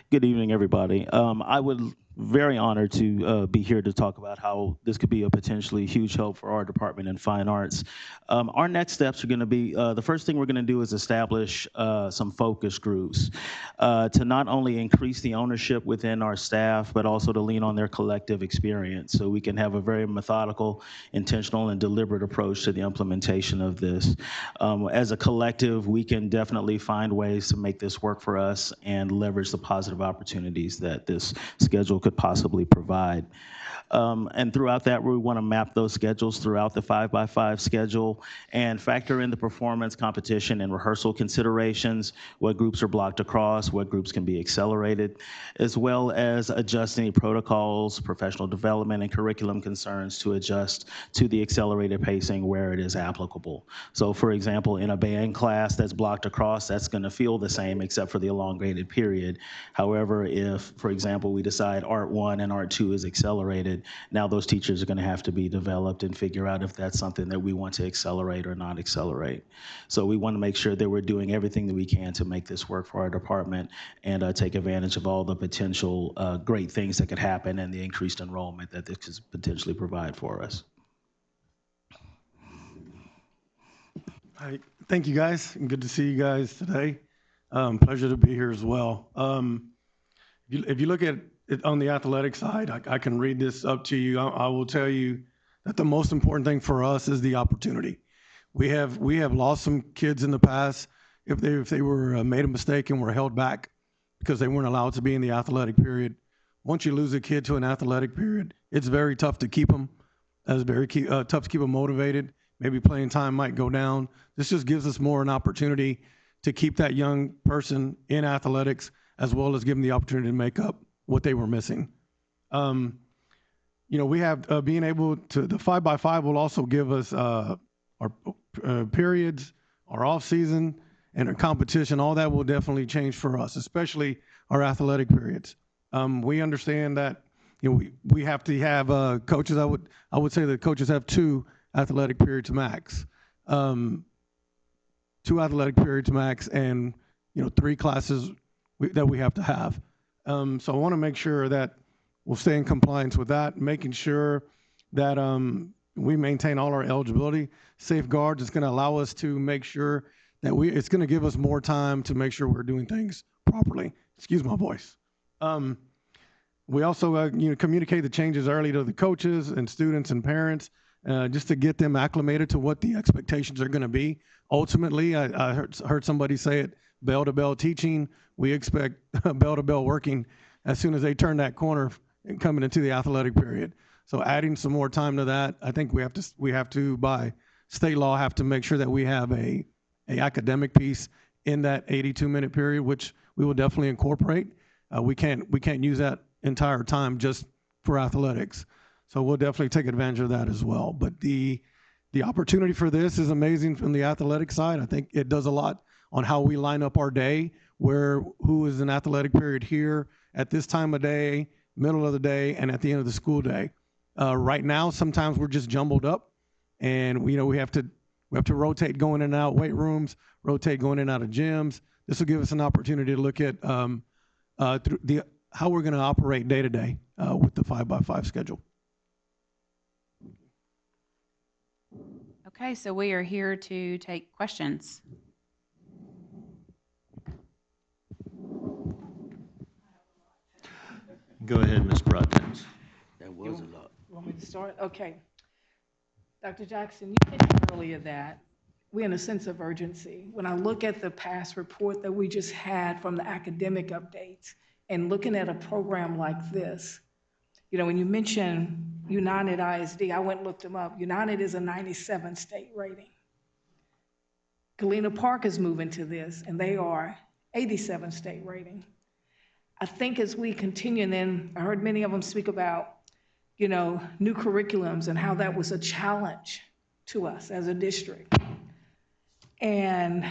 Good evening, everybody. I would very honored to be here to talk about how this could be a potentially huge help for our department in fine arts. Our next steps are going to be, the first thing we're going to do is establish some focus groups to not only increase the ownership within our staff, but also to lean on their collective experience so we can have a very methodical, intentional, and deliberate approach to the implementation of this. As a collective, we can definitely find ways to make this work for us and leverage the positive opportunities that this schedule could possibly provide. And throughout that, we want to map those schedules throughout the 5x5 schedule and factor in the performance, competition, and rehearsal considerations, what groups are blocked across, what groups can be accelerated, as well as adjust any protocols, professional development, and curriculum concerns to adjust to the accelerated pacing where it is applicable. So for example, in a band class that's blocked across, that's going to feel the same except for the elongated period. However, if, for example, we decide Art 1 and Art 2 is accelerated, now those teachers are going to have to be developed and figure out if that's something that we want to accelerate or not accelerate. So we want to make sure that we're doing everything that we can to make this work for our department and take advantage of all the potential great things that could happen and the increased enrollment that this could potentially provide for us. Hi, thank you guys. Good to see you guys today. Pleasure to be here as well. If you look at it on the athletic side, I can read this up to you. I will tell you that the most important thing for us is the opportunity. We have lost some kids in the past if they were made a mistake and were held back because they weren't allowed to be in the athletic period. Once you lose a kid to an athletic period, it's very tough to keep them. It's very tough to keep them motivated. Maybe playing time might go down. This just gives us more an opportunity to keep that young person in athletics as well as give them the opportunity to make up what they were missing. We have being able to, the 5x5 will also give us our periods, our off season, and our competition. All that will definitely change for us, especially our athletic periods. We understand that we have to have coaches. I would say that coaches have 2 athletic periods max, 2 athletic periods max, and 3 classes that we have to have. So I want to make sure that we'll stay in compliance with that, making sure that we maintain all our eligibility safeguards. It's going to allow us to make sure that it's going to give us more time to make sure we're doing things properly. Excuse my voice. We also communicate the changes early to the coaches and students and parents, just to get them acclimated to what the expectations are going to be. Ultimately, I heard somebody say it, bell-to-bell teaching. We expect bell-to-bell working as soon as they turn that corner and coming into the athletic period. So adding some more time to that, I think we have to by state law have to make sure that we have a academic piece in that 82-minute period, which we will definitely incorporate. We can't use that entire time just for athletics. So we'll definitely take advantage of that as well. But the opportunity for this is amazing from the athletic side. I think it does a lot on how we line up our day, who is an athletic period here at this time of day, middle of the day, and at the end of the school day. Right now, sometimes we're just jumbled up, and we have to rotate going in and out weight rooms, rotate going in and out of gyms. This will give us an opportunity to look at how we're going to operate day to day with the 5x5 schedule. Okay, so we are here to take questions. Go ahead, Ms. Broadbent. That was a lot. Want me to start? Okay. Dr. Jackson, you mentioned earlier that we're in a sense of urgency. When I look at the past report that we just had from the academic updates and looking at a program like this, when you mention United ISD, I went and looked them up. United is a 97 state rating. Galena Park is moving to this, and they are 87 state rating. I think as we continue, and then I heard many of them speak about, new curriculums and how that was a challenge to us as a district. And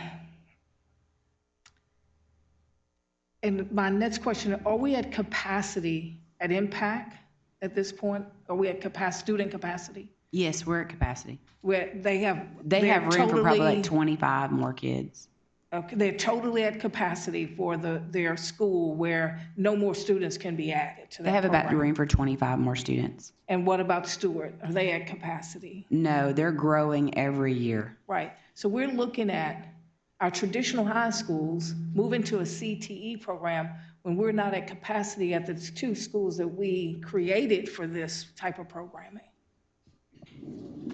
my next question, are we at capacity at Impact at this point? Are we at student capacity? Yes, we're at capacity. Where they have room for probably like 25 more kids. Okay, they're totally at capacity for their school where no more students can be added to that They have program. about room for 25 more students. And what about Stewart? Are they at capacity? No, they're growing every year. Right. So we're looking at our traditional high schools moving to a CTE program when we're not at capacity at the 2 schools that we created for this type of programming.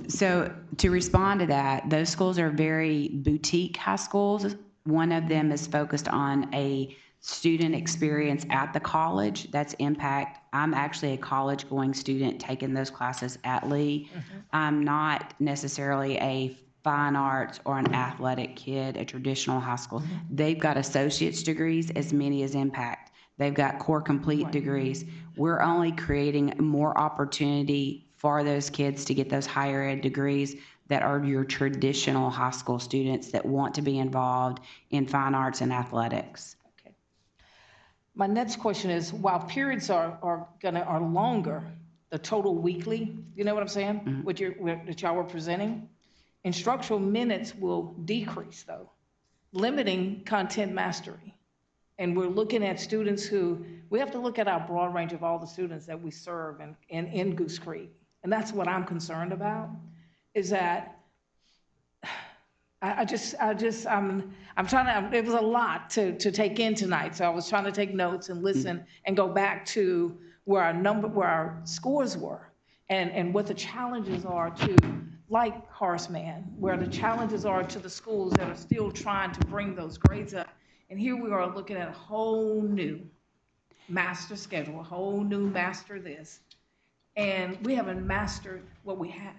So to respond to that, those schools are very boutique high schools. One of them is focused on a student experience at the college. That's Impact. I'm actually a college going student taking those classes at Lee. I'm not necessarily a fine arts or an athletic kid, a traditional high school. They've got associate's degrees, as many as Impact. They've got core complete degrees. We're only creating more opportunity for those kids to get those higher ed degrees that are your traditional high school students that want to be involved in fine arts and athletics. Okay. My next question is, while periods are longer, the total weekly, you know what I'm saying? That y'all were presenting, instructional minutes will decrease though, limiting content mastery. And we're looking at students who, we have to look at our broad range of all the students that we serve in Goose Creek. And that's what I'm concerned about, is that I'm trying to, it was a lot to take in tonight. So I was trying to take notes and listen and go back to where our scores were and what the challenges are to, like Horseman, where the challenges are to the schools that are still trying to bring those grades up. And here we are looking at a whole new master schedule, a whole new master this. And we haven't mastered what we have.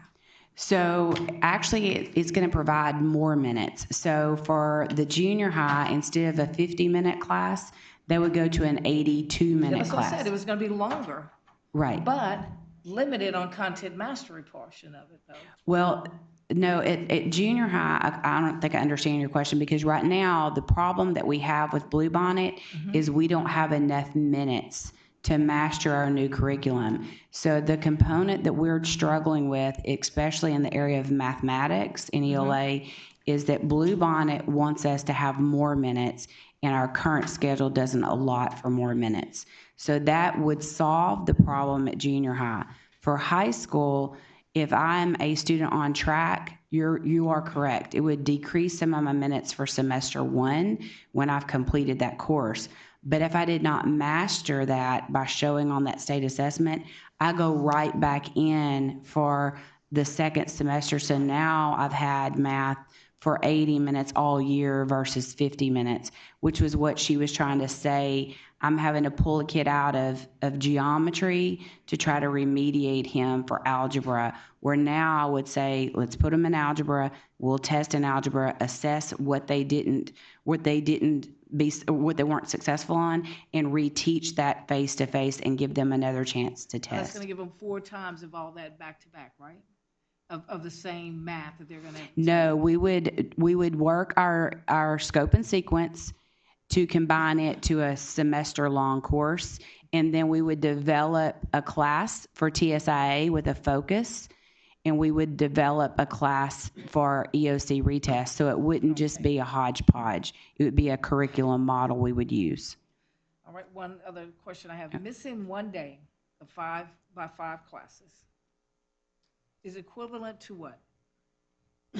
So actually, it's going to provide more minutes. So for the junior high, instead of a 50-minute class, they would go to an 82-minute That's what class. I said, it was going to be longer. Right. But limited on content mastery portion of it, though. Well, no, at junior high, I don't think I understand your question, because right now, the problem that we have with Bluebonnet is we don't have enough minutes to master our new curriculum. So the component that we're struggling with, especially in the area of mathematics in ELA, is that Bluebonnet wants us to have more minutes, and our current schedule doesn't allot for more minutes. So that would solve the problem at junior high. For high school, if I'm a student on track, you are correct. It would decrease some of my minutes for semester 1 when I've completed that course. But if I did not master that by showing on that state assessment, I go right back in for the second semester. So now I've had math for 80 minutes all year versus 50 minutes, which was what she was trying to say. I'm having to pull a kid out of geometry to try to remediate him for algebra, where now I would say, let's put them in algebra, we'll test in algebra, assess what they weren't successful on, and reteach that face-to-face and give them another chance to test. That's going to give them 4 times of all that back-to-back, right? Of the same math that they're going to... No, we would work our scope and sequence to combine it to a semester-long course, and then we would develop a class for TSIA with a focus, and we would develop a class for EOC retest. So it wouldn't just be a hodgepodge. It would be a curriculum model we would use. All right, one other question I have. Missing 1 day of 5x5 classes is equivalent to what?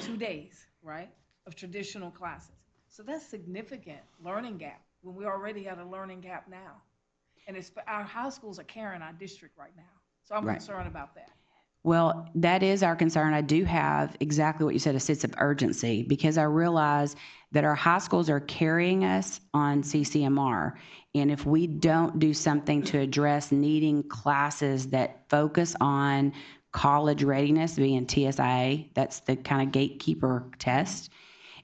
2 days, right, of traditional classes. So that's significant learning gap when we already have a learning gap now. And our high schools are carrying our district right now. So I'm concerned about that. Well, that is our concern. I do have exactly what you said, a sense of urgency, because I realize that our high schools are carrying us on CCMR. And if we don't do something to address needing classes that focus on college readiness, being TSIA, that's the kind of gatekeeper test,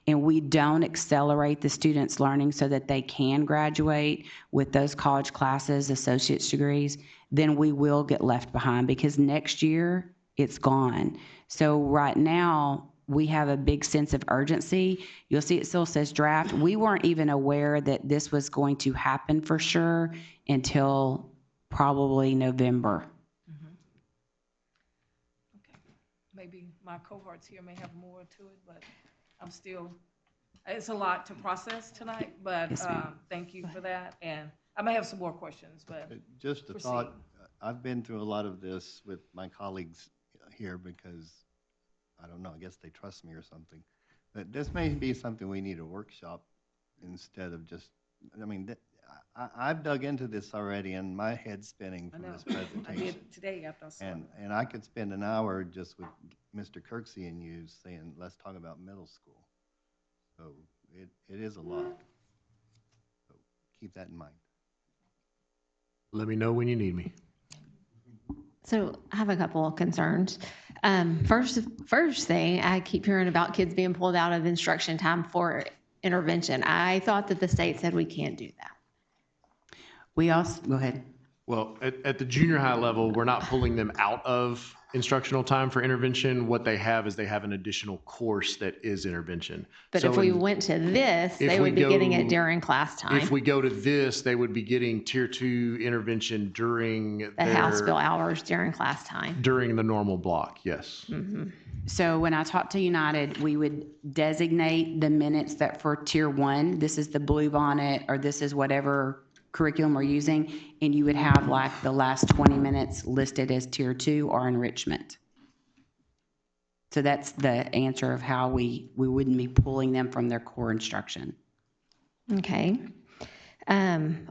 and we don't accelerate the students' learning so that they can graduate with those college classes, associate's degrees, then we will get left behind, because next year it's gone. So right now we have a big sense of urgency. You'll see it still says draft. We weren't even aware that this was going to happen for sure until probably November. maybe my cohorts here may have more to it, but I'm still, it's a lot to process tonight, but thank you for that. And I may have some more questions, but Just a proceed. thought, I've been through a lot of this with my colleagues here because, I don't know, I guess they trust me or something. But this may be something we need a workshop instead of just, I mean, I've dug into this already and my head's spinning from this presentation. I did today after I saw it. And I could spend an hour just with Mr. Kirksey and you saying, let's talk about middle school. So it is a lot. So keep that in mind. Let me know when you need me. So I have a couple of concerns. First thing, I keep hearing about kids being pulled out of instruction time for intervention. I thought that the state said we can't do that. We also, go ahead. Well, at the junior high level, we're not pulling them out of instructional time for intervention. What they have is they have an additional course that is intervention. But So if we went to this, they would be getting it during class time. If we go to this, they would be getting tier 2 intervention during The house bill hours during class time. during the normal block, yes. Mm-hmm. So when I talked to United, we would designate the minutes that for tier 1, this is the blue bonnet, or this is whatever curriculum we're using, and you would have like the last 20 minutes listed as tier 2 or enrichment. So that's the answer of how we wouldn't be pulling them from their core instruction. Okay.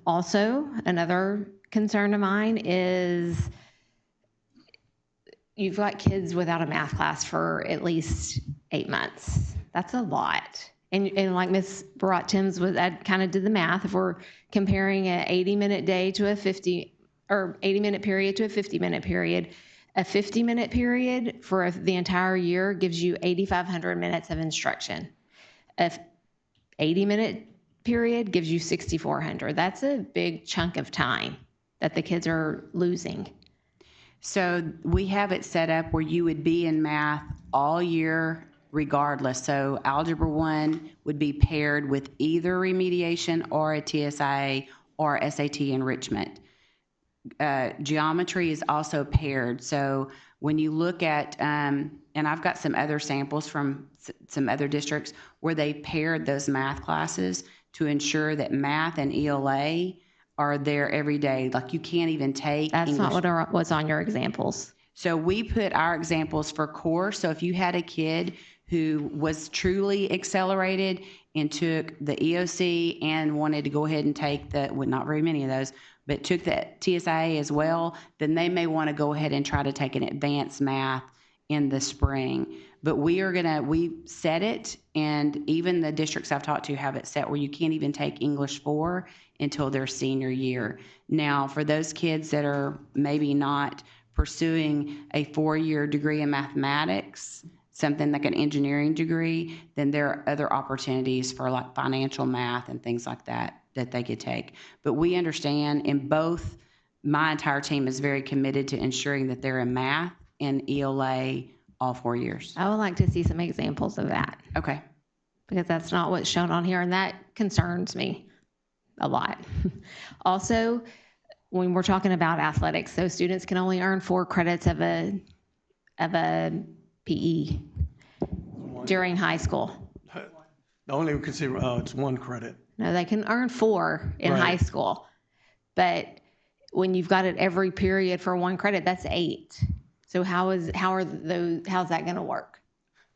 Also, another concern of mine is you've got kids without a math class for at least 8 months. That's a lot. And like Ms. Barat-Timms was, I kind of did the math. If we're comparing an 80-minute day to a 80-minute period to a 50-minute period, a 50-minute period for the entire year gives you 8,500 minutes of instruction. A 80-minute period gives you 6,400. That's a big chunk of time that the kids are losing. So we have it set up where you would be in math all year regardless. So Algebra 1 would be paired with either remediation or a TSIA or SAT enrichment. Geometry is also paired. So when you look at, and I've got some other samples from some other districts where they paired those math classes to ensure that math and ELA are there every day. Like you can't even take That's English. not what was on your examples. So we put our examples for core. So if you had a kid who was truly accelerated and took the EOC and wanted to go ahead and take the, well, not very many of those, but took the TSIA as well, then they may want to go ahead and try to take an advanced math in the spring. But we set it, and even the districts I've talked to have it set where you can't even take English 4 until their senior year. Now, for those kids that are maybe not pursuing a 4-year degree in mathematics, something like an engineering degree, then there are other opportunities for like financial math and things like that that they could take. But we understand, and both, my entire team is very committed to ensuring that they're in math and ELA all 4 years. I would like to see some examples of that. Okay. Because that's not what's shown on here, and that concerns me a lot. Also, when we're talking about athletics, so students can only earn 4 credits of a PE during high school. The only we consider, it's 1 credit. No, they can earn 4 in Right. high school. But when you've got it every period for 1 credit, that's 8. So how's that going to work?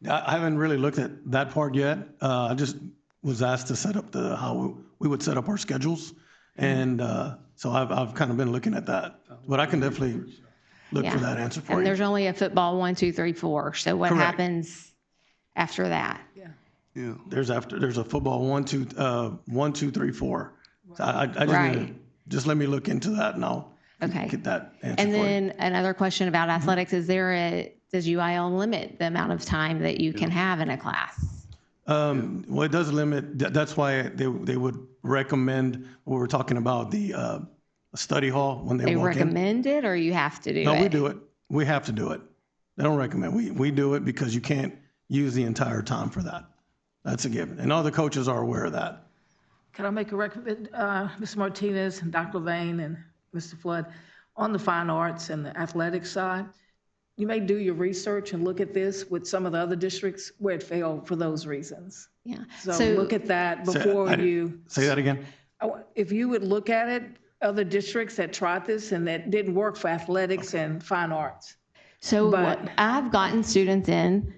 I haven't really looked at that part yet. I just was asked to set up how we would set up our schedules. And so I've kind of been looking at that. But I can definitely look for that answer for and you. there's only a football 1, 2, 3, 4. So what Correct. happens after that? Yeah. There's a football 1, 2, 3, 4. So I just, Right. just let me look into that and I'll Okay. get that answer And for you. then another question about athletics, does UIL limit the amount of time that you can have in a class? Well, it does limit, that's why they would recommend, when we're talking about the study hall when They walk in. recommend it, or you have to do it? No, we do it. We have to do it. They don't recommend. We do it because you can't use the entire time for that. That's a given. And all the coaches are aware of that. Can I make a recommend, Mr. Martinez and Dr. Levine and Mr. Flood, on the fine arts and the athletic side? you may do your research and look at this with some of the other districts where it failed for those reasons. Yeah. So look at that before you. Say that again. If you would look at it, other districts that tried this and that didn't work for athletics and fine arts. So But- I've gotten students in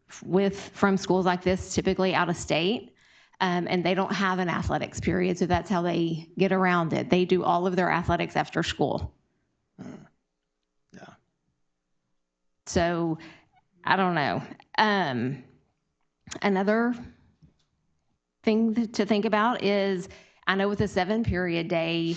from schools like this, typically out of state, and they don't have an athletics period, so that's how they get around it. They do all of their athletics after school. Yeah. So I don't know. Another thing to think about is, I know with a 7-period day,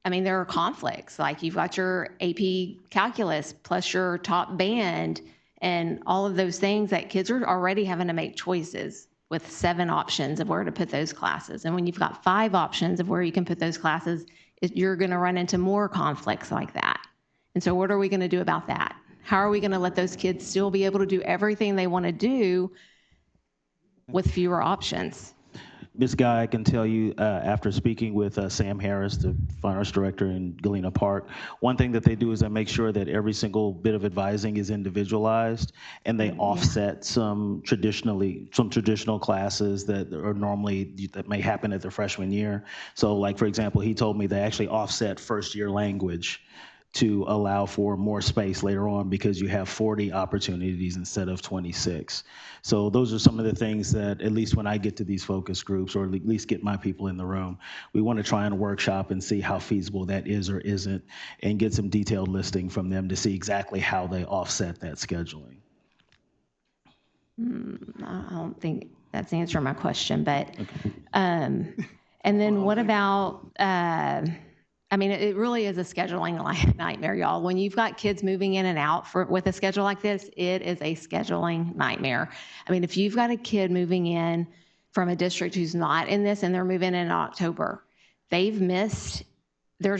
I mean, there are conflicts. Like you've got your AP calculus plus your top band and all of those things that kids are already having to make choices with 7 options of where to put those classes. And when you've got 5 options of where you can put those classes, you're going to run into more conflicts like that. And so what are we going to do about that? How are we going to let those kids still be able to do everything they want to do with fewer options? Ms. Guy, I can tell you, after speaking with Sam Harris, the fine arts director in Galena Park, one thing that they do is they make sure that every single bit of advising is individualized, and they offset some traditional classes that are that may happen at their freshman year. So, like for example, he told me they actually offset first-year language to allow for more space later on because you have 40 opportunities instead of 26. So those are some of the things that, at least when I get to these focus groups, or at least get my people in the room, we want to try and workshop and see how feasible that is or isn't, and get some detailed listing from them to see exactly how they offset that scheduling. I don't think that's answering my question, but, and then what about, I mean, it really is a scheduling nightmare, y'all. When you've got kids moving in and out with a schedule like this, it is a scheduling nightmare. I mean, if you've got a kid moving in from a district who's not in this and they're moving in October, there's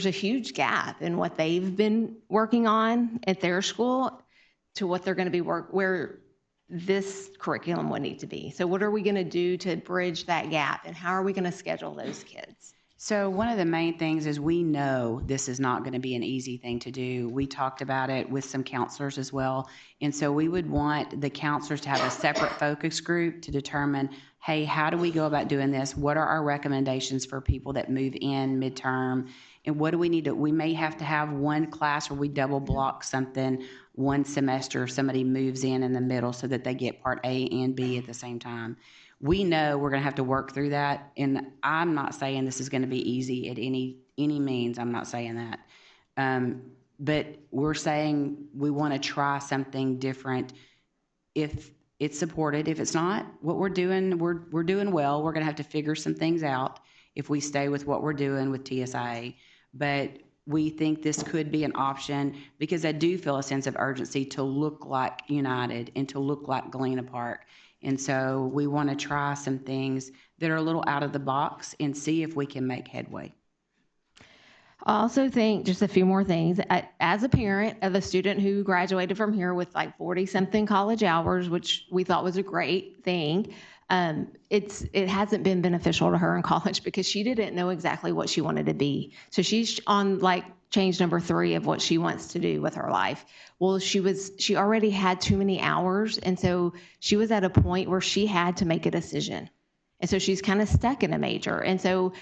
a huge gap in what they've been working on at their school to what they're going to be where this curriculum would need to be. So what are we going to do to bridge that gap, and how are we going to schedule those kids? So one of the main things is we know this is not going to be an easy thing to do. We talked about it with some counselors as well. And so we would want the counselors to have a separate focus group to determine, hey, how do we go about doing this? What are our recommendations for people that move in midterm? And what do we need to, we may have to have one class where we double block something one semester if somebody moves in the middle so that they get part A and B at the same time. We know we're going to have to work through that, and I'm not saying this is going to be easy at any means. I'm not saying that. But we're saying we want to try something different if it's supported. If it's not, what we're doing, we're doing well. We're going to have to figure some things out if we stay with what we're doing with TSIA. But we think this could be an option because I do feel a sense of urgency to look like United and to look like Galena Park. And so we want to try some things that are a little out of the box and see if we can make headway. I also think just a few more things. As a parent of a student who graduated from here with like 40-something college hours, which we thought was a great thing, it hasn't been beneficial to her in college because she didn't know exactly what she wanted to be. So she's on like change number 3 of what she wants to do with her life. Well, she already had too many hours, and so she was at a point where she had to make a decision. And so she's kind of stuck in a major. And so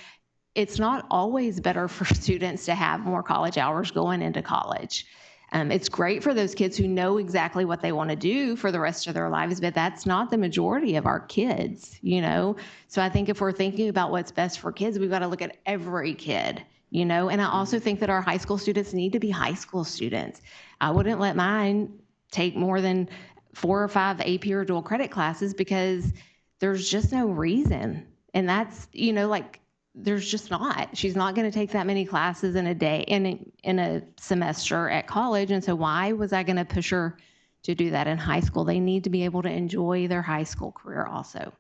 it's not always better for students to have more college hours going into college. It's great for those kids who know exactly what they want to do for the rest of their lives, but that's not the majority of our kids, you know? So I think if we're thinking about what's best for kids, we've got to look at every kid, you know? And I also think that our high school students need to be high school students. I wouldn't let mine take more than 4 or 5 AP or dual credit classes because there's just no reason. And that's, you know, like, there's just not. She's not going to take that many classes in a day, in a semester at college. And so why was I going to push her to do that in high school? They need to be able to enjoy their high school career also.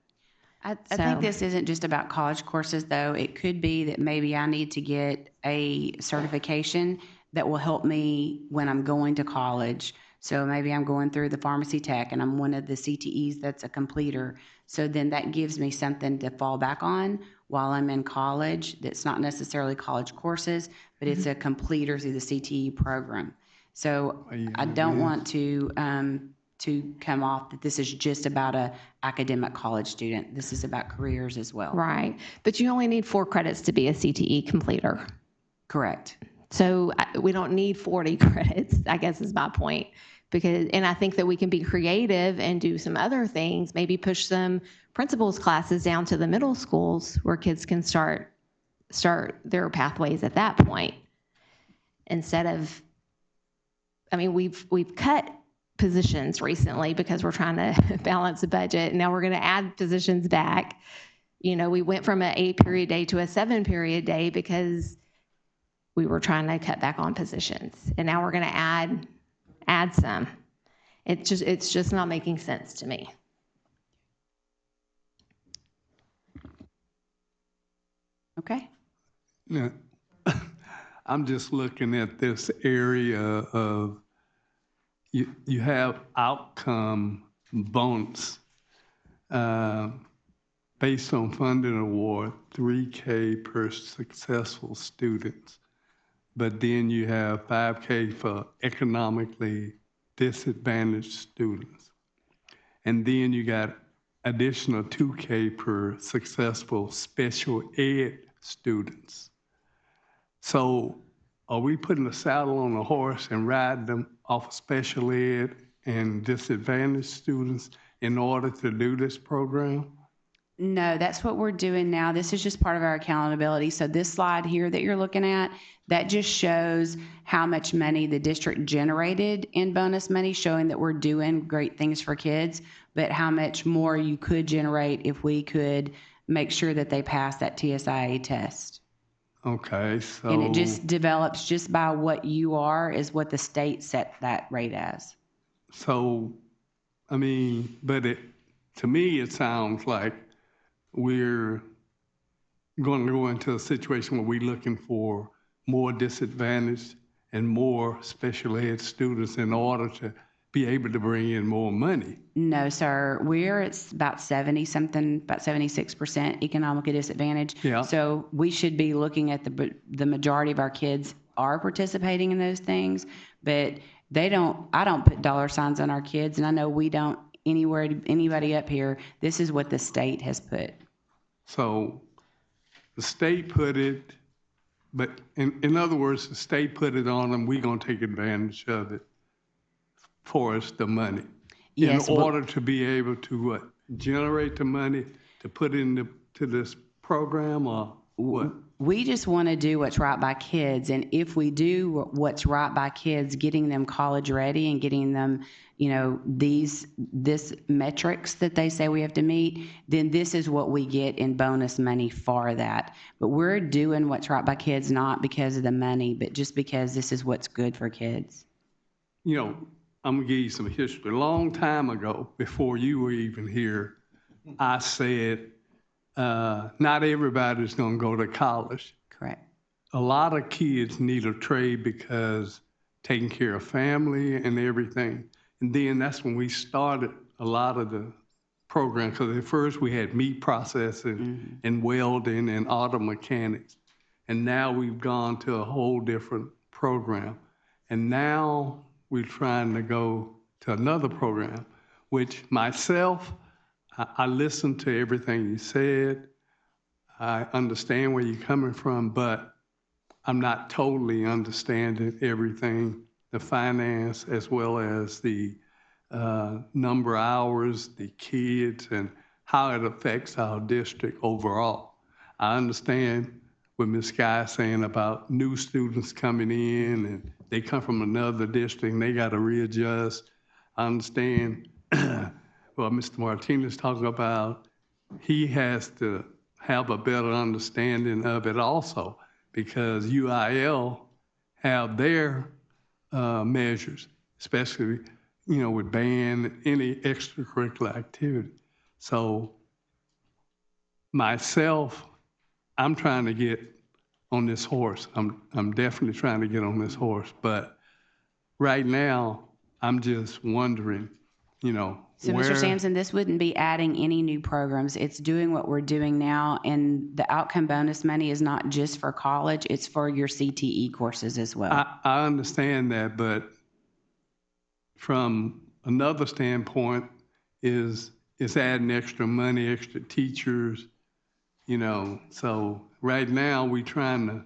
I think this isn't just about college courses, though. It could be that maybe I need to get a certification that will help me when I'm going to college. So maybe I'm going through the pharmacy tech and I'm one of the CTEs that's a completer. So then that gives me something to fall back on while I'm in college that's not necessarily college courses, but it's a completer through the CTE program. So I don't want to come off that this is just about a academic college student. This is about careers as well. Right. But you only need 4 credits to be a CTE completer. Correct. So we don't need 40 credits, I guess is my point. And I think that we can be creative and do some other things, maybe push some principals classes down to the middle schools where kids can start their pathways at that point. Instead of, I mean, we've cut positions recently because we're trying to balance the budget. And now we're going to add positions back. You know, we went from an 8-period day to a 7-period day because we were trying to cut back on positions. And now we're going to add some. It's just not making sense to me. Okay. Yeah. I'm just looking at this area of you have outcome bonus based on funding award, $3K per successful students. But then you have $5K for economically disadvantaged students. And then you got additional $2K per successful special ed students. So are we putting a saddle on a horse and riding them off of special ed and disadvantaged students in order to do this program? No, that's what we're doing now. This is just part of our accountability. So this slide here that you're looking at, that just shows how much money the district generated in bonus money, showing that we're doing great things for kids, but how much more you could generate if we could make sure that they pass that TSIA test. Okay, so. And it just develops just by what you are is what the state set that rate as. So, I mean, but to me, it sounds like we're going to go into a situation where we're looking for more disadvantaged and more special ed students in order to be able to bring in more money. No, sir. It's about 76% economically disadvantaged. Yeah. So we should be looking at the majority of our kids are participating in those things, but I don't put dollar signs on our kids, and I know we don't anybody up here. This is what the state has put. So the state put it, but in other words, the state put it on them, we're going to take advantage of it for us, the money. Yes, in order to be able to generate the money to put into this program, or what? We just want to do what's right by kids. And if we do what's right by kids, getting them college ready and getting them, you know, this metrics that they say we have to meet, then this is what we get in bonus money for that. But we're doing what's right by kids, not because of the money, but just because this is what's good for kids. You know, I'm going to give you some history. A long time ago, before you were even here, I said, not everybody's going to go to college. Correct. A lot of kids need a trade because taking care of family and everything. And then that's when we started a lot of the programs. Because at first we had meat processing and welding and auto mechanics. And now we've gone to a whole different program. And now we're trying to go to another program, which myself, I listened to everything you said. I understand where you're coming from, but I'm not totally understanding everything, the finance as well as the number of hours, the kids, and how it affects our district overall. I understand what Ms. Guy is saying about new students coming in and they come from another district and they got to readjust. I understand what Mr. Martinez talking about. He has to have a better understanding of it also, because UIL have their measures, especially, you know, with band, any extracurricular activity. So myself, I'm trying to get on this horse. I'm definitely trying to get on this horse, but right now I'm just wondering, you know, So, Mr. Sampson, this wouldn't be adding any new programs. It's doing what we're doing now, and the outcome bonus money is not just for college, it's for your CTE courses as well. I understand that, but from another standpoint is adding extra money, extra teachers, So right now we're trying to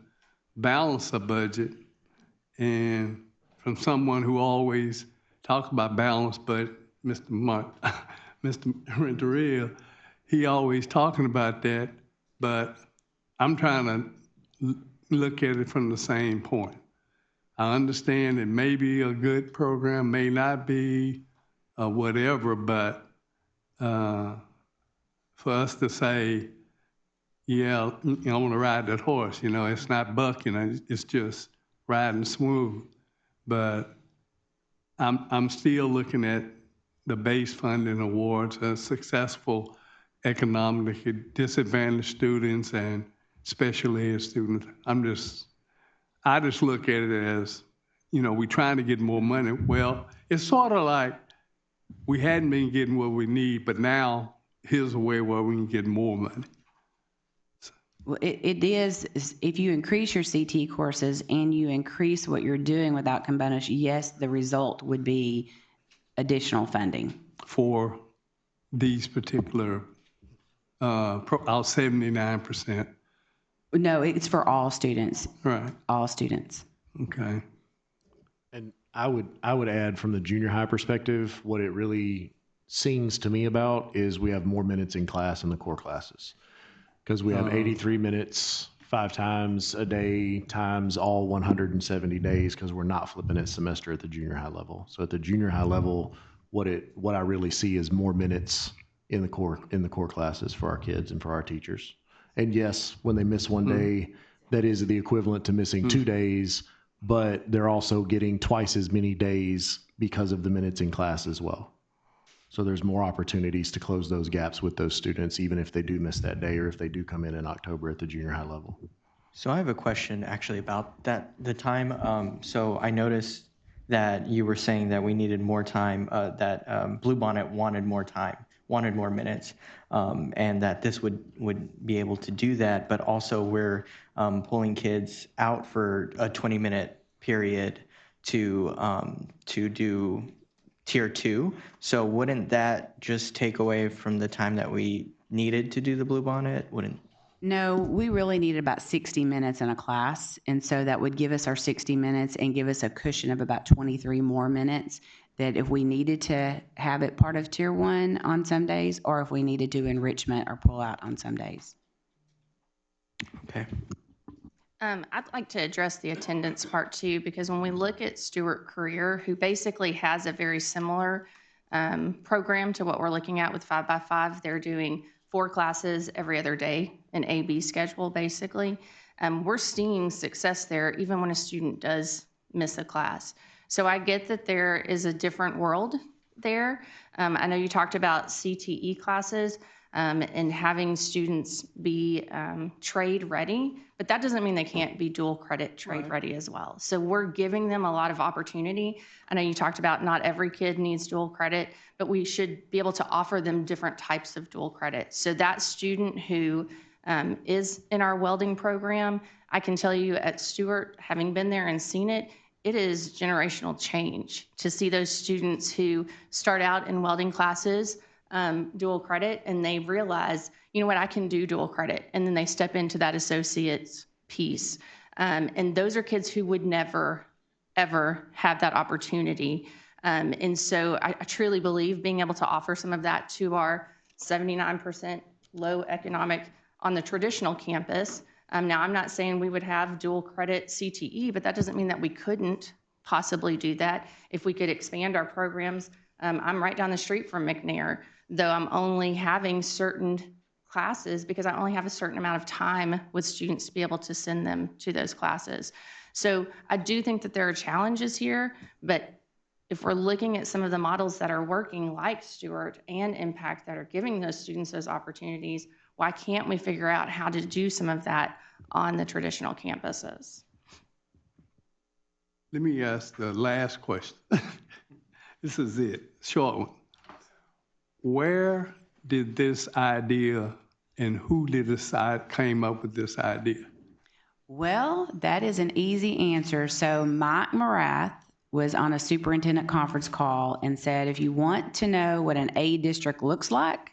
balance a budget, and from someone who always talks about balance, but Mr. Renteria, he always talking about that, but I'm trying to look at it from the same point. I understand it may be a good program, may not be, whatever, but for us to say, yeah, I want to ride that horse, it's not bucking, it's just riding smooth. But I'm still looking at the base funding awards as successful economically disadvantaged students and special ed students. I just look at it as, we're trying to get more money. Well, it's sort of like we hadn't been getting what we need, but now here's a way where we can get more money. Well, it is, if you increase your CT courses and you increase what you're doing with outcome bonus, yes, the result would be additional funding. For these particular, our 79%. No, it's for all students. Right. All students. Okay. And I would add from the junior high perspective, what it really sings to me about is we have more minutes in class in the core classes. Because we have 83 minutes 5 times a day times all 170 days because we're not flipping it semester at the junior high level. So at the junior high level, what I really see is more minutes in the core classes for our kids and for our teachers. And yes, when they miss one day, that is the equivalent to missing 2 days, but they're also getting twice as many days because of the minutes in class as well. So there's more opportunities to close those gaps with those students, even if they do miss that day or if they do come in October at the junior high level. So I have a question actually about the time. So I noticed that you were saying that we needed more time, that Bluebonnet wanted more time, wanted more minutes, and that this would be able to do that, but also we're pulling kids out for a 20-minute period to do tier 2. So wouldn't that just take away from the time that we needed to do the Bluebonnet? Wouldn't? No, we really needed about 60 minutes in a class. And so that would give us our 60 minutes and give us a cushion of about 23 more minutes that if we needed to have it part of tier 1 on some days, or if we needed to enrichment or pull out on some days. Okay. I'd like to address the attendance part too, because when we look at Stewart Career, who basically has a very similar program to what we're looking at with 5x5, they're doing 4 classes every other day, an A-B schedule basically. We're seeing success there even when a student does miss a class. So I get that there is a different world there. I know you talked about CTE classes and having students be trade ready, but that doesn't mean they can't be dual credit trade ready as well. So we're giving them a lot of opportunity. I know you talked about not every kid needs dual credit, but we should be able to offer them different types of dual credit. So that student who is in our welding program, I can tell you at Stewart, having been there and seen it, it is generational change to see those students who start out in welding classes dual credit, and they realize, you know what, I can do dual credit, and then they step into that associate's piece. And those are kids who would never, ever have that opportunity. And so I truly believe being able to offer some of that to our 79% low economic on the traditional campus. Now, I'm not saying we would have dual credit CTE, but that doesn't mean that we couldn't possibly do that if we could expand our programs. I'm right down the street from McNair, though I'm only having certain classes because I only have a certain amount of time with students to be able to send them to those classes. So I do think that there are challenges here, but if we're looking at some of the models that are working like Stewart and Impact that are giving those students those opportunities, why can't we figure out how to do some of that on the traditional campuses? Let me ask the last question. This is it, short one. Where did this idea and who came up with this idea? Well, that is an easy answer. So Mike Morath was on a superintendent conference call and said, if you want to know what an A district looks like,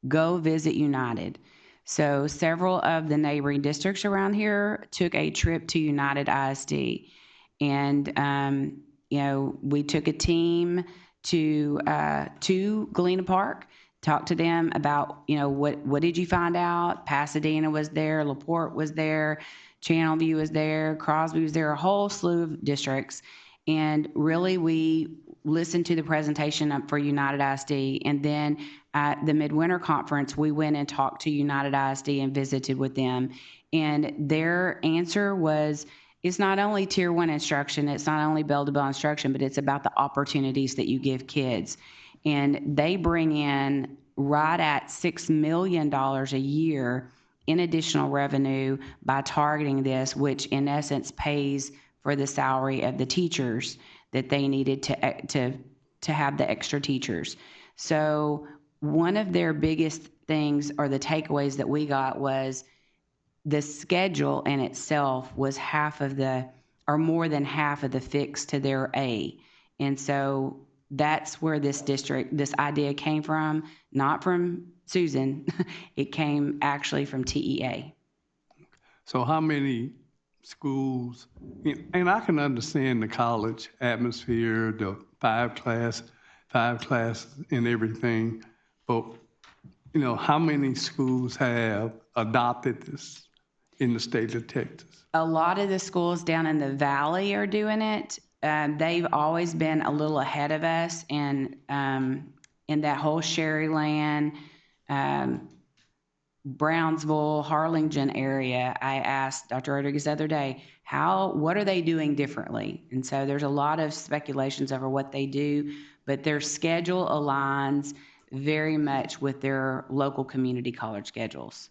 go visit United. So several of the neighboring districts around here took a trip to United ISD. And, we took a team to Galena Park, talked to them about, what did you find out? Pasadena was there, LaPorte was there, Channelview was there, Crosby was there, a whole slew of districts. And really, we listened to the presentation for United ISD. And then at the Midwinter Conference, we went and talked to United ISD and visited with them. And their answer was, it's not only tier 1 instruction, it's not only bell-to-bell instruction, but it's about the opportunities that you give kids. And they bring in right at $6 million a year in additional revenue by targeting this, which in essence pays for the salary of the teachers that they needed to have the extra teachers. So one of their biggest things, or the takeaways that we got, was the schedule in itself was more than half of the fix to their A. And so that's where this idea came from, not from Susan. It came actually from TEA. So how many schools, and I can understand the college atmosphere, the five class and everything, but how many schools have adopted this in the state of Texas? A lot of the schools down in the valley are doing it. They've always been a little ahead of us, and in that whole Sherryland, Brownsville, Harlingen area, I asked Dr. Rodriguez the other day, what are they doing differently? And so there's a lot of speculations over what they do, but their schedule aligns very much with their local community college schedules.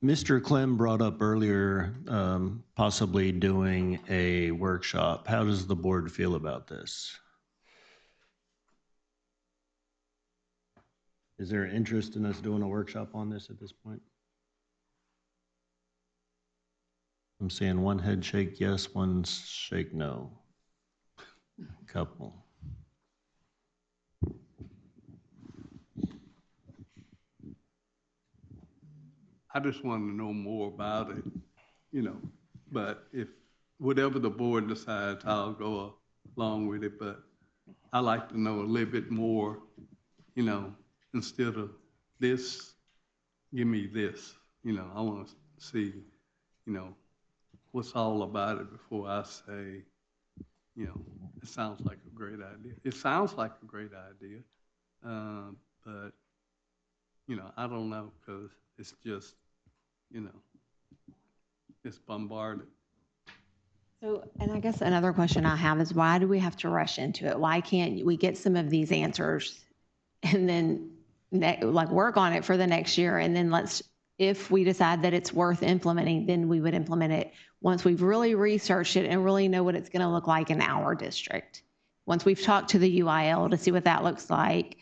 Mr. Clem brought up earlier possibly doing a workshop. How does the board feel about this? Is there interest in us doing a workshop on this at this point? I'm seeing one head shake yes, one shake no. Couple. I just want to know more about it, but if whatever the board decides, I'll go along with it, but I like to know a little bit more, instead of this, give me this, I want to see, what's all about it before I say, it sounds like a great idea. It sounds like a great idea, but, I don't know, because it's just, it's bombarded. So, and I guess another question I have is, why do we have to rush into it? Why can't we get some of these answers and then work on it for the next year? And then if we decide that it's worth implementing, then we would implement it once we've really researched it and really know what it's going to look like in our district. Once we've talked to the UIL to see what that looks like.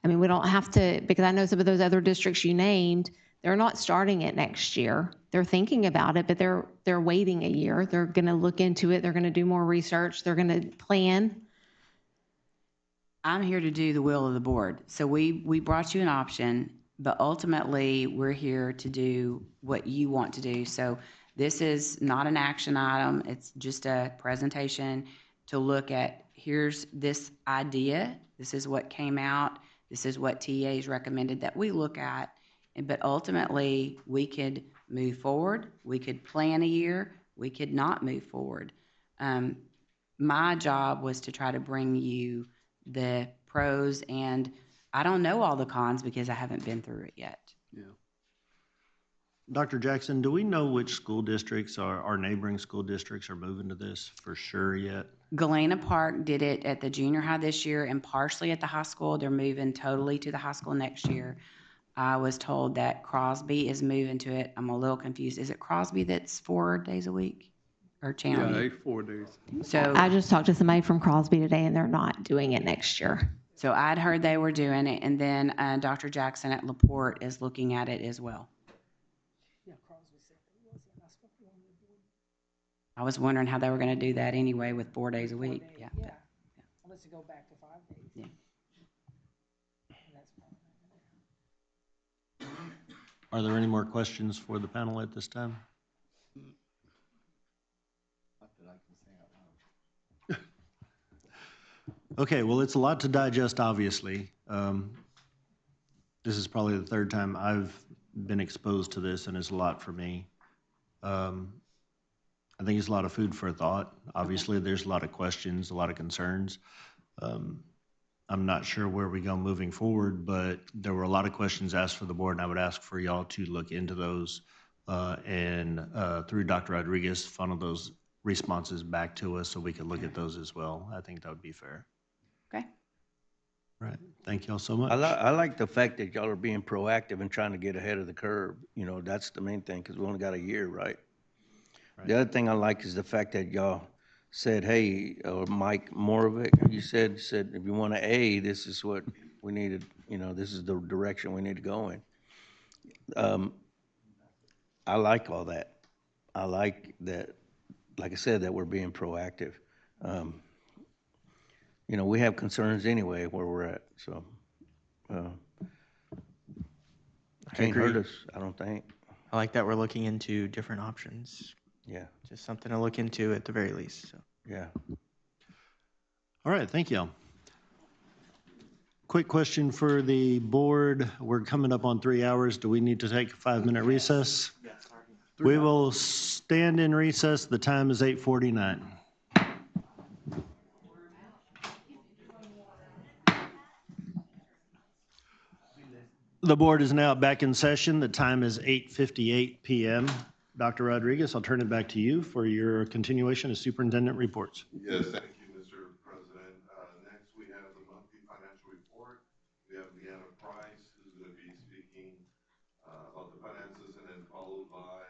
I mean, we don't have to, because I know some of those other districts you named, they're not starting it next year. They're thinking about it, but they're waiting a year. They're going to look into it. They're going to do more research. They're going to plan. I'm here to do the will of the board. So we brought you an option, but ultimately we're here to do what you want to do. So this is not an action item. It's just a presentation to look at, here's this idea. This is what came out. This is what TA's recommended that we look at. But ultimately, we could move forward. We could plan a year. We could not move forward. My job was to try to bring you the pros, and I don't know all the cons because I haven't been through it yet. Yeah. Dr. Jackson, do we know which school districts, our neighboring school districts, are moving to this for sure yet? Galena Park did it at the junior high this year and partially at the high school. They're moving totally to the high school next year. I was told that Crosby is moving to it. I'm a little confused. Is it Crosby that's 4 days a week? or Yeah, Chandler? 4 days. So I just talked to somebody from Crosby today, and they're not doing it next year. So I'd heard they were doing it, and then Dr. Jackson at LaPorte is looking at it as well. I was wondering how they were going to do that anyway with 4 days a week. Yeah. Unless you go back to 5 days. Yeah. Are there any more questions for the panel at this time? Not that I can say out loud. Okay, well, it's a lot to digest, obviously. This is probably the third time I've been exposed to this, and it's a lot for me. I think it's a lot of food for thought. Obviously, there's a lot of questions, a lot of concerns. I'm not sure where we go moving forward, but there were a lot of questions asked for the board, and I would ask for y'all to look into those and through Dr. Rodriguez, funnel those responses back to us so we could look at those as well. I think that would be fair. Okay. Right. Thank y'all so much. I like the fact that y'all are being proactive and trying to get ahead of the curve. You know, that's the main thing, because we only got a year, right? The other thing I like is the fact that y'all said, hey, or Mike Moravec, you said if you want to A, this is what we needed, you know, this is the direction we need to go in. I like all that. I like that, like I said, that we're being proactive. You know, we have concerns anyway where we're at, so can't hurt us, I don't think. I like that we're looking into different options. Yeah. Just something to look into at the very least. So. Yeah. All right, thank you. Quick question for the board. We're coming up on 3 hours. Do we need to take a 5-minute recess? We will stand in recess. The time is 8:49. The board is now back in session. The time is 8:58 p.m. Dr. Rodriguez, I'll turn it back to you for your continuation of superintendent reports. Yes, thank you, Mr. President. Next, we have the monthly financial report. We have Leanna Price, who's going to be speaking about the finances, and then followed by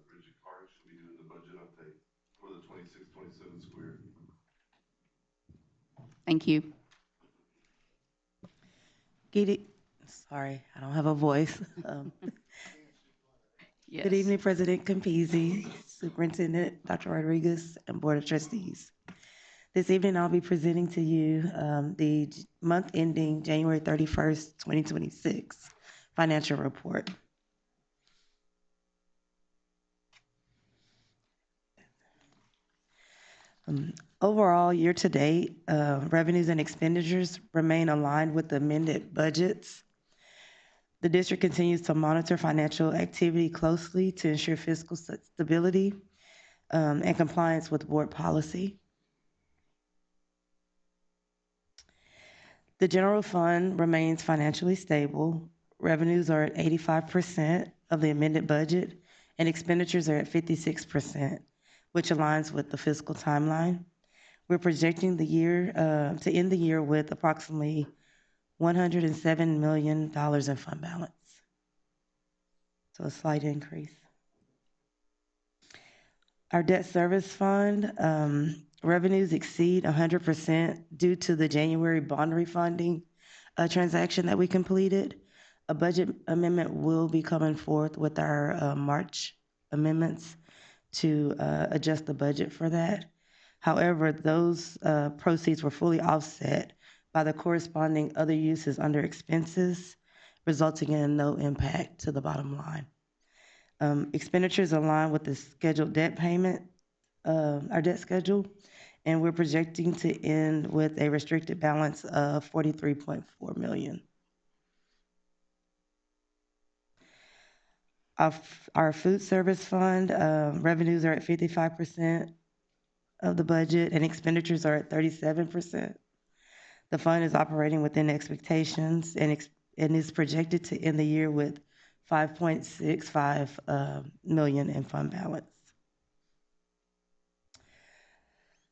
Bridget Clark, she'll be doing the budget update for the 26-27 school year. Thank you. Sorry, I don't have a voice. Yes. Good evening, President Campisi, Superintendent Dr. Rodriguez, and Board of Trustees. This evening, I'll be presenting to you the month ending January 31st, 2026 financial report. Overall, year-to-date, revenues and expenditures remain aligned with the amended budgets. The district continues to monitor financial activity closely to ensure fiscal stability and compliance with board policy. The general fund remains financially stable. Revenues are at 85% of the amended budget, and expenditures are at 56%, which aligns with the fiscal timeline. We're projecting the year to end the year with approximately $107 million in fund balance. So a slight increase. Our debt service fund revenues exceed 100% due to the January bond refunding transaction that we completed. A budget amendment will be coming forth with our March amendments to adjust the budget for that. However, those proceeds were fully offset by the corresponding other uses under expenses, resulting in no impact to the bottom line. Expenditures align with the scheduled debt payment, our debt schedule, and we're projecting to end with a restricted balance of $43.4 million. Our food service fund revenues are at 55% of the budget, and expenditures are at 37%. The fund is operating within expectations and is projected to end the year with $5.65 million in fund balance.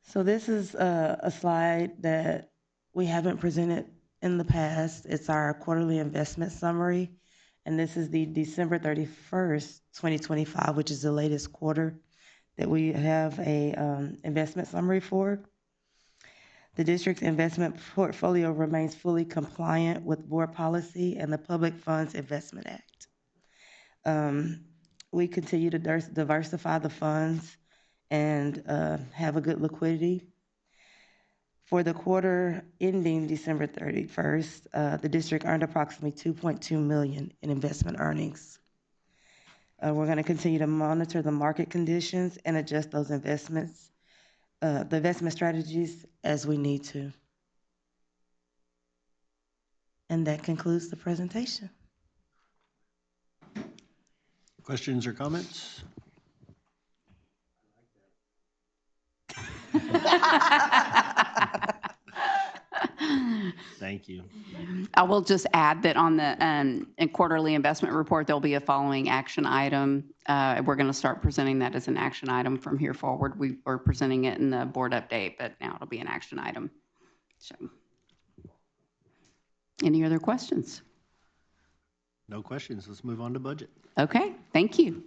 So this is a slide that we haven't presented in the past. It's our quarterly investment summary, and this is the December 31st, 2025, which is the latest quarter that we have a investment summary for. The district's investment portfolio remains fully compliant with board policy and the Public Funds Investment Act. We continue to diversify the funds and have a good liquidity. For the quarter ending December 31st, the district earned approximately $2.2 million in investment earnings. We're going to continue to monitor the market conditions and adjust those investments, the investment strategies as we need to. And that concludes the presentation. Questions or comments? Thank you. I will just add that on the quarterly investment report, there'll be a following action item. We're going to start presenting that as an action item from here forward. We are presenting it in the board update, but now it'll be an action item. So, any other questions? No questions. Let's move on to budget. Okay, thank you.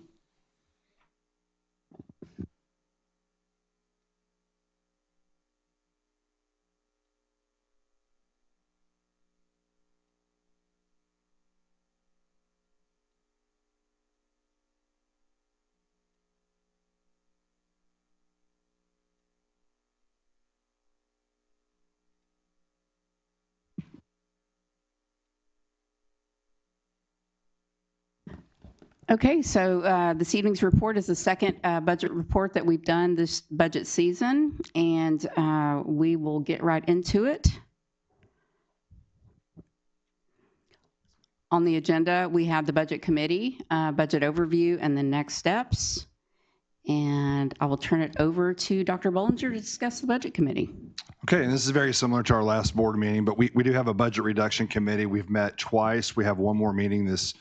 Okay, so this evening's report is the second budget report that we've done this budget season, and we will get right into it. On the agenda, we have the budget committee, budget overview, and the next steps. And I will turn it over to Dr. Bollinger to discuss the budget committee. Okay, and this is very similar to our last board meeting, but we do have a budget reduction committee. We've met twice. We have one more meeting this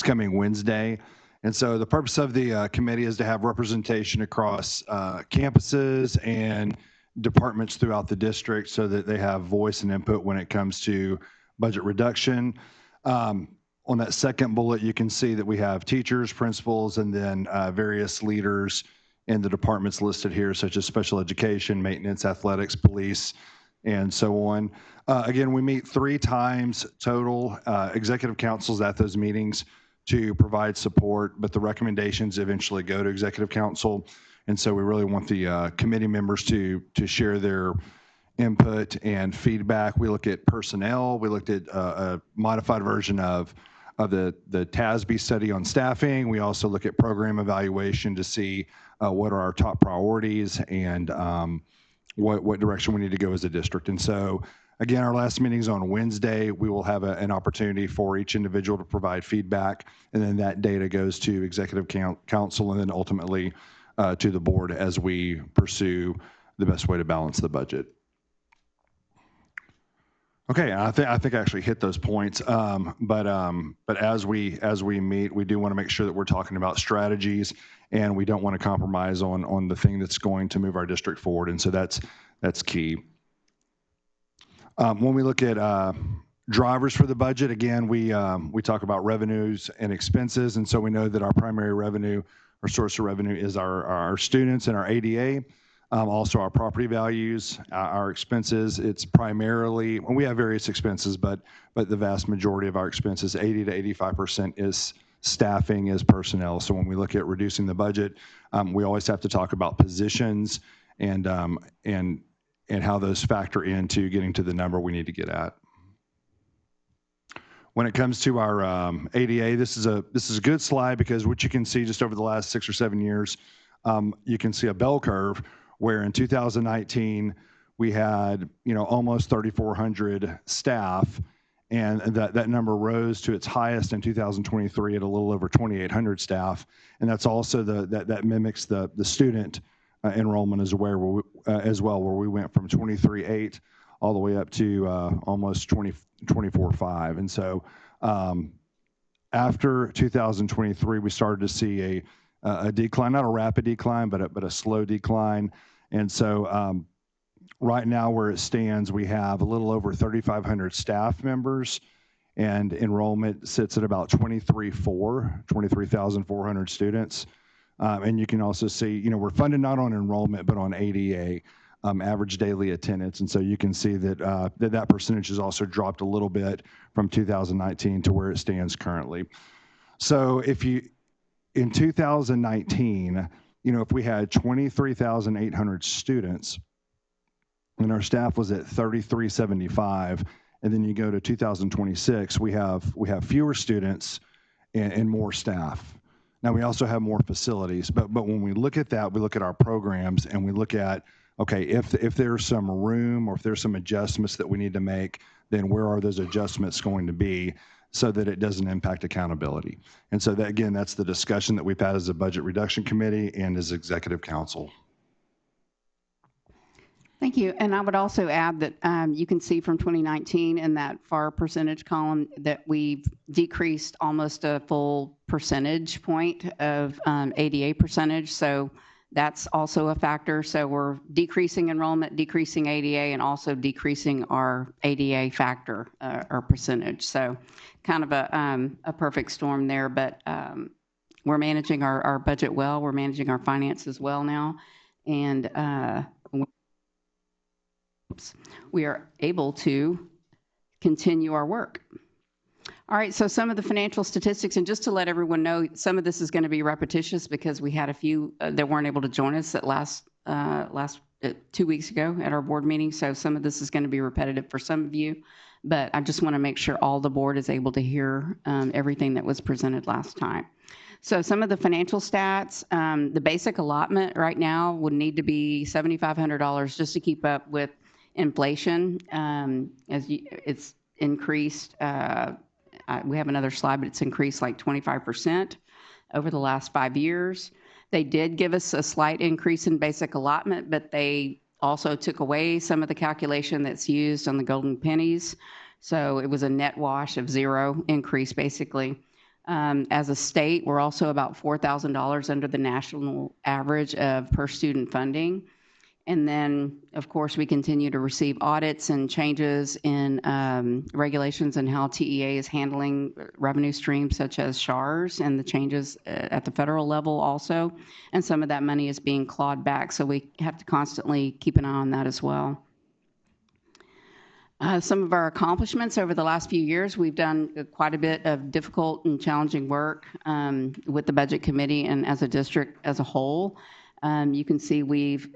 coming Wednesday. And so the purpose of the committee is to have representation across campuses and departments throughout the district so that they have voice and input when it comes to budget reduction. On that second bullet, you can see that we have teachers, principals, and then various leaders in the departments listed here, such as special education, maintenance, athletics, police, and so on. Again, we meet 3 times total, executive councils at those meetings to provide support, but the recommendations eventually go to executive council. And so we really want the committee members to share their input and feedback. We look at personnel. We looked at a modified version of the TASB study on staffing. We also look at program evaluation to see what are our top priorities and what direction we need to go as a district. And so again, our last meeting is on Wednesday. We will have an opportunity for each individual to provide feedback, and then that data goes to executive council and then ultimately to the board as we pursue the best way to balance the budget. Okay, I think I actually hit those points, but as we meet, we do want to make sure that we're talking about strategies, and we don't want to compromise on the thing that's going to move our district forward, and so that's key. When we look at drivers for the budget, again, we talk about revenues and expenses, and so we know that our primary revenue, our source of revenue, is our students and our ADA. Also our property values, our expenses. It's primarily, well, we have various expenses, but the vast majority of our expenses, 80 to 85%, is staffing, is personnel. So when we look at reducing the budget, we always have to talk about positions and how those factor into getting to the number we need to get at. When it comes to our ADA, this is a good slide because what you can see just over the last 6 or 7 years, you can see a bell curve where in 2019 we had almost 3,400 staff, and that number rose to its highest in 2023 at a little over 2,800 staff, and that's also that mimics the student enrollment as well, where we went from 23.8 all the way up to almost 24.5, and so after 2023 we started to see a decline, not a rapid decline, but a slow decline. And so right now where it stands, we have a little over 3,500 staff members, and enrollment sits at about 23,400 students. And you can also see, we're funded not on enrollment, but on ADA, average daily attendance. And so you can see that that percentage has also dropped a little bit from 2019 to where it stands currently. So in 2019, if we had 23,800 students and our staff was at 3,375, and then you go to 2026, we have fewer students and more staff. Now, we also have more facilities, but when we look at that, we look at our programs and we look at, okay, if there's some room or if there's some adjustments that we need to make, then where are those adjustments going to be so that it doesn't impact accountability? And so that, again, that's the discussion that we've had as a budget reduction committee and as executive council. Thank you. And I would also add that you can see from 2019 in that far percentage column that we've decreased almost a full percentage point of ADA percentage. So that's also a factor. So we're decreasing enrollment, decreasing ADA, and also decreasing our ADA factor or percentage. So kind of a perfect storm there, but we're managing our budget well. We're managing our finances well now. And we are able to continue our work. All right, so some of the financial statistics, and just to let everyone know, some of this is going to be repetitious because we had a few that weren't able to join us at last 2 weeks ago at our board meeting. So some of this is going to be repetitive for some of you, but I just want to make sure all the board is able to hear everything that was presented last time. So some of the financial stats, the basic allotment right now would need to be $7,500 just to keep up with inflation. It's increased. We have another slide, but it's increased like 25% over the last 5 years. They did give us a slight increase in basic allotment, but they also took away some of the calculation that's used on the golden pennies. So it was a net wash of zero increase, basically. As a state, we're also about $4,000 under the national average of per student funding. And then, of course, we continue to receive audits and changes in regulations and how TEA is handling revenue streams such as SHARs and the changes at the federal level also. And some of that money is being clawed back, so we have to constantly keep an eye on that as well. Some of our accomplishments over the last few years, we've done quite a bit of difficult and challenging work with the budget committee and as a district as a whole. You can see we've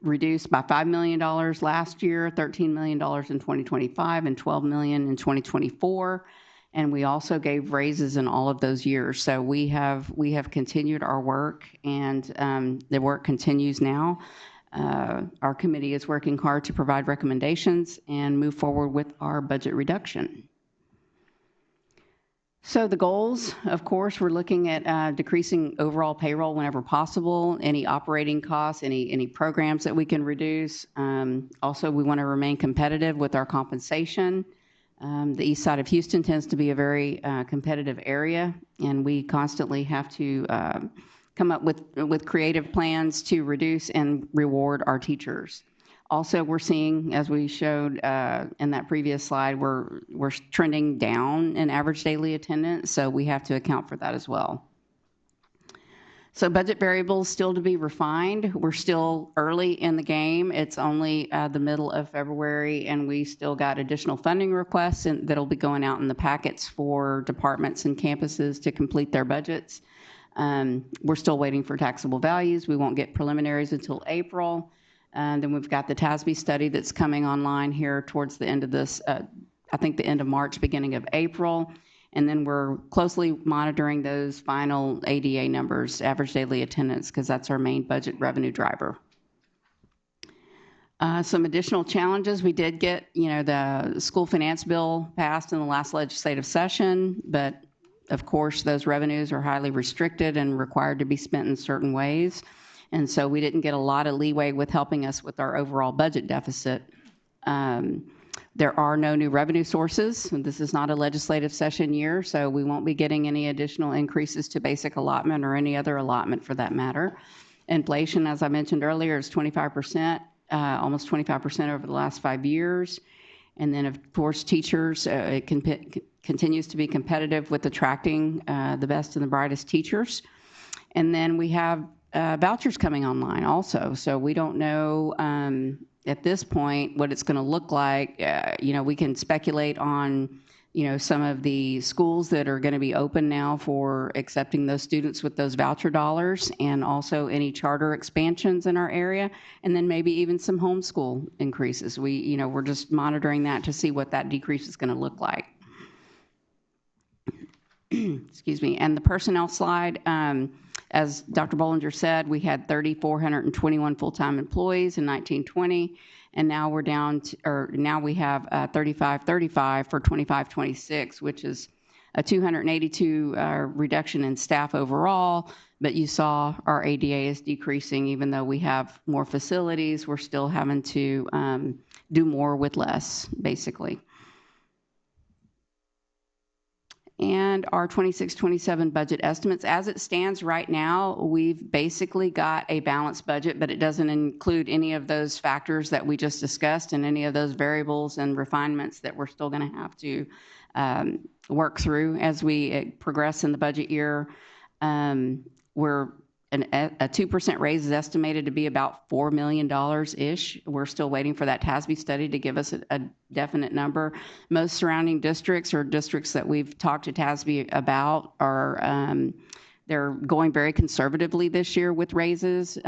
reduced by $5 million last year, $13 million in 2025, and $12 million in 2024. And we also gave raises in all of those years. So we have continued our work, and the work continues now. Our committee is working hard to provide recommendations and move forward with our budget reduction. So the goals, of course, we're looking at decreasing overall payroll whenever possible, any operating costs, any programs that we can reduce. Also, we want to remain competitive with our compensation. The east side of Houston tends to be a very competitive area, and we constantly have to come up with creative plans to reduce and reward our teachers. Also, we're seeing, as we showed in that previous slide, we're trending down in average daily attendance, so we have to account for that as well. So budget variables still to be refined. We're still early in the game. It's only the middle of February, and we still got additional funding requests that'll be going out in the packets for departments and campuses to complete their budgets. We're still waiting for taxable values. We won't get preliminaries until April. And then we've got the TASB study that's coming online here towards the end of this, I think the end of March, beginning of April. And then we're closely monitoring those final ADA numbers, average daily attendance, because that's our main budget revenue driver. Some additional challenges. We did get, the school finance bill passed in the last legislative session, but of course those revenues are highly restricted and required to be spent in certain ways. And so we didn't get a lot of leeway with helping us with our overall budget deficit. There are no new revenue sources. This is not a legislative session year, so we won't be getting any additional increases to basic allotment or any other allotment for that matter. Inflation, as I mentioned earlier, is 25%, almost 25% over the last 5 years. And then, of course, teachers, it continues to be competitive with attracting the best and the brightest teachers. And then we have vouchers coming online also. So we don't know at this point what it's going to look like. We can speculate on, some of the schools that are going to be open now for accepting those students with those voucher dollars, and also any charter expansions in our area, and then maybe even some homeschool increases. We're just monitoring that to see what that decrease is going to look like. Excuse me. And the personnel slide, as Dr. Bollinger said, we had 3,421 full-time employees in 1920, and now we're down to, now we have 3,535 for 25-26, which is a 282 reduction in staff overall. But you saw our ADA is decreasing, even though we have more facilities. We're still having to do more with less, basically. And our 26-27 budget estimates. As it stands right now, we've basically got a balanced budget, but it doesn't include any of those factors that we just discussed and any of those variables and refinements that we're still going to have to work through as we progress in the budget year. A 2% raise is estimated to be about $4 million-ish. We're still waiting for that TASB study to give us a definite number. Most surrounding districts, or districts that we've talked to TASB about, are they're going very conservatively this year with raises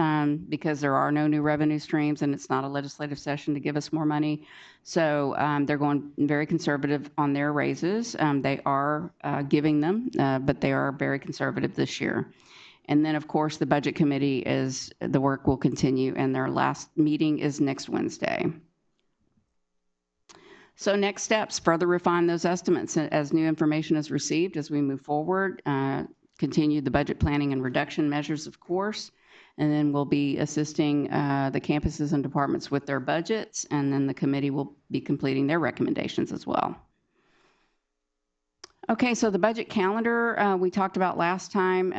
because there are no new revenue streams and it's not a legislative session to give us more money. So they're going very conservative on their raises. They are giving them, but they are very conservative this year. And then, of course, the Budget Committee the work will continue, and their last meeting is next Wednesday. So next steps, further refine those estimates as new information is received as we move forward, continue the budget planning and reduction measures, of course, and then we'll be assisting the campuses and departments with their budgets, and then the committee will be completing their recommendations as well. Okay, so the budget calendar we talked about last time,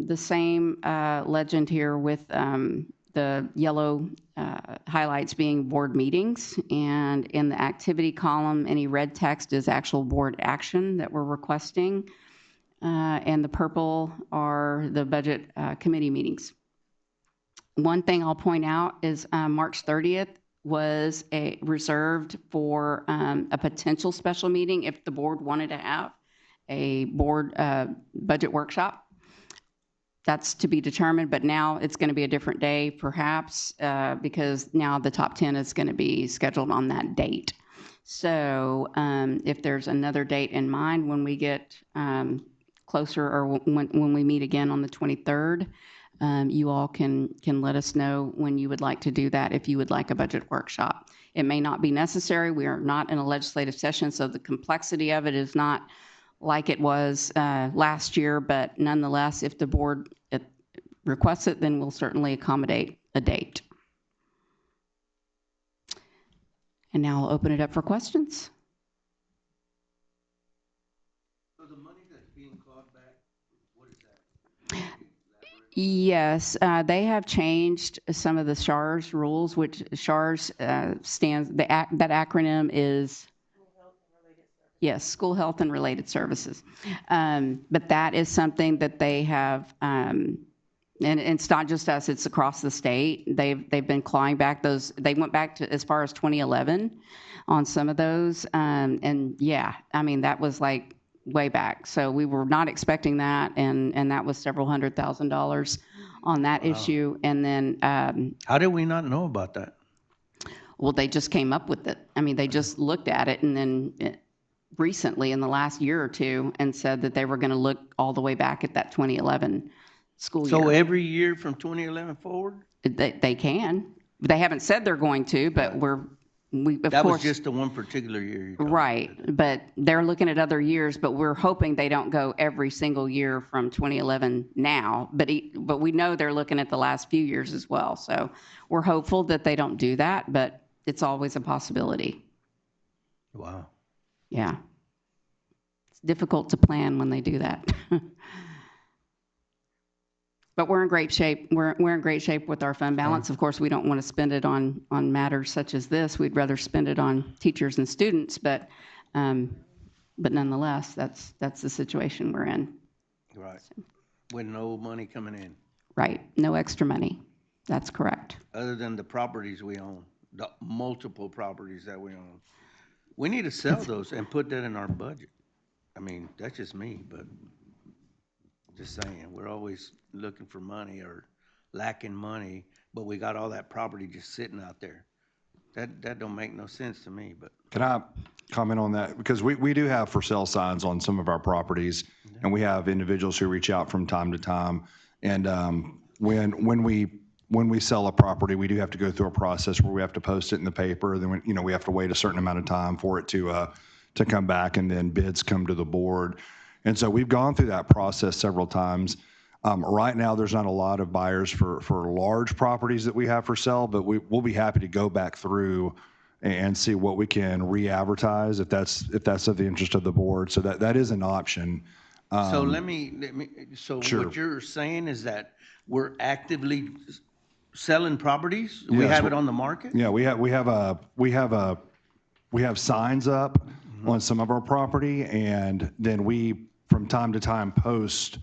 the same legend here with the yellow highlights being board meetings, and in the activity column, any red text is actual board action that we're requesting, and the purple are the budget committee meetings. One thing I'll point out is March 30th was reserved for a potential special meeting if the board wanted to have a board budget workshop. That's to be determined, but now it's going to be a different day perhaps because now the top 10 is going to be scheduled on that date. So if there's another date in mind when we get closer, or when we meet again on the 23rd, you all can let us know when you would like to do that if you would like a budget workshop. It may not be necessary. We are not in a legislative session, so the complexity of it is not like it was last year, but nonetheless, if the board requests it, then we'll certainly accommodate a date. And now I'll open it up for questions. So the money that's being clawed back, what is that? Yes, they have changed some of the SHARS rules, which SHARS stands, that acronym is yes, School Health and Related Services. But that is something that they have, and it's not just us, it's across the state. They've been clawing back those, they went back to as far as 2011 on some of those. And yeah, I mean, that was like way back. So we were not expecting that, and that was several $100,000 on that issue. And then how did we not know about that? Well, they just came up with it. I mean, they just looked at it, and then recently in the last year or two, and said that they were going to look all the way back at that 2011 school year. So every year from 2011 forward? They can. They haven't said they're going to, but that was just the one particular year. Right, but they're looking at other years, but we're hoping they don't go every single year from 2011 now. But we know they're looking at the last few years as well. So we're hopeful that they don't do that, but it's always a possibility. Wow. Yeah. It's difficult to plan when they do that. But we're in great shape. We're in great shape with our fund balance. Of course, we don't want to spend it on matters such as this. We'd rather spend it on teachers and students, but nonetheless, that's the situation we're in. Right. With no money coming in. Right. No extra money. That's correct. Other than the properties we own, the multiple properties that we own. We need to sell those and put that in our budget. I mean, that's just me, but just saying, we're always looking for money or lacking money, but we got all that property just sitting out there. That don't make no sense to me, but. Can I comment on that? Because we do have for sale signs on some of our properties, and we have individuals who reach out from time to time. And when we sell a property, we do have to go through a process where we have to post it in the paper. Then we have to wait a certain amount of time for it to come back, and then bids come to the board. And so we've gone through that process several times. Right now, there's not a lot of buyers for large properties that we have for sale, but we'll be happy to go back through and see what we can re-advertise if that's of the interest of the board. So that is an option. So let me. So Sure. What you're saying is that we're actively selling properties. We Yes, have it on the market. Yeah, we have signs up on some of our property, and then we from time to time post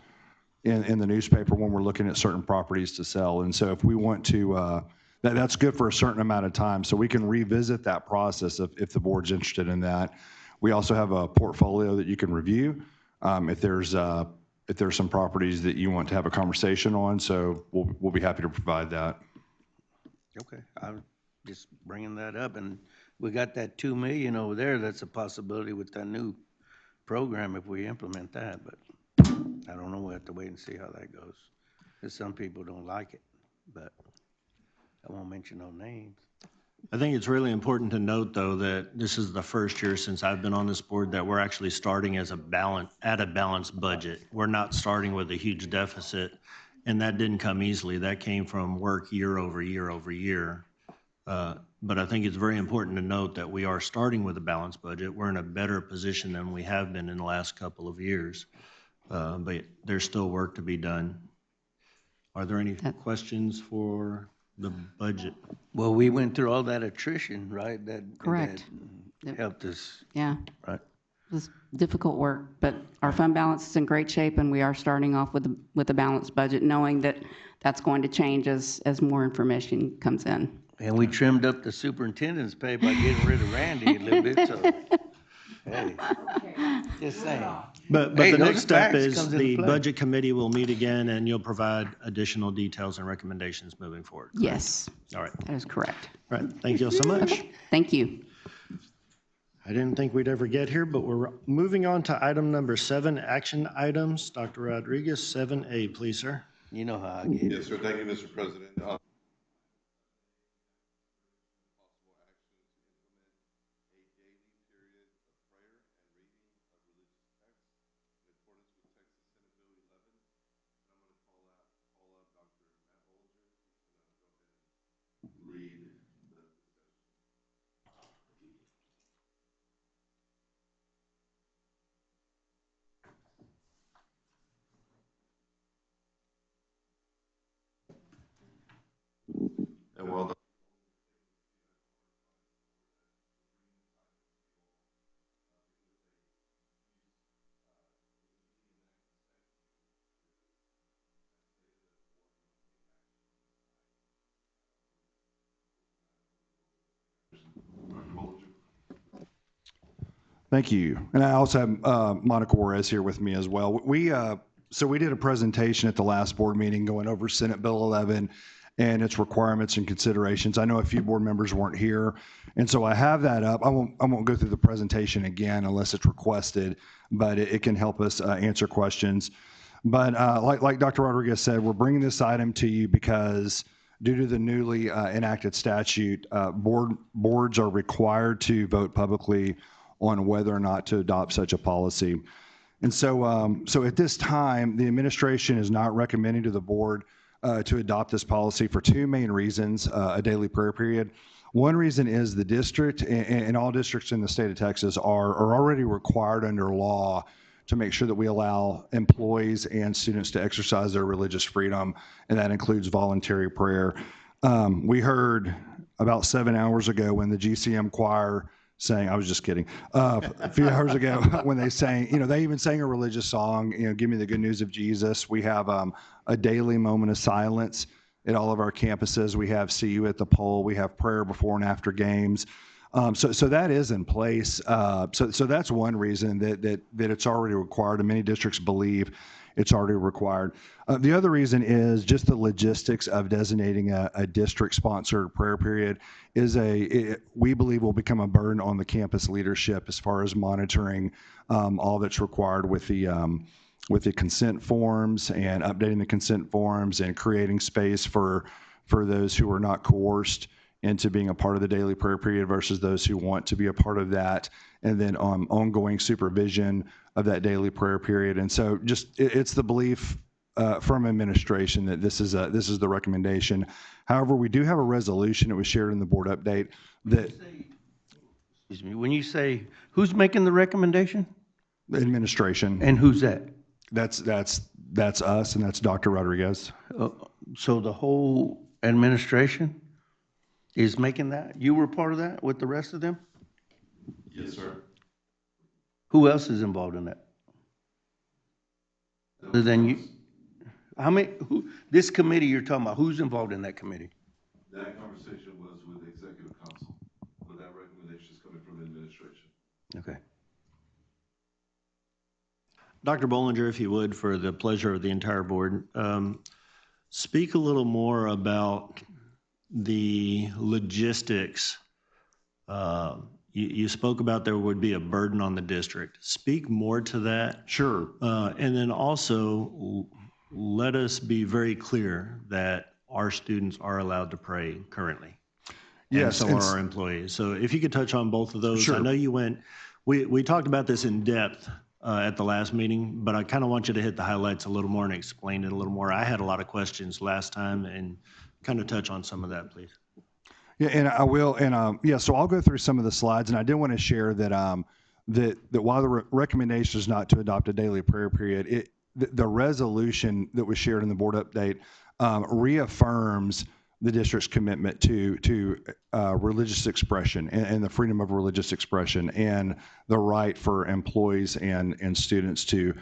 in the newspaper when we're looking at certain properties to sell. And so if we want to, that's good for a certain amount of time, so we can revisit that process if the board's interested in that. We also have a portfolio that you can review if there's some properties that you want to have a conversation on. So we'll be happy to provide that. Okay, I'm just bringing that up, and we got that 2 million over there. That's a possibility with that new program if we implement that, but I don't know. We'll have to wait and see how that goes. Because some people don't like it, but I won't mention no names. I think it's really important to note, though, that this is the first year since I've been on this board that we're actually starting at a balanced budget. We're not starting with a huge deficit, and that didn't come easily. That came from work year over year over year. But I think it's very important to note that we are starting with a balanced budget. We're in a better position than we have been in the last couple of years, but there's still work to be done. Are there any questions for the budget? Well, we went through all that attrition, right? Correct. That helped us. Yeah. Right. It was difficult work, but our fund balance is in great shape, and we are starting off with a balanced budget, knowing that that's going to change as more information comes in. And we trimmed up the superintendent's pay by getting rid of Randy a little bit, so, hey, just saying. But Hey, the those next step facts is comes into the play. budget committee will meet again, and you'll provide additional details and recommendations moving forward. correct? Yes. All right. That is correct. All right. Thank you so much. Thank you. I didn't think we'd ever get here, but we're moving on to item number 7, action items. Dr. Rodriguez, 7A, please, sir. You know how I get. Yes, sir. Thank you, Mr. President. And while the Thank you. And I also have Monica Juarez here with me as well. So we did a presentation at the last board meeting going over Senate Bill 11 and its requirements and considerations. I know a few board members weren't here, and so I have that up. I won't go through the presentation again unless it's requested, but it can help us answer questions. But like Dr. Rodriguez said, we're bringing this item to you because due to the newly enacted statute, boards are required to vote publicly on whether or not to adopt such a policy. And so, so at this time, the administration is not recommending to the board to adopt this policy for 2 main reasons, a daily prayer period. One reason is the district and all districts in the state of Texas are already required under law to make sure that we allow employees and students to exercise their religious freedom, and that includes voluntary prayer. We heard about 7 hours ago when the GCM choir sang, I was just kidding, a few hours ago when they sang, they even sang a religious song, Give Me the Good News of Jesus. We have a daily moment of silence at all of our campuses. We have See You at the Pole. We have prayer before and after games. So that is in place. So that's one reason that it's already required, and many districts believe it's already required. The other reason is just the logistics of designating a district-sponsored prayer period we believe will become a burden on the campus leadership as far as monitoring all that's required with the consent forms and updating the consent forms and creating space for those who are not coerced into being a part of the daily prayer period versus those who want to be a part of that, and then ongoing supervision of that daily prayer period. And so it's the belief from administration that this is the recommendation. However, we do have a resolution that was shared in the board update that. Excuse me, when you say, who's making the recommendation? The administration. And who's that? That's us, and that's Dr. Rodriguez. So the whole administration is making that? You were part of that with the rest of them? Yes, sir. Who else is involved in that? Other than you? This committee you're talking about, who's involved in that committee? That conversation was with the executive council, but that recommendation is coming from the administration. Okay. Dr. Bollinger, if you would, for the pleasure of the entire board, speak a little more about the logistics. You spoke about there would be a burden on the district. Speak more to that. Sure. And then also let us be very clear that our students are allowed to pray currently. Yes. And so are our employees. So if you could touch on both of those. Sure. I know you we talked about this in depth at the last meeting, but I kind of want you to hit the highlights a little more and explain it a little more. I had a lot of questions last time, and kind of touch on some of that, please. Yeah, and I will. And so I'll go through some of the slides, and I did want to share that that while the recommendation is not to adopt a daily prayer period, the resolution that was shared in the board update reaffirms the district's commitment to religious expression and the freedom of religious expression and the right for employees and students to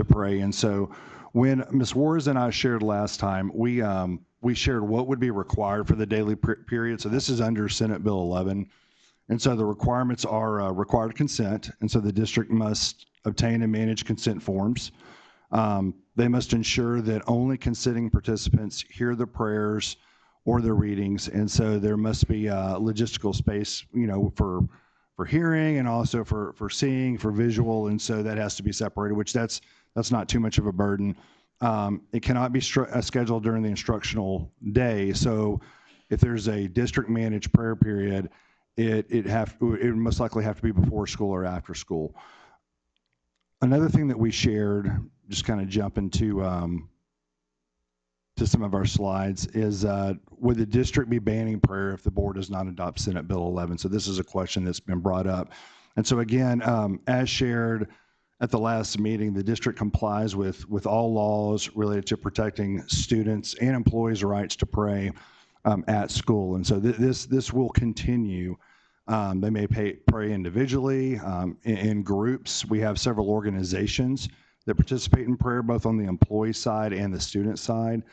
pray. And so when Ms. Wars and I shared last time, we shared what would be required for the daily period. So this is under Senate Bill 11. And so the requirements are required consent. And so the district must obtain and manage consent forms. They must ensure that only consenting participants hear the prayers or the readings. And so there must be logistical space, for hearing and also for seeing, for visual. And so that has to be separated, which that's not too much of a burden. It cannot be scheduled during the instructional day. So if there's a district managed prayer period, it most likely have to be before school or after school. Another thing that we shared, just kind of jumping to some of our slides, is would the district be banning prayer if the board does not adopt Senate Bill 11? So this is a question that's been brought up. And so again, as shared at the last meeting, the district complies with all laws related to protecting students and employees' rights to pray at school. And so this will continue. They may pray individually, in groups. We have several organizations that participate in prayer, both on the employee side and the student side.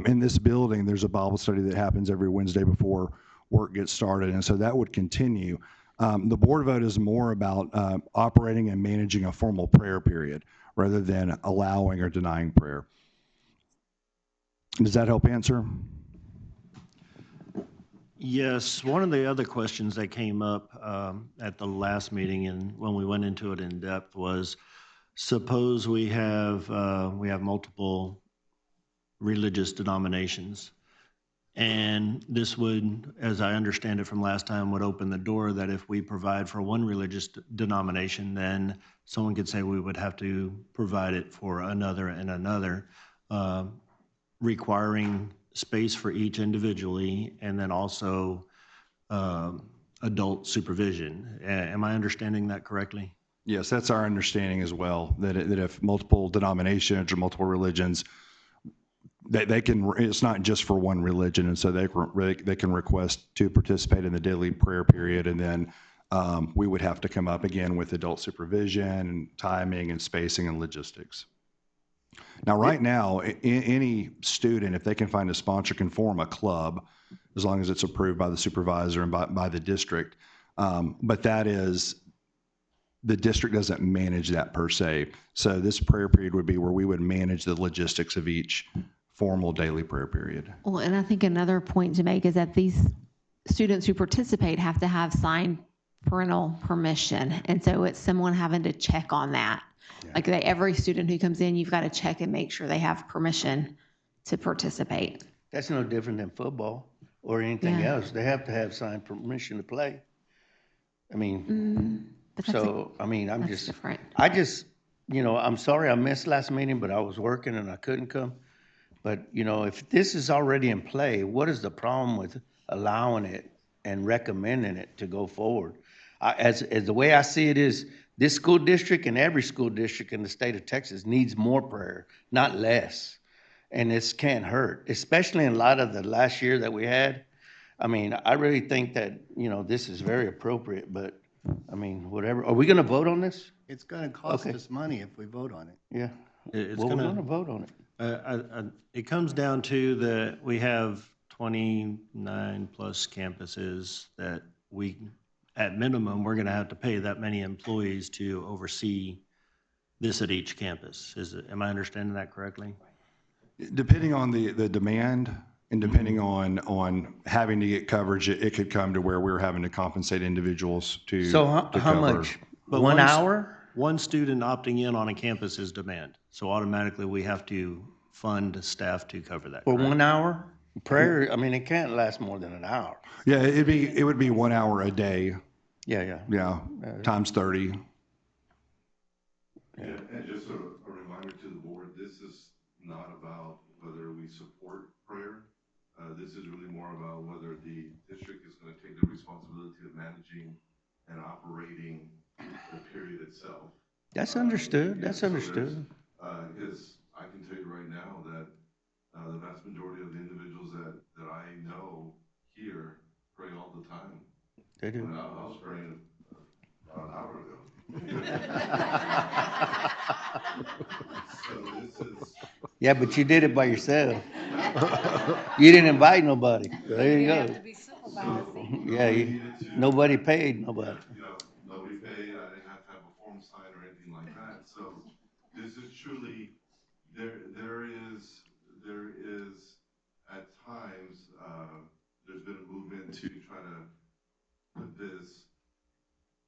In this building, there's a Bible study that happens every Wednesday before work gets started, and so that would continue. The board vote is more about operating and managing a formal prayer period rather than allowing or denying prayer. Does that help answer? Yes, one of the other questions that came up at the last meeting and when we went into it in depth was, suppose we have multiple religious denominations, and this would, as I understand it from last time, would open the door that if we provide for one religious denomination, then someone could say we would have to provide it for another and another, requiring space for each individually, and then also adult supervision. Am I understanding that correctly? Yes, that's our understanding as well, that if multiple denominations or multiple religions, they can, it's not just for one religion, and so they can request to participate in the daily prayer period, and then we would have to come up again with adult supervision and timing and spacing and logistics. Now, right now, any student, if they can find a sponsor, can form a club as long as it's approved by the supervisor and by the district. But that is, the district doesn't manage that per se. So this prayer period would be where we would manage the logistics of each formal daily prayer period. Well, and I think another point to make is that these students who participate have to have signed parental permission. And so it's someone having to check on that. Yeah. Like every student who comes in, you've got to check and make sure they have permission to participate. That's no different than football or anything else. They have to have signed permission to play. I mean, I'm just different. I'm sorry I missed last meeting, but I was working and I couldn't come. But, if this is already in play, what is the problem with allowing it and recommending it to go forward? As the way I see it is, this school district and every school district in the state of Texas needs more prayer, not less. And this can't hurt, especially in light of the last year that we had. I mean, I really think that, this is very appropriate, but I mean, whatever. Are we going to vote on this? It's going to cost us money if we vote on it. Yeah. We're going to vote on it. It comes down to that we have 29 plus campuses that we, at minimum, we're going to have to pay that many employees to oversee this at each campus. Am I understanding that correctly? Depending on the demand and depending on having to get coverage, it could come to where we're having to compensate individuals to. So how much? But 1 hour? One student opting in on a campus is demand. So automatically we have to fund staff to cover that. For 1 hour? Prayer, I mean, it can't last more than an hour. Yeah, it would be 1 hour a day. Yeah. Times 30. Yeah, and just a reminder to the board, this is not about whether we support prayer. This is really more about whether the district is going to take the responsibility of managing and operating the period itself. That's understood. That's understood. Because I can tell you right now that the vast majority of the individuals that I know here pray all the time. They do. I was praying about an hour ago. So this is. Yeah, but you did it by yourself. You didn't invite nobody. There you go. Nobody paid nobody. Nobody paid. I didn't have to have a form signed or anything like that. So this is truly there is at times there's been a movement to try to put this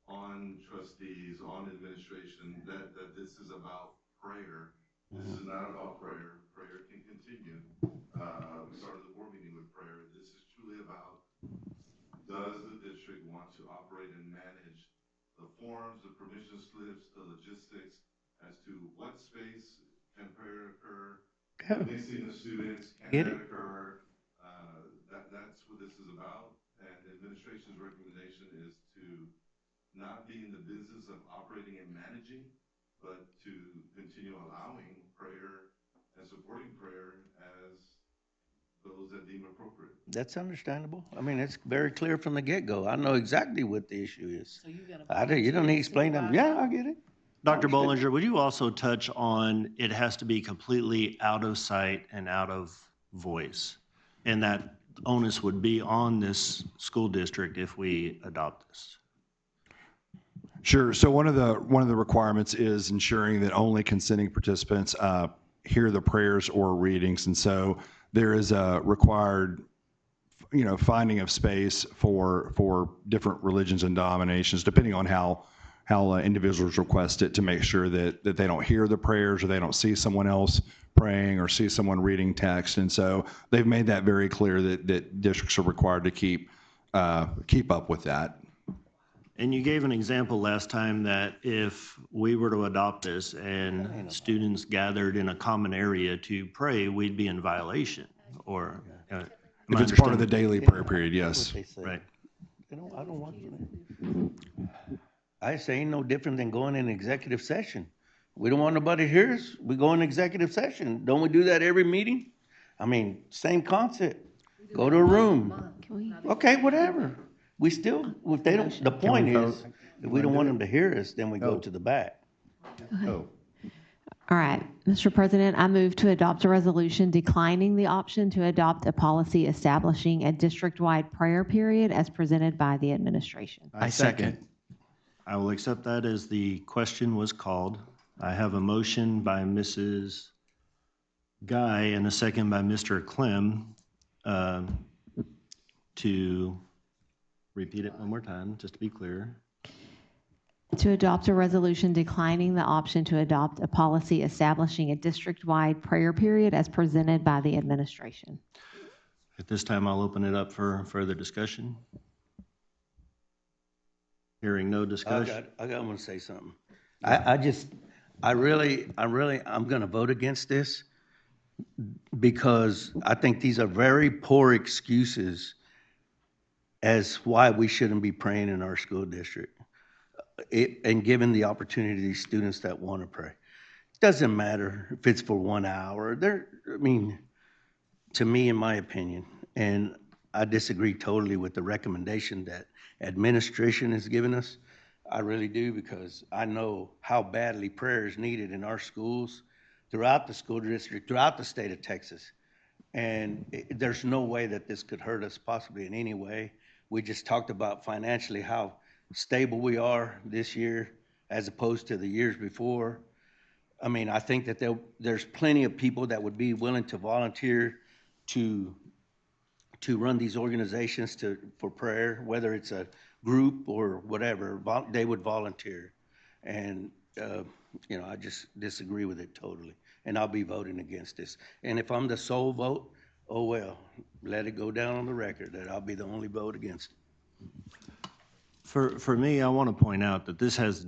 on trustees, on administration, that this is about prayer. This is not about prayer. Prayer can continue. We started the board meeting with prayer. This is truly about, does the district want to operate and manage the forms, the permission slips, the logistics as to what space can prayer occur, mixing the students, can that occur? That's what this is about. And the administration's recommendation is to not be in the business of operating and managing, but to continue allowing prayer and supporting prayer as those that deem appropriate. That's understandable. I mean, it's very clear from the get-go. I know exactly what the issue is. So you don't need to explain them. Yeah, I get it. Dr. Bollinger, would you also touch on it has to be completely out of sight and out of voice, and that onus would be on this school district if we adopt this? Sure. So one of the requirements is ensuring that only consenting participants hear the prayers or readings, and so there is a required, finding of space for different religions and denominations, depending on how individuals request it, to make sure that they don't hear the prayers or they don't see someone else praying or see someone reading text. And so they've made that very clear that districts are required to keep up with that. And you gave an example last time that if we were to adopt this and students gathered in a common area to pray, we'd be in violation. Or if it's part of the daily prayer period, yes. Right. I don't want to. I say ain't no different than going in executive session. We don't want nobody to hear us, we go in executive session. Don't we do that every meeting? I mean, same concept. Go to a room. Okay, whatever. We still, if they don't, the point is, if we don't want them to hear us, then we go to the back. Oh, All right, Mr. President, I move to adopt a resolution declining the option to adopt a policy establishing a district-wide prayer period as presented by the administration. I second. I will accept that as the question was called. I have a motion by Mrs. Guy and a second by Mr. Clem to repeat it one more time, just to be clear. To adopt a resolution declining the option to adopt a policy establishing a district-wide prayer period as presented by the administration. At this time, I'll open it up for further discussion. Hearing no discussion. I want to say something. I'm going to vote against this because I think these are very poor excuses as why we shouldn't be praying in our school district and giving the opportunity to these students that want to pray. It doesn't matter if it's for 1 hour. To me, in my opinion, and I disagree totally with the recommendation that administration has given us. I really do, because I know how badly prayer is needed in our schools, throughout the school district, throughout the state of Texas. And there's no way that this could hurt us possibly in any way. We just talked about financially how stable we are this year as opposed to the years before. I mean, I think that there's plenty of people that would be willing to volunteer to run these organizations for prayer, whether it's a group or whatever, they would volunteer. And, I just disagree with it totally. And I'll be voting against this. And if I'm the sole vote, oh well, let it go down on the record that I'll be the only vote against it. For me, I want to point out that this has,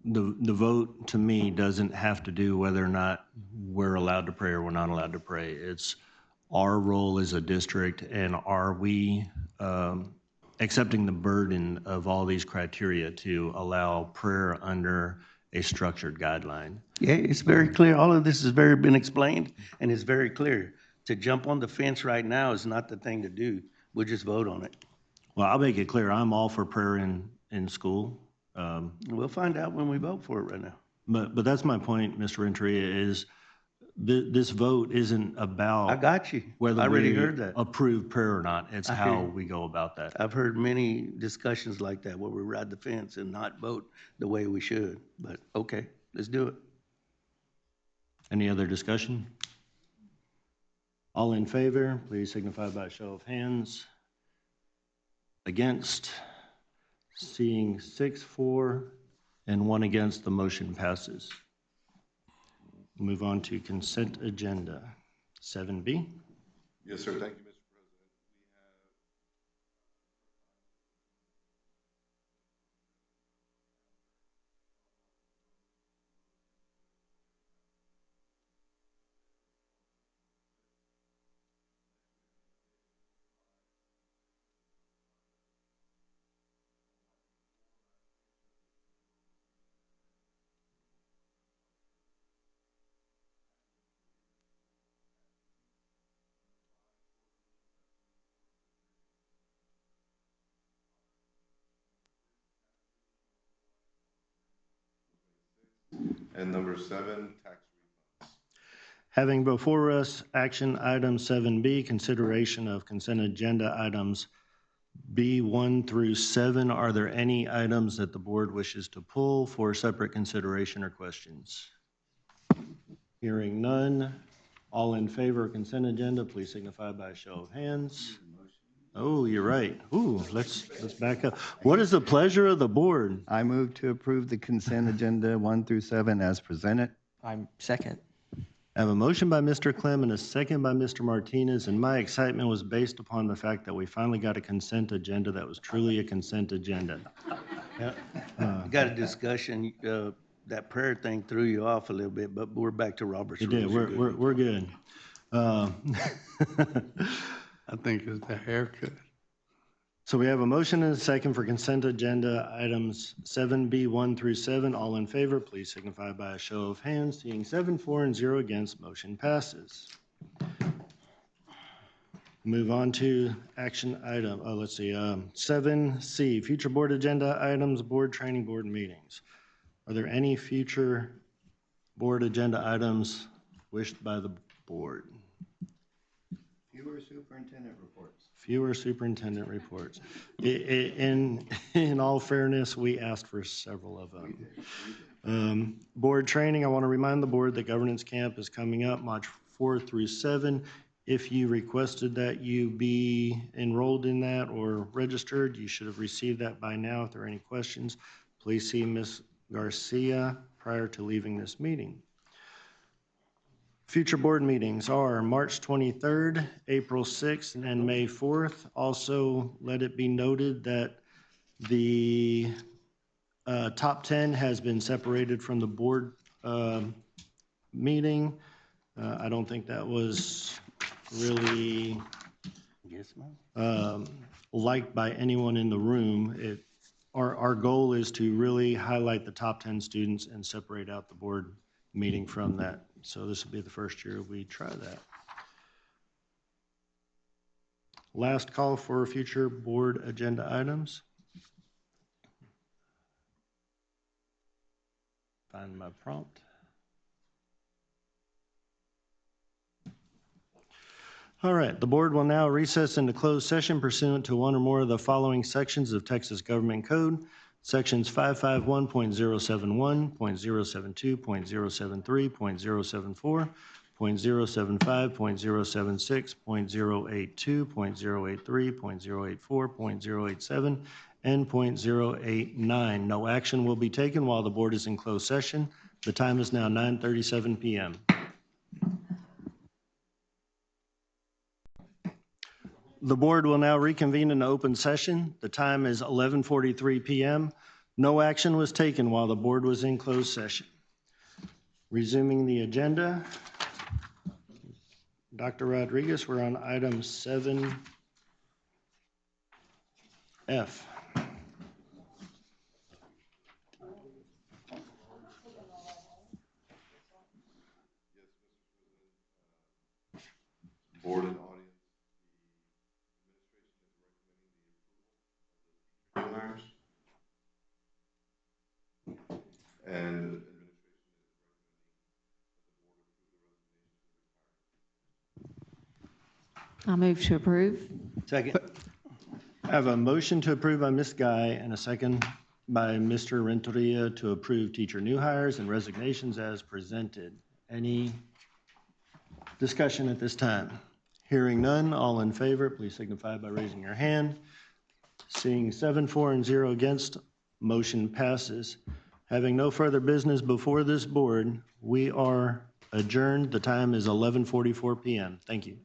the vote to me doesn't have to do whether or not we're allowed to pray or we're not allowed to pray. It's our role as a district, and are we accepting the burden of all these criteria to allow prayer under a structured guideline? Yeah, it's very clear. All of this has been explained, and it's very clear. To jump on the fence right now is not the thing to do. We'll just vote on it. Well, I'll make it clear, I'm all for prayer in school. We'll find out when we vote for it right now. But that's my point, Mr. Renteria, is this vote isn't about. I got you. Whether I already we heard that. approve prayer or not. It's how we go about that. I've heard many discussions like that where we ride the fence and not vote the way we should. But okay, let's do it. Any other discussion? All in favor, please signify by a show of hands. Against? Seeing 6, 4, and 1 against, the motion passes. Move on to consent agenda. 7B. Yes, sir. Thank you, Mr. And number 7, tax refunds. Having before us action item 7B, consideration of consent agenda items B1 through 7. Are there any items that the board wishes to pull for separate consideration or questions? Hearing none. All in favor of consent agenda, please signify by a show of hands. Oh, you're right. Ooh, let's back up. What is the pleasure of the board? I move to approve the consent agenda 1 through 7 as presented. I'm second. I have a motion by Mr. Clem and a second by Mr. Martinez, and my excitement was based upon the fact that we finally got a consent agenda that was truly a consent agenda. Got a discussion. That prayer thing threw you off a little bit, but we're back to Robert's It rules. did. We're good. I think it's the haircut. So we have a motion and a second for consent agenda items 7B1 through 7. All in favor, please signify by a show of hands. Seeing 7, 4, and 0 against, motion passes. Move on to action item, 7C, future board agenda items, board training, board meetings. Are there any future board agenda items wished by the board? Fewer superintendent reports. Fewer superintendent reports. In all fairness, we asked for several of them. Board training, I want to remind the board that governance camp is coming up March 4 through 7. If you requested that you be enrolled in that or registered, you should have received that by now. If there are any questions, please see Ms. Garcia prior to leaving this meeting. Future board meetings are March 23rd, April 6th, and May 4th. Also, let it be noted that the top 10 has been separated from the board meeting. I don't think that was really liked by anyone in the room. Our goal is to really highlight the top 10 students and separate out the board meeting from that. So this will be the first year we try that. Last call for future board agenda items. Find my prompt. All right, the board will now recess into closed session pursuant to one or more of the following sections of Texas Government Code. Sections 551.071, .072, .073, .074, .075, .076, .082, .083, .084, .087, and .089. No action will be taken while the board is in closed session. The time is now 9:37 p.m. The board will now reconvene in open session. The time is 11:43 p.m. No action was taken while the board was in closed session. Resuming the agenda, Dr. Rodriguez, we're on item 7F. Board and audience. Hires. And I'll move to approve. Second. I have a motion to approve by Ms. Guy and a second by Mr. Renteria to approve teacher new hires and resignations as presented. Any discussion at this time? Hearing none, all in favor, please signify by raising your hand. Seeing 7, 4, and 0 against, motion passes. Having no further business before this board, we are adjourned. The time is 11:44 p.m. Thank you.